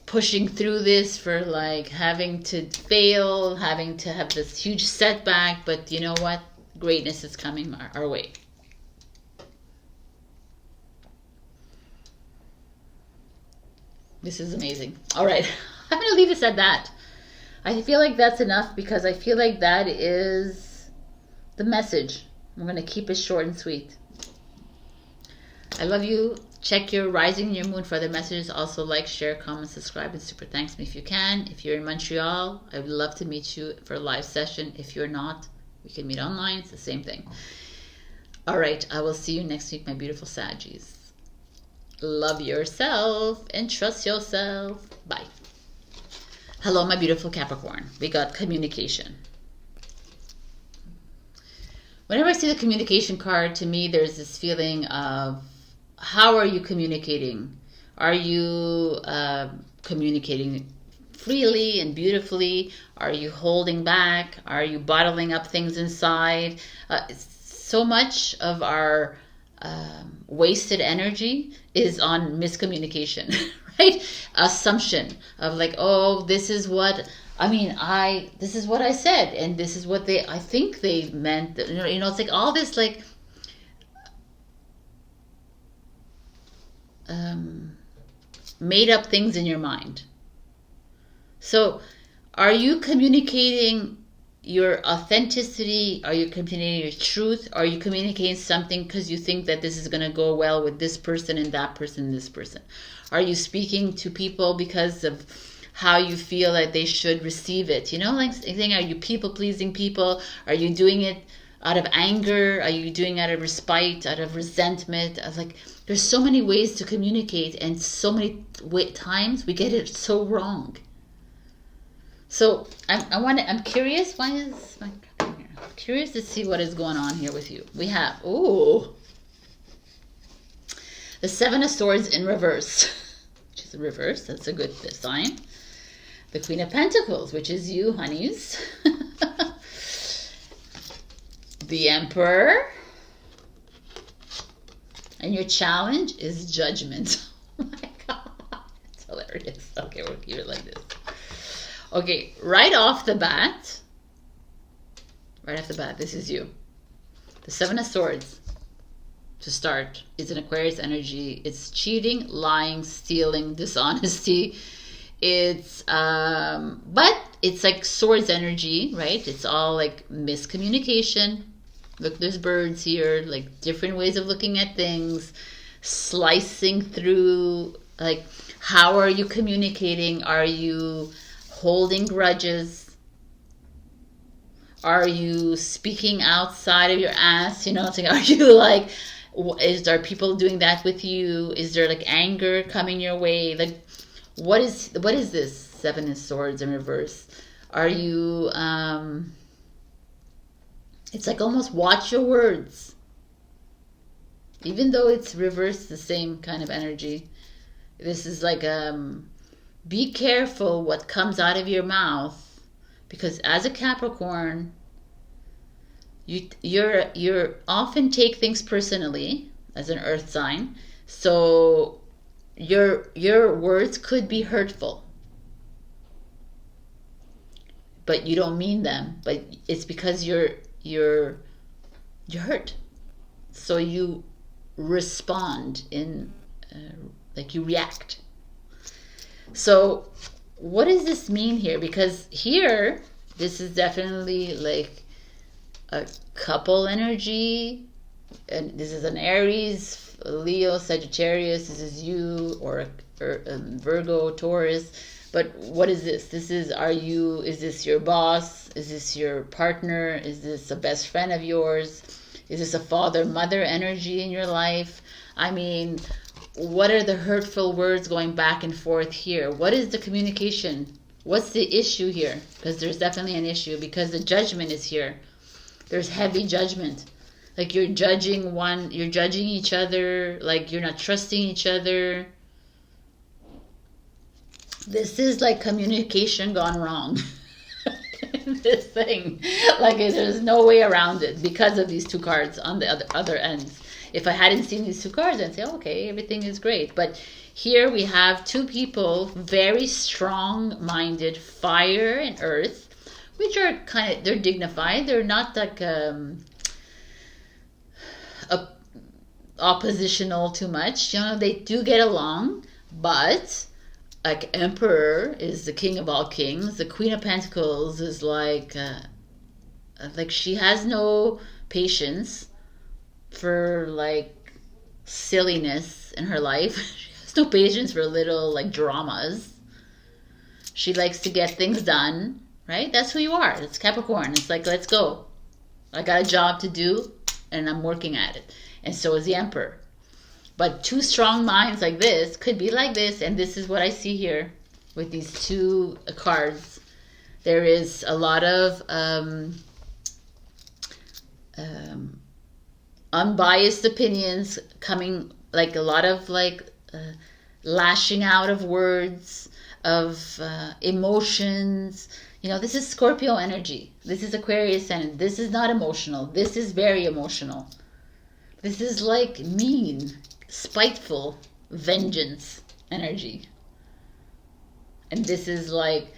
pushing through this, for like having to fail, having to have this huge setback, but you know what? Greatness is coming our way. This is amazing. All right, I'm going to leave this at that. I feel like that's enough, because I feel like that is the message. I'm going to keep it short and sweet. I love you. Check your rising and your moon for other messages. Also like, share, comment, subscribe, and super thanks me if you can. If you're in Montreal, I would love to meet you for a live session. If you're not, we can meet online. It's the same thing. All right, I will see you next week, my beautiful Saggies. Love yourself and trust yourself. Bye. Hello, my beautiful Capricorn. We got communication. Whenever I see the communication card, to me, there's this feeling of, how are you communicating? Are you communicating freely and beautifully? Are you holding back? Are you bottling up things inside? So much of our wasted energy is on miscommunication, right? Assumption of like, oh, this is what this is what I said, and this is what I think they meant. You know, it's like all this like made up things in your mind. So are you communicating your authenticity? Are you communicating your truth? Are you communicating something because you think that this is going to go well with this person and that person and this person? Are you speaking to people because of how you feel that they should receive it? You know, like, are you people-pleasing people? Are you doing it out of anger? Are you doing it out of respite, out of resentment? Like, there's so many ways to communicate, and so many times we get it so wrong. So I'm curious. Why is my card here? I'm curious to see what is going on here with you. We have the Seven of Swords in reverse, which is a reverse. That's a good sign. The Queen of Pentacles, which is you, honeys. The Emperor. And your challenge is Judgment. Oh my God. It's hilarious. Okay, we'll keep it like this. Okay, right off the bat, this is you. The Seven of Swords, to start, is an Aquarius energy. It's cheating, lying, stealing, dishonesty. It's, but it's like swords energy, right? It's all like miscommunication. Look, there's birds here, like different ways of looking at things, slicing through, like, how are you communicating? Are you holding grudges? Are you speaking outside of your ass? You know, it's like, are you like, is there people doing that with you? Is there like anger coming your way? Like, what is this Seven of Swords in reverse? Are you it's like almost watch your words, even though it's reversed, the same kind of energy. This is like be careful what comes out of your mouth, because as a Capricorn, you're often take things personally as an earth sign. So your words could be hurtful, but you don't mean them. But it's because you're hurt. So you respond in, like you react. So what does this mean here? Because here, this is definitely like a couple energy. And this is an Aries, Leo, Sagittarius. This is you, or Virgo, Taurus. But what is this? This is, is this your boss? Is this your partner? Is this a best friend of yours? Is this a father-mother energy in your life? I mean, what are the hurtful words going back and forth here? What is the communication? What's the issue here? Because there's definitely an issue, because the judgment is here. There's heavy judgment. Like you're judging each other, like you're not trusting each other. This is like communication gone wrong. This thing, like there's no way around it because of these two cards on the other ends. If I hadn't seen these two cards, I'd say, okay, everything is great. But here we have two people, very strong-minded, fire and earth, which are they're dignified. They're not like oppositional too much. You know, they do get along, but like Emperor is the king of all kings. The Queen of Pentacles is like she has no patience for like silliness in her life. She has no patience for little like dramas. She likes to get things done, right? That's who you are. It's Capricorn. It's like, let's go. I got a job to do and I'm working at it. And so is the Emperor. But two strong minds like this could be like this, and this is what I see here with these two cards. There is a lot of unbiased opinions coming, like a lot of lashing out of words, of emotions. You know, this is Scorpio energy. This is Aquarius energy. This is not emotional. This is very emotional. This is like mean, spiteful, vengeance energy. And this is like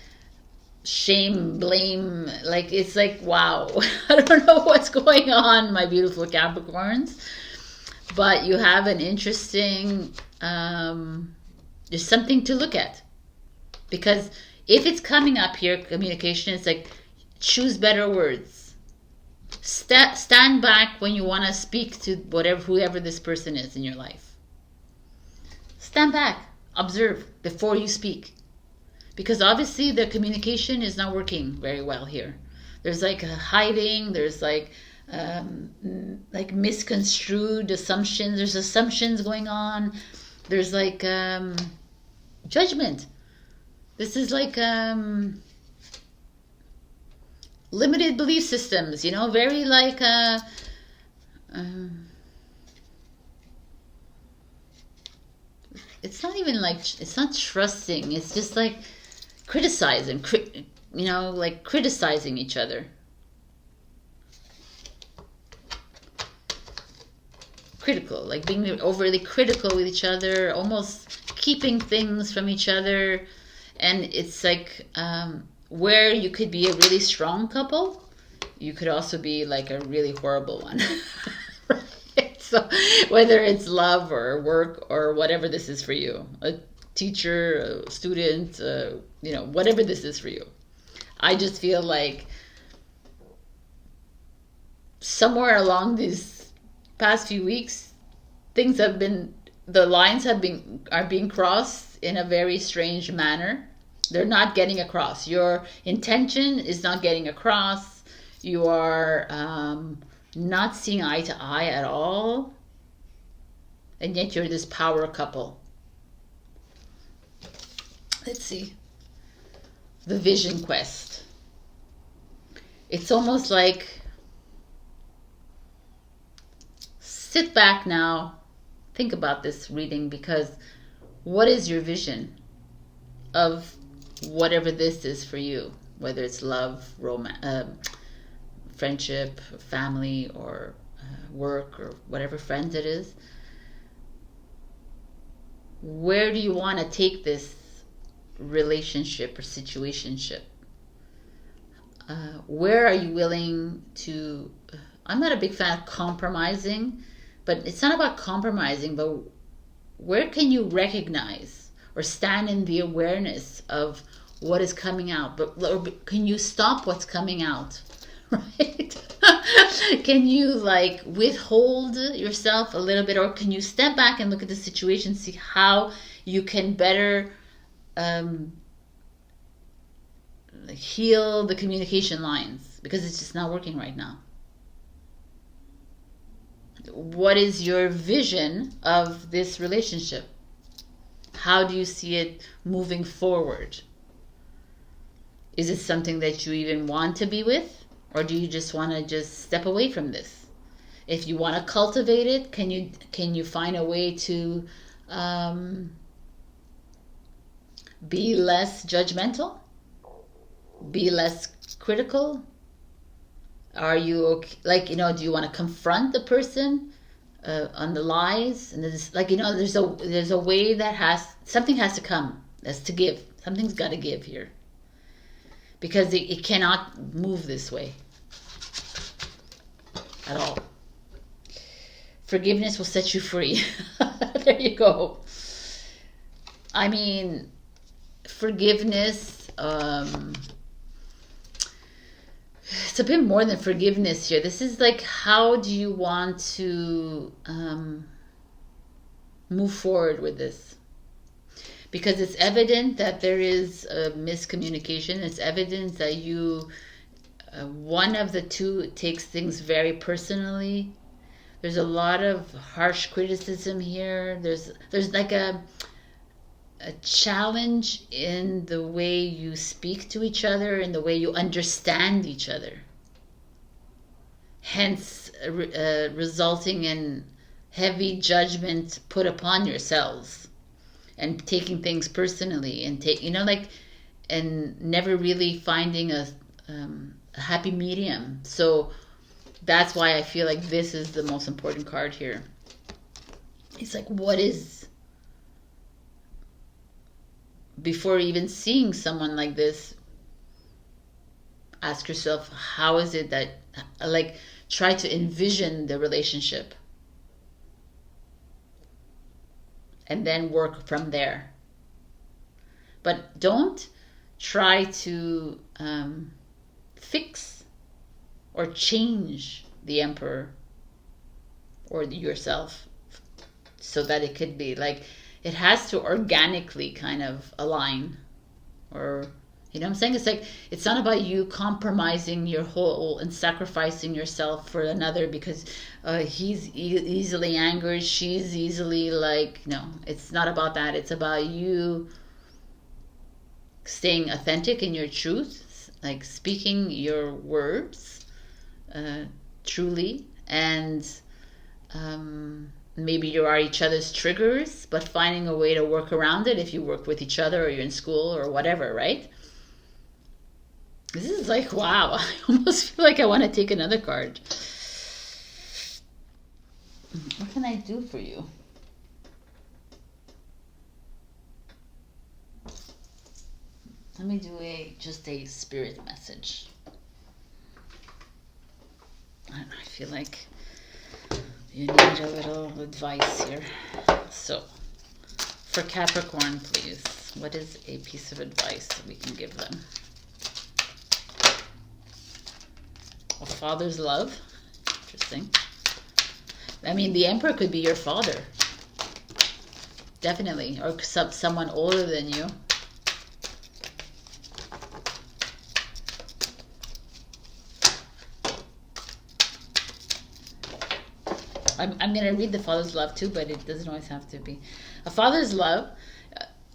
shame, blame, like it's like, wow. I don't know what's going on, my beautiful Capricorns. But you have an interesting, there's something to look at. Because if it's coming up here, communication, it's like, choose better words. Stand back when you want to speak to whoever this person is in your life. Stand back, observe before you speak, because obviously the communication is not working very well here. There's like a hiding. There's like misconstrued assumptions. There's assumptions going on. There's like judgment. This is like limited belief systems, you know, very like it's not even like, it's not trusting, it's just like criticizing, you know, like criticizing each other. Critical, like being overly critical with each other, almost keeping things from each other. And it's like where you could be a really strong couple, you could also be like a really horrible one. Right? So whether it's love or work or whatever this is for you, a teacher, a student, you know, whatever this is for you. I just feel like somewhere along these past few weeks, the lines are being crossed in a very strange manner. They're not getting across. Your intention is not getting across. You are not seeing eye to eye at all. And yet you're this power couple. Let's see. The vision quest. It's almost like, sit back now. Think about this reading, because what is your vision of whatever this is for you, whether it's love, romance, friendship, family, or work, or whatever friends it is? Where do you want to take this relationship or situationship? Where are you willing to I'm not a big fan of compromising, but it's not about compromising, but where can you recognize or stand in the awareness of what is coming out? But can you stop what's coming out? Right? Can you like withhold yourself a little bit, or can you step back and look at the situation, see how you can better heal the communication lines, because it's just not working right now. What is your vision of this relationship? How do you see it moving forward? Is it something that you even want to be with, or do you just want to just step away from this? If you want to cultivate it, can you find a way to be less judgmental? Be less critical? Are you okay? Like, do you want to confront the person on the lies? And there's there's a way that something has to come. That's to give. Something's got to give here, because it cannot move this way at all. Forgiveness will set you free. There you go. I mean, forgiveness. It's a bit more than forgiveness here. This is like, how do you want to move forward with this? Because it's evident that there is a miscommunication. It's evident that one of the two takes things very personally. There's a lot of harsh criticism here. There's like a challenge in the way you speak to each other, in the way you understand each other. Hence, resulting in heavy judgment put upon yourselves, and taking things personally, and and never really finding a happy medium. So that's why I feel like this is the most important card here. It's like, before even seeing someone like this, ask yourself, how is it that, try to envision the relationship and then work from there. But don't try to fix or change the Emperor or yourself so that it could be like, it has to organically kind of align, or what I'm saying? It's like, it's not about you compromising your whole and sacrificing yourself for another because he's easily angered, she's easily no, it's not about that. It's about you staying authentic in your truth, like speaking your words truly, and maybe you are each other's triggers, but finding a way to work around it if you work with each other or you're in school or whatever, right? This is like, wow, I almost feel like I want to take another card. What can I do for you? Let me do just a spirit message. I feel like you need a little advice here. So, for Capricorn, please, what is a piece of advice that we can give them? A father's love. Interesting. I mean, the Emperor could be your father. Definitely. Or someone older than you. I'm going to read the father's love too, but it doesn't always have to be. A father's love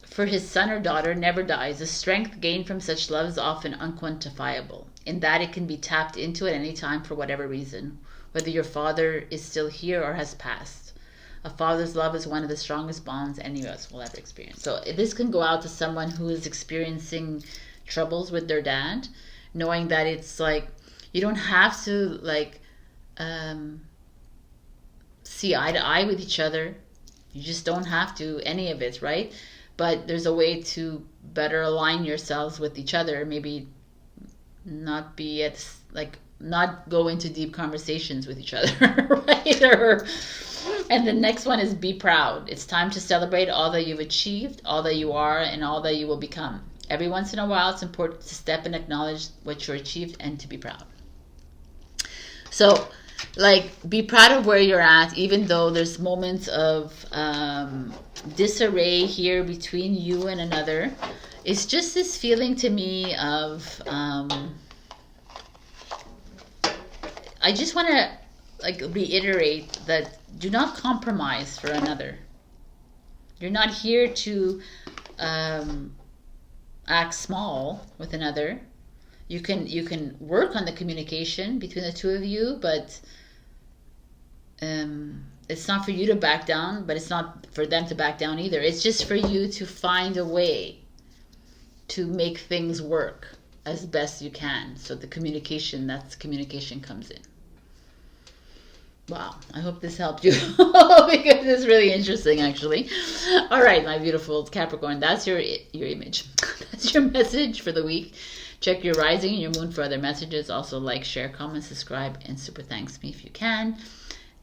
for his son or daughter never dies. The strength gained from such love is often unquantifiable, in that it can be tapped into at any time for whatever reason, whether your father is still here or has passed. A father's love is one of the strongest bonds any of us will ever experience. So this can go out to someone who is experiencing troubles with their dad, knowing that it's like, you don't have to see eye to eye with each other. You just don't have to, any of it, right? But there's a way to better align yourselves with each other. Maybe not be at not go into deep conversations with each other, right? And the next one is be proud. It's time to celebrate all that you've achieved, all that you are, and all that you will become. Every once in a while, it's important to step and acknowledge what you achieved and to be proud. So, like, be proud of where you're at, even though there's moments of disarray here between you and another. It's just this feeling to me of, I just want to like reiterate that do not compromise for another. You're not here to act small with another. You can work on the communication between the two of you, but it's not for you to back down, but it's not for them to back down either. It's just for you to find a way to make things work as best you can. So the communication, that's communication comes in. Wow, I hope this helped you because it's really interesting, actually. All right, my beautiful Capricorn, that's your image. That's your message for the week. Check your rising and your moon for other messages. Also, like, share, comment, subscribe, and super thanks me if you can.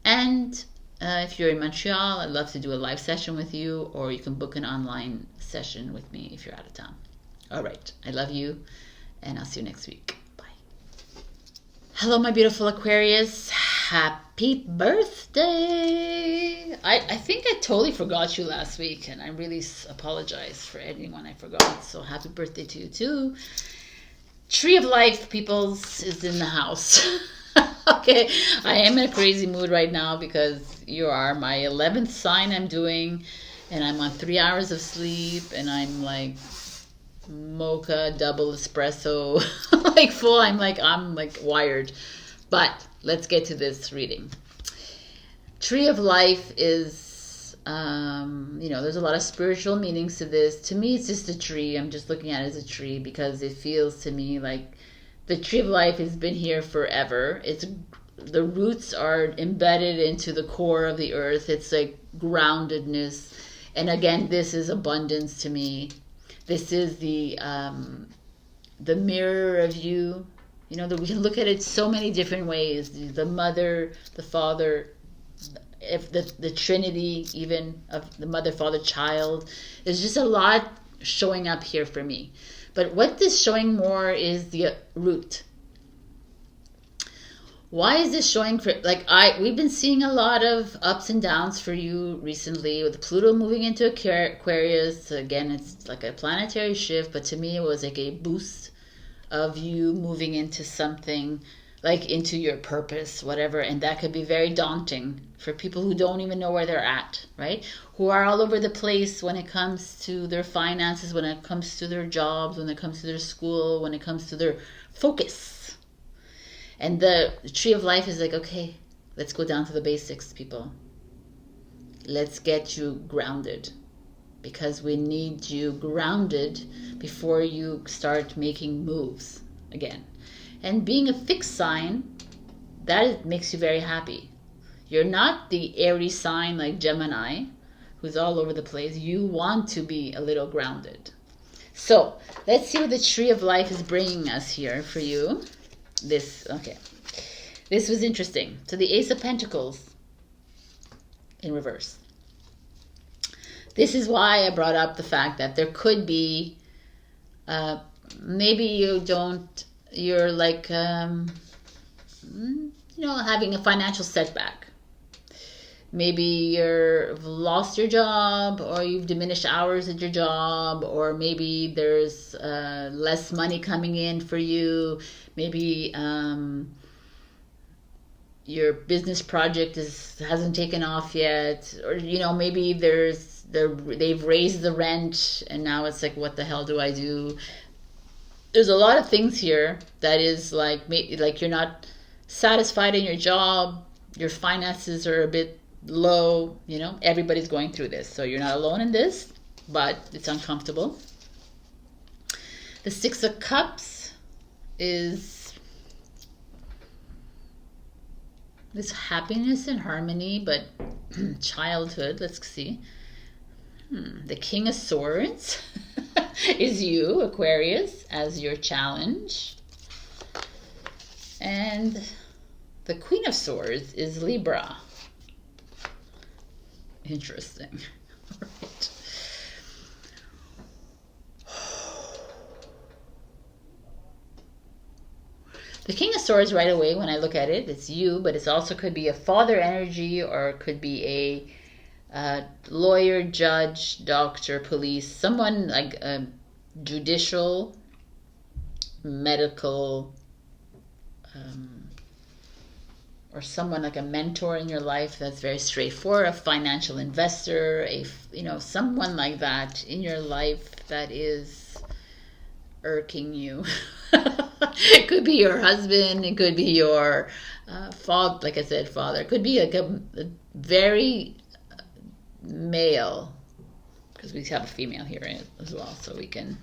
And if you're in Montreal, I'd love to do a live session with you, or you can book an online session with me if you're out of town. All right, I love you, and I'll see you next week. Bye. Hello, my beautiful Aquarius. Happy birthday! I think I totally forgot you last week, and I really apologize for anyone I forgot. So happy birthday to you too. Tree of Life, peoples, is in the house. Okay, I am in a crazy mood right now because you are my 11th sign I'm doing, and I'm on 3 hours of sleep, and I'm like mocha double espresso, like full. I'm like wired. But let's get to this reading. Tree of Life is, there's a lot of spiritual meanings to this. To me, it's just a tree. I'm just looking at it as a tree because it feels to me like the Tree of Life has been here forever. The roots are embedded into the core of the earth. It's like groundedness. And again, this is abundance to me. This is the mirror of you. You know, that we can look at it so many different ways. The mother, the father, if the Trinity, even of the mother, father, child. There's just a lot showing up here for me. But what this showing more is the root. Why is this showing for, we've been seeing a lot of ups and downs for you recently with Pluto moving into Aquarius. Again, it's like a planetary shift, but to me it was like a boost of you moving into something, like into your purpose, whatever. And that could be very daunting for people who don't even know where they're at, right? Who are all over the place when it comes to their finances, when it comes to their jobs, when it comes to their school, when it comes to their focus. And the Tree of Life is like, okay, let's go down to the basics, people. Let's get you grounded. Because we need you grounded before you start making moves again. And being a fixed sign, that makes you very happy. You're not the Aries sign like Gemini, who's all over the place. You want to be a little grounded. So let's see what the Tree of Life is bringing us here for you. This was interesting. So the Ace of Pentacles in reverse. This is why I brought up the fact that there could be, maybe you're like, having a financial setback. Maybe you've lost your job, or you've diminished hours at your job, or maybe there's less money coming in for you. Maybe your business project hasn't taken off yet, or maybe they've raised the rent and now it's like, what the hell do I do? There's a lot of things here that is like you're not satisfied in your job, your finances are a bit low, everybody's going through this. So you're not alone in this, but it's uncomfortable. The Six of Cups is this happiness and harmony, but childhood. Let's see. The King of Swords is you, Aquarius, as your challenge. And the Queen of Swords is Libra. Interesting. All right. The King of Swords, right away, when I look at it, it's you, but it also could be a father energy, or it could be a lawyer, judge, doctor, police, someone like a judicial, medical, or someone like a mentor in your life that's very straightforward, a financial investor, someone like that in your life that is irking you. It could be your husband, it could be your father, like I said, father. It could be like a very male, because we have a female here as well, so we can.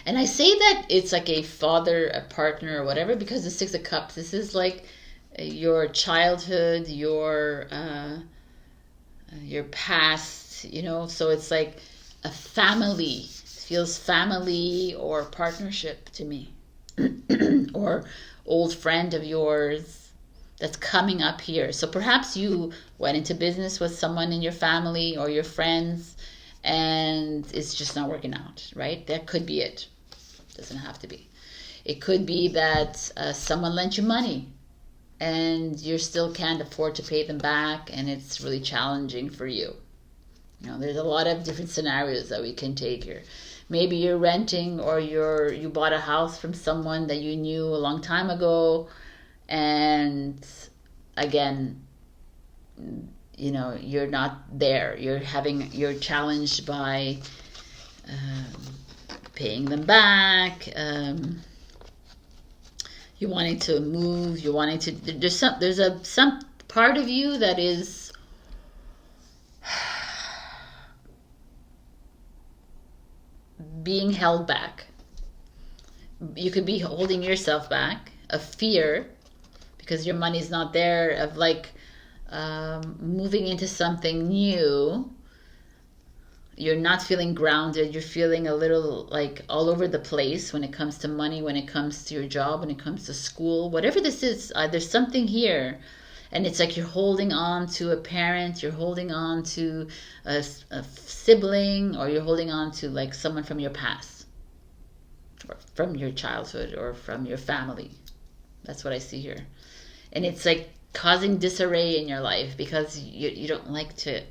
And I say that it's like a father, a partner, or whatever, because the Six of Cups, this is like your childhood, your past, so it's like a family. It feels family or partnership to me. Or old friend of yours that's coming up here. So perhaps you went into business with someone in your family or your friends, and it's just not working out, right? That could be it. Doesn't have to be. It could be that someone lent you money and you still can't afford to pay them back, and it's really challenging for you. There's a lot of different scenarios that we can take here. Maybe you're renting, or you bought a house from someone that you knew a long time ago, and again, you're not there. You're challenged by paying them back. You wanting to move. You wanting to. There's some part of you that is being held back. You could be holding yourself back, of fear, because your money's not there, of like moving into something new. You're not feeling grounded. You're feeling a little like all over the place when it comes to money, when it comes to your job, when it comes to school, whatever this is. There's something here, and it's like you're holding on to a parent, you're holding on to a sibling, or you're holding on to like someone from your past, or from your childhood, or from your family. That's what I see here. And it's like causing disarray in your life, because you don't like to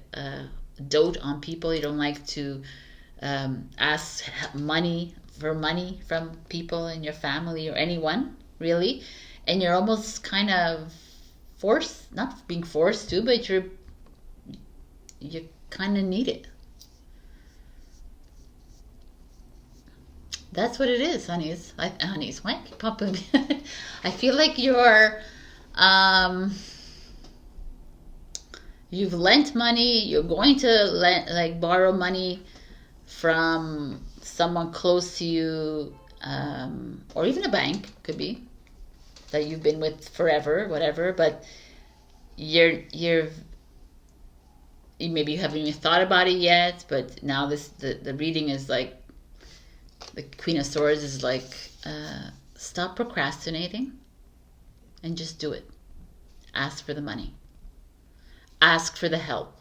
dote on people. You don't like to ask money from people in your family or anyone, really. And you're almost kind of forced, not being forced to, but you kind of need it. That's what it is, honeys. Honeys, why keep popping? I feel like you're you've lent money. You're going to borrow money from someone close to you, or even a bank, could be, that you've been with forever, whatever. But maybe you haven't even thought about it yet. But now the reading is like the Queen of Swords is like, stop procrastinating and just do it. Ask for the money. Ask for the help.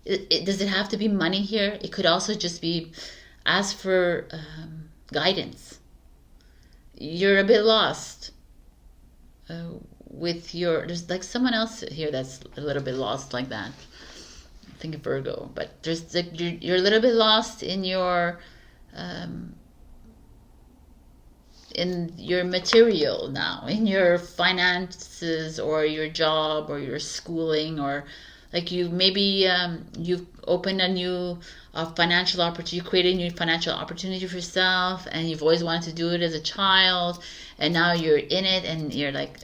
Does it have to be money here? It could also just be ask for guidance. You're a bit lost there's like someone else here that's a little bit lost like that. I think Virgo, but there's you're a little bit lost in your material now, in your finances, or your job, or your schooling, or like you've opened a new financial opportunity, you created a new financial opportunity for yourself, and you've always wanted to do it as a child, and now you're in it, and you're like,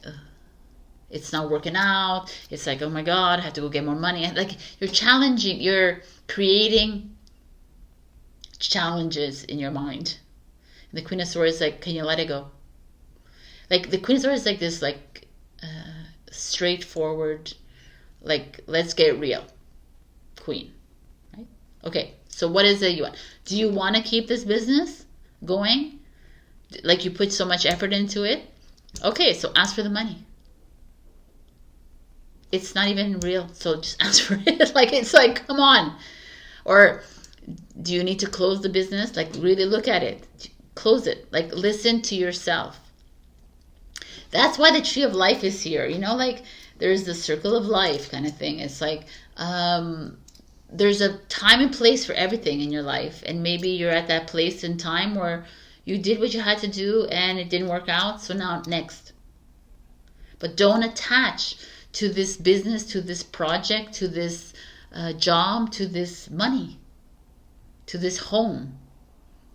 it's not working out. It's like, oh my God, I have to go get more money. And like you're creating challenges in your mind. And the Queen of Swords is like, can you let it go? Like the Queen of Swords is like this, like straightforward, like let's get real queen, right? Okay, so what is it you want? Do you want to keep this business going? Like you put so much effort into it, Okay, so ask for the money. It's not even real, so just ask for it. Like, it's like, come on. Or do you need to close the business? Like, really look at it. Close it. Like, listen to yourself. That's why the tree of life is here. You know, like, there's the circle of life kind of thing. It's like, there's a time and place for everything in your life. And maybe you're at that place in time where you did what you had to do and it didn't work out. So now next. But don't attach to this business, to this project, to this job, to this money, to this home.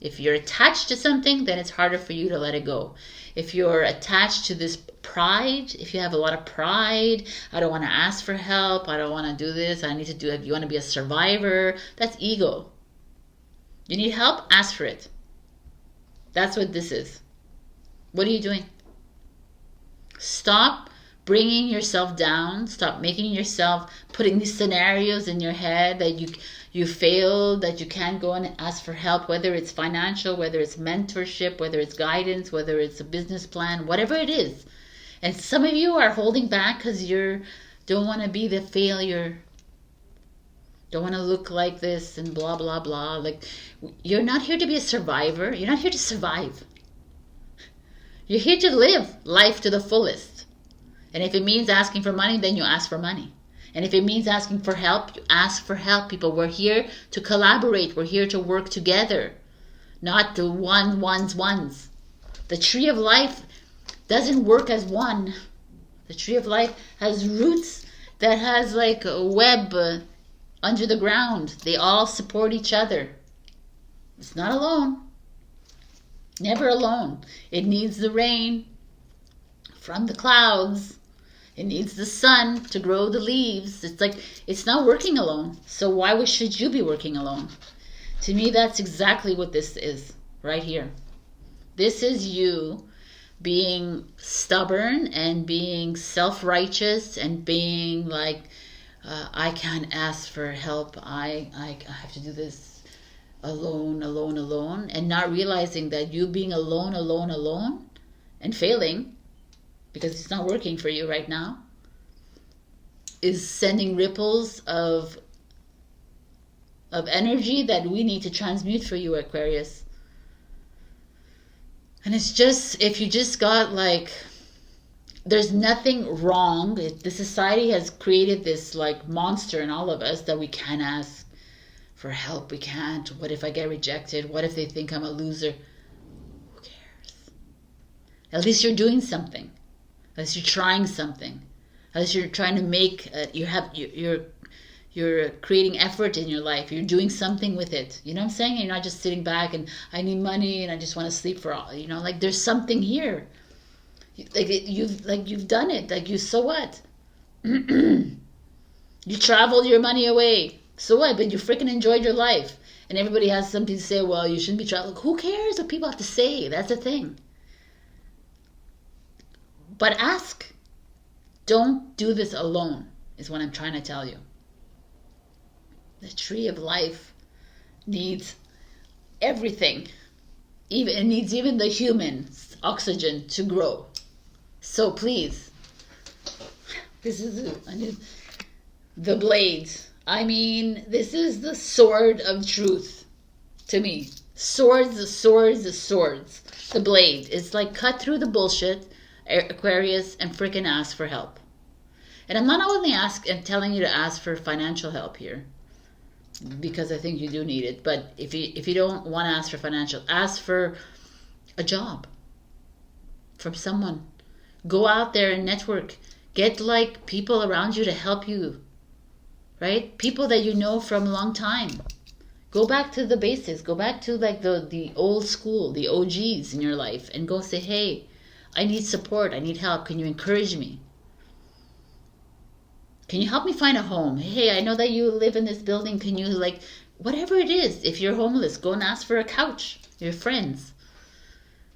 If you're attached to something, then it's harder for you to let it go. If you're attached to this pride, if you have a lot of pride, I don't want to ask for help, I don't want to do this, I need to do it. You want to be a survivor, that's ego. You need help, ask for it. That's what this is. What are you doing? Stop bringing yourself down. Stop making yourself, putting these scenarios in your head that you failed, that you can't go and ask for help, whether it's financial, whether it's mentorship, whether it's guidance, whether it's a business plan, whatever it is. And some of you are holding back because you don't want to be the failure. Don't want to look like this and blah, blah, blah. Like, you're not here to be a survivor. You're not here to survive. You're here to live life to the fullest. And if it means asking for money, then you ask for money. And if it means asking for help, you ask for help, people. We're here to collaborate. We're here to work together, not the ones. The tree of life doesn't work as one. The tree of life has roots that has like a web under the ground. They all support each other. It's not alone. Never alone. It needs the rain from the clouds. It needs the sun to grow the leaves. It's like, it's not working alone. So why should you be working alone? To me, that's exactly what this is right here. This is you being stubborn and being self-righteous and being like, I can't ask for help. I have to do this alone, and not realizing that you being alone, and failing, because it's not working for you right now, is sending ripples of energy that we need to transmute for you, Aquarius. And it's just, if you just got like, there's nothing wrong. The society has created this like monster in all of us that we can't ask for help. We can't. What if I get rejected? What if they think I'm a loser? Who cares? At least you're doing something. Unless you're trying something, unless you're trying to make, you're creating effort in your life. You're doing something with it. You know what I'm saying? You're not just sitting back and I need money and I just want to sleep for all. You know, like there's something here. You've done it. Like so what? You traveled your money away. So what? But you freaking enjoyed your life. And everybody has something to say. Well, you shouldn't be traveling. Who cares what people have to say? That's the thing. But ask. Don't do this alone, is what I'm trying to tell you. The tree of life needs everything. It needs even the human's oxygen to grow. So please, this is the blade. I mean, this is the sword of truth to me. Swords. The blade. It's like cut through the bullshit, Aquarius, and freaking ask for help. And I'm not only telling you to ask for financial help here, because I think you do need it. But if you don't want to ask for financial, ask for a job from someone. Go out there and network. Get like people around you to help you, right? People that you know from a long time. Go back to the basics. Go back to like the old school, the OGs in your life, and go say, hey, I need support. I need help. Can you encourage me? Can you help me find a home? Hey, I know that you live in this building. Can you, like, whatever it is, if you're homeless, go and ask for a couch. Your friends.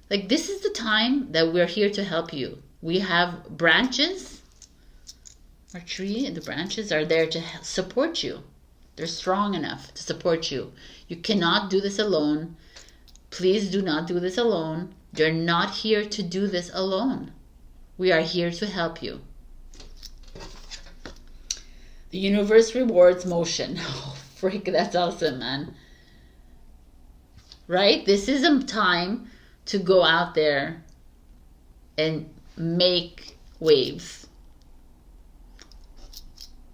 Like, this is the time that we're here to help you. We have branches. Our tree and the branches are there to support you. They're strong enough to support you. You cannot do this alone. Please do not do this alone. You're not here to do this alone. We are here to help you. The universe rewards motion. Oh, freak, that's awesome, man. Right? This is a time to go out there and make waves.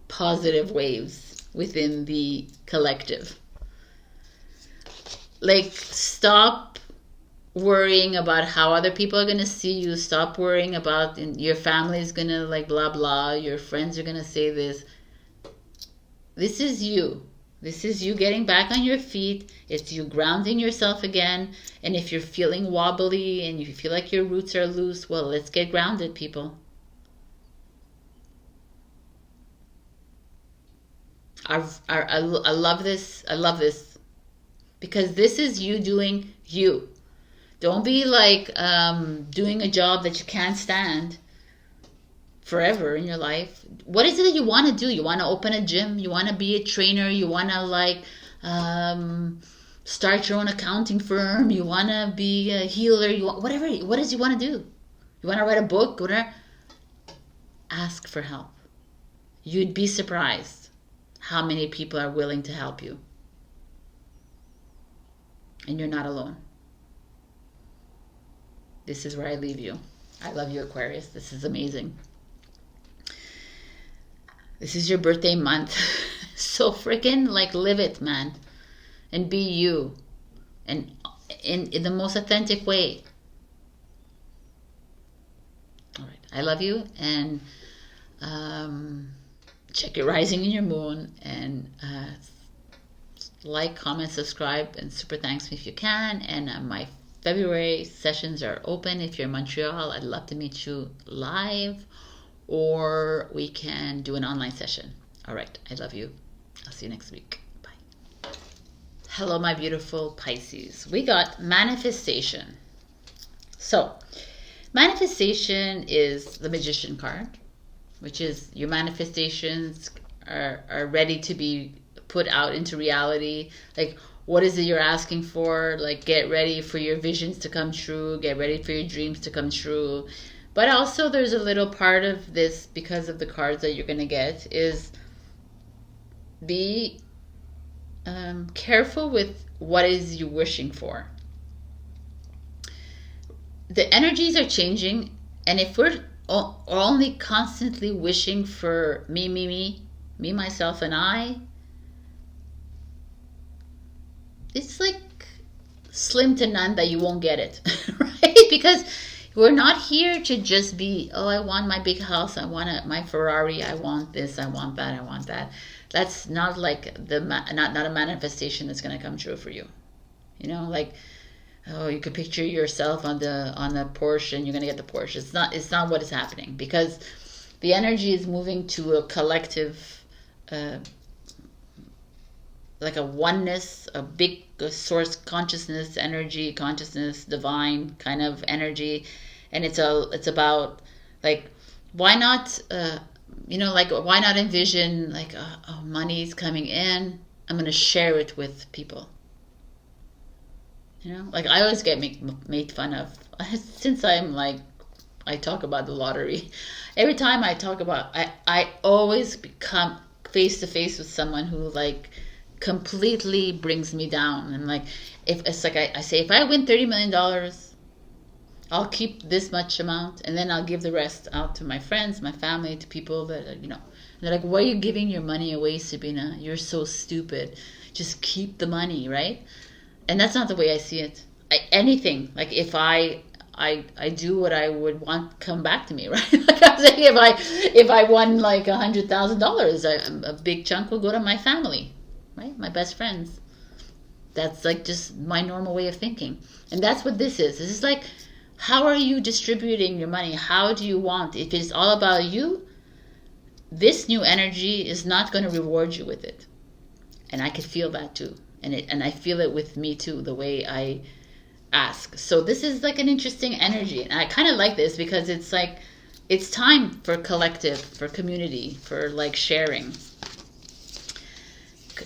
Positive waves within the collective. Like, stop worrying about how other people are going to see you. Stop worrying about your family is going to like blah blah. Your friends are going to say this. This is you. This is you getting back on your feet. It's you grounding yourself again. And if you're feeling wobbly and you feel like your roots are loose, well, let's get grounded, people. I love this. I love this. Because this is you doing you. Don't be like doing a job that you can't stand forever in your life. What is it that you want to do? You want to open a gym? You want to be a trainer? You want to like start your own accounting firm? You want to be a healer? You want, whatever. What is you want to do? You want to write a book? Whatever. Ask for help. You'd be surprised how many people are willing to help you. And you're not alone. This is where I leave you. I love you, Aquarius. This is amazing. This is your birthday month. So freaking like live it, man. And be you. And in the most authentic way. All right. I love you. And check your rising and your moon. And like, comment, subscribe. And super thanks me if you can. And my February sessions are open. If you're in Montreal, I'd love to meet you live, or we can do an online session. All right. I love you. I'll see you next week. Bye. Hello, my beautiful Pisces. We got manifestation. So manifestation is the Magician card, which is your manifestations are ready to be put out into reality. Like, what is it you're asking for? Like, get ready for your visions to come true. Get ready for your dreams to come true. But also there's a little part of this, because of the cards that you're going to get, is be careful with what is you wishing for. The energies are changing. And if we're only constantly wishing for me, myself, and I, it's like slim to none that you won't get it, right? Because we're not here to just be, oh, I want my big house, I want my Ferrari, I want this, I want that, I want that. That's not like not a manifestation that's going to come true for you. You know, like, oh, you could picture yourself on the Porsche and you're going to get the Porsche. It's not what is happening, because the energy is moving to a collective like a oneness, a big source consciousness, energy, consciousness, divine kind of energy. And it's about like, why not, like, why not envision like, oh, money's coming in, I'm going to share it with people. You know, like I always get made fun of since I'm like, I talk about the lottery. Every time I talk about, I always become face to face with someone who like completely brings me down. And like, if it's like I say, if I win $30 million, I'll keep this much amount, and then I'll give the rest out to my friends, my family, to people that, you know. And they're like, why are you giving your money away, Sabrina? You're so stupid. Just keep the money, right? And that's not the way I see it. Anything, like if I do what I would want come back to me, right? Like I'm saying, if I won like $100,000, a big chunk will go to my family, right? My best friends. That's like just my normal way of thinking. And that's what this is. This is like, how are you distributing your money? How do you want? If it's all about you, this new energy is not going to reward you with it. And I could feel that too. And I feel it with me too, the way I ask. So this is like an interesting energy. And I kind of like this because it's like, it's time for collective, for community, for like sharing.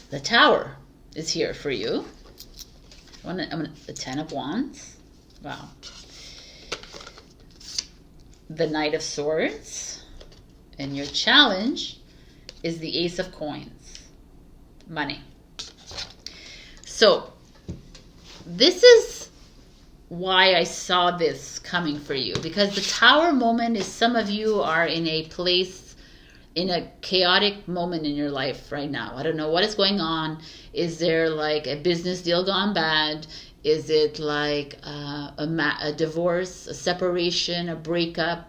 The Tower is here for you. The 10 of Wands. Wow. the Knight of Swords. And your challenge is the Ace of Coins. Money. So, this is why I saw this coming for you. Because the Tower moment is, some of you are in a place, in a chaotic moment in your life right now. I don't know what is going on. Is there like a business deal gone bad? Is it like a divorce, a separation, a breakup?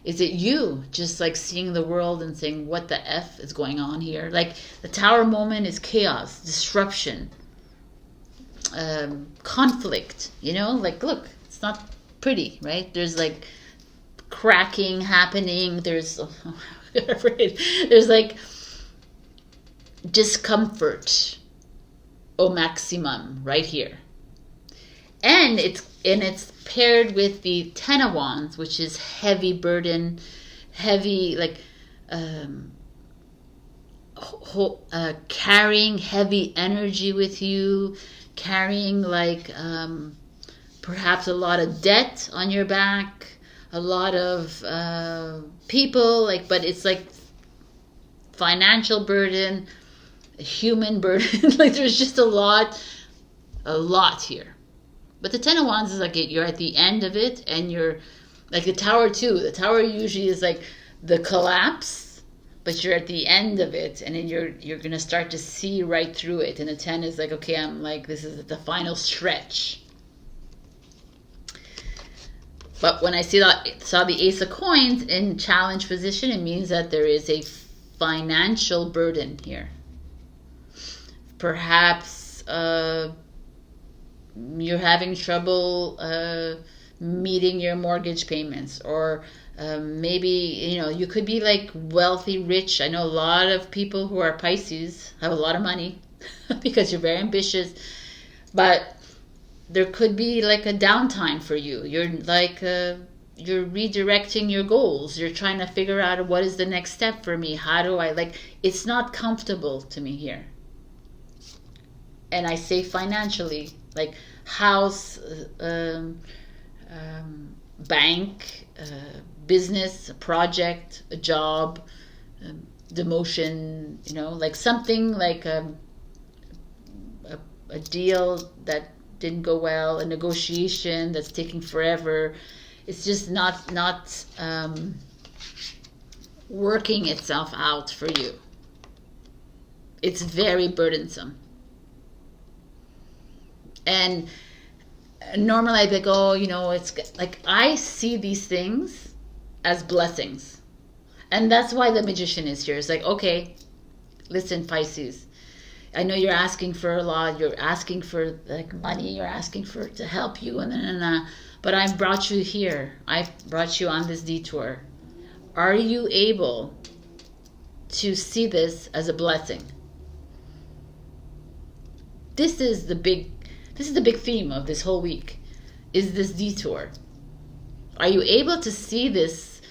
Is it you just like seeing the world and saying, what the F is going on here? Like the Tower moment is chaos, disruption, conflict, you know? Like, look, it's not pretty, right? There's like cracking happening. There's like discomfort au maximum right here. And it's paired with the Ten of Wands, which is heavy burden, heavy, like carrying heavy energy with you, carrying like perhaps a lot of debt on your back, a lot of people, like, but it's like financial burden, human burden. Like there's just a lot here. But the Ten of Wands is like you're at the end of it, and you're like the Tower too. The Tower usually is like the collapse, but you're at the end of it, and then you're gonna start to see right through it. And the 10 is like, okay, I'm like, this is the final stretch. But when I saw the Ace of Coins in challenge position, it means that there is a financial burden here. Perhaps you're having trouble meeting your mortgage payments, or maybe, you know, you could be like wealthy, rich. I know a lot of people who are Pisces have a lot of money because you're very ambitious, but there could be like a downtime for you. You're like you're redirecting your goals. You're trying to figure out, what is the next step for me? How do I, like, it's not comfortable to me here. And I say financially, like house, bank, business, a project, a job, demotion, you know, like something like a deal that didn't go well, a negotiation that's taking forever. It's just not working itself out for you. It's very burdensome. And normally I'd be like, oh, you know, it's like, I see these things as blessings. And that's why the Magician is here. It's like, okay, listen, Pisces, I know you're asking for a lot. You're asking for like money. You're asking for to help you, and but I brought you here. I brought you on this detour. Are you able to see this as a blessing? This is the big theme of this whole week, is this detour. Are you able to see this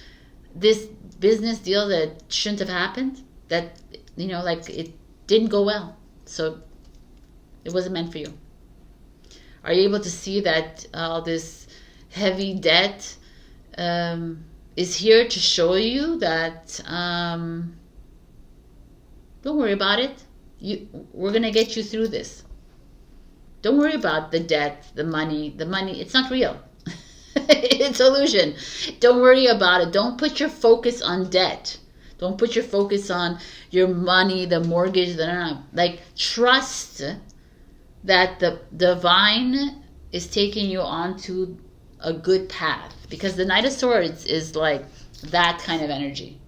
business deal that shouldn't have happened? That, you know, like it didn't go well, so it wasn't meant for you. Are you able to see that all this heavy debt is here to show you that don't worry about it. We're gonna get you through this. Don't worry about the debt, the money. It's not real. It's illusion. Don't worry about it. Don't put your focus on debt. Don't put your focus on your money, the mortgage. Like, trust that the divine is taking you onto a good path. Because the Knight of Swords is like that kind of energy.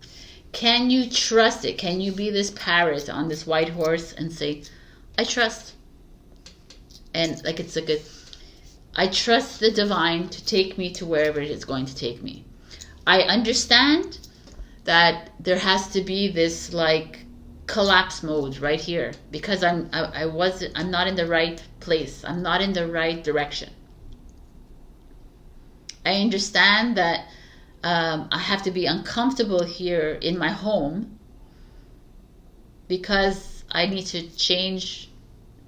Can you trust it? Can you be this parrot on this white horse and say, I trust? And like, it's like I trust the divine to take me to wherever it is going to take me. I understand that there has to be this like collapse mode right here, because I'm not in the right place. I'm not in the right direction. I understand that I have to be uncomfortable here in my home because I need to change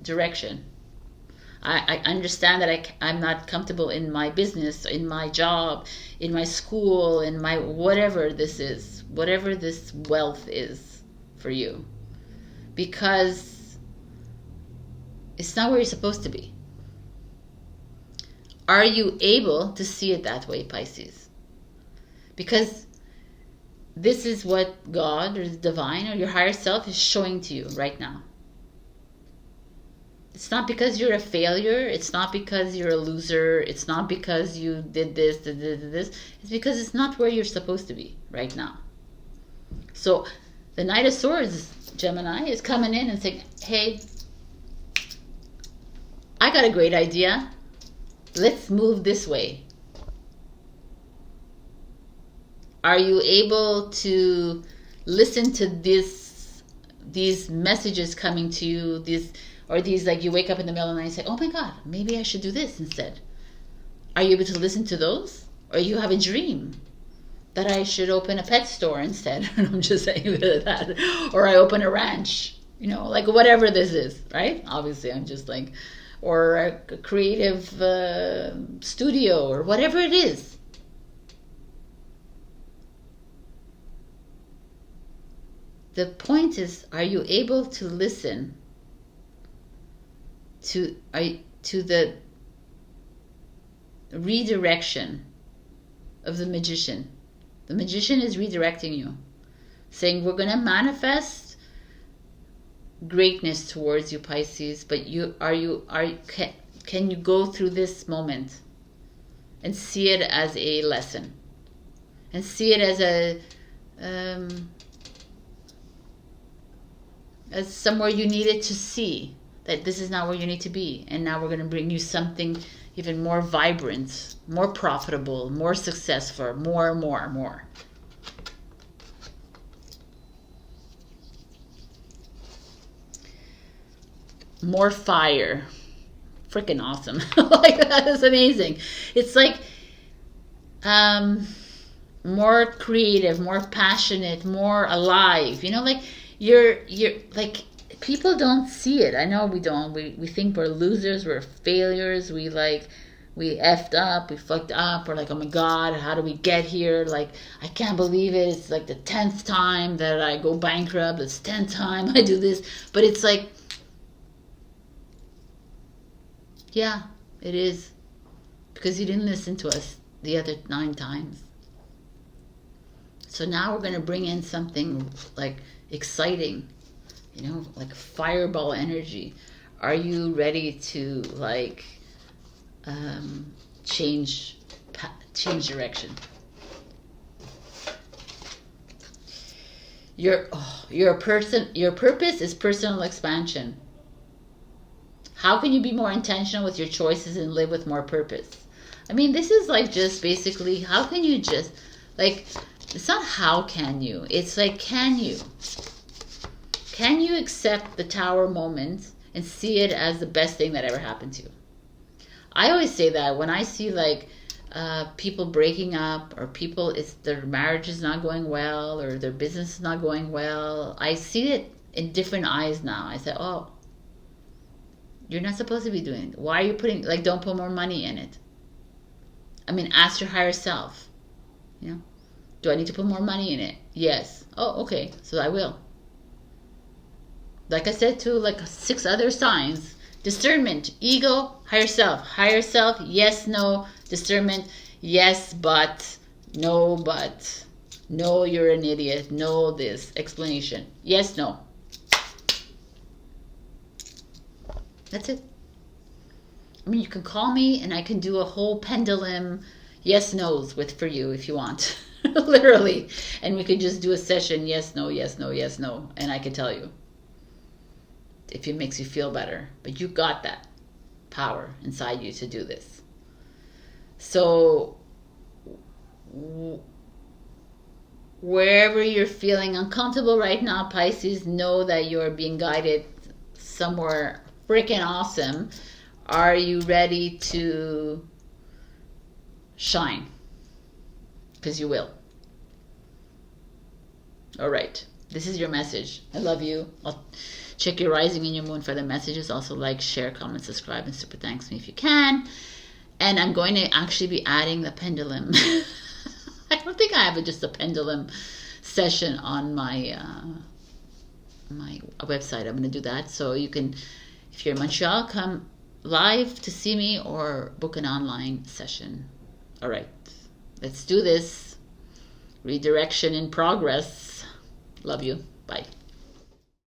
direction. I understand that I'm not comfortable in my business, in my job, in my school, in my whatever this is, whatever this wealth is for you. Because it's not where you're supposed to be. Are you able to see it that way, Pisces? Because this is what God or the divine or your higher self is showing to you right now. It's not because you're a failure. It's not because you're a loser. It's not because you did this. It's because it's not where you're supposed to be right now. So the Knight of Swords, Gemini, is coming in and saying, hey, I got a great idea. Let's move this way. Are you able to listen to these messages coming to you, these like you wake up in the middle of the night and say, oh my God, maybe I should do this instead. Are you able to listen to those? Or you have a dream that I should open a pet store instead. I'm just saying that. Or I open a ranch, you know, like whatever this is, right? Obviously, I'm just like, or a creative studio or whatever it is. The point is, are you able to listen to the redirection of the magician? The magician is redirecting you, saying we're going to manifest greatness towards you, Pisces, but can you go through this moment and see it as a lesson and see it as a as somewhere you needed to see that this is not where you need to be, and now we're going to bring you something even more vibrant, more profitable, more successful, more. More fire. Freaking awesome. Like, that is amazing. It's like more creative, more passionate, more alive. You know, like you're like, people don't see it. I know we don't. We think we're losers, we're failures, we effed up, we fucked up, we're like, oh my God, how do we get here? Like, I can't believe it. It's like the 10th time that I go bankrupt. It's 10th time I do this. But it's like, yeah, it is. Because you didn't listen to us the other 9 times. So now we're going to bring in something like exciting, you know, like fireball energy. Are you ready to like change direction? Your purpose is personal expansion. How can you be more intentional with your choices and live with more purpose? I mean, this is like just basically, how can you just, like, it's not how can you, it's like, can you? Can you accept the Tower moment and see it as the best thing that ever happened to you? I always say that when I see like people breaking up, or people, their marriage is not going well, or their business is not going well, I see it in different eyes now. I say, oh, you're not supposed to be doing it. Why are you putting, like, don't put more money in it? I mean, ask your higher self, you know, do I need to put more money in it? Yes. Oh, okay, so I will. Like I said to like 6 other signs, discernment, ego, higher self, yes, no, discernment, yes, but, no, you're an idiot, no, this, explanation, yes, no. That's it. I mean, you can call me and I can do a whole pendulum yes, no's for you if you want. Literally. And we could just do a session, yes, no, yes, no, yes, no. And I can tell you if it makes you feel better. But you got that power inside you to do this. So wherever you're feeling uncomfortable right now, Pisces, know that you're being guided somewhere freaking awesome. Are you ready to shine? Because you will. All right. This is your message. I love you. I'll check your rising and your moon for the messages. Also like, share, comment, subscribe, and super thanks me if you can. And I'm going to actually be adding the pendulum. I don't think I have just a pendulum session on my my website. I'm going to do that. So you can, if you're in Montreal, come live to see me or book an online session. All right, let's do this. Redirection in progress. Love you. Bye.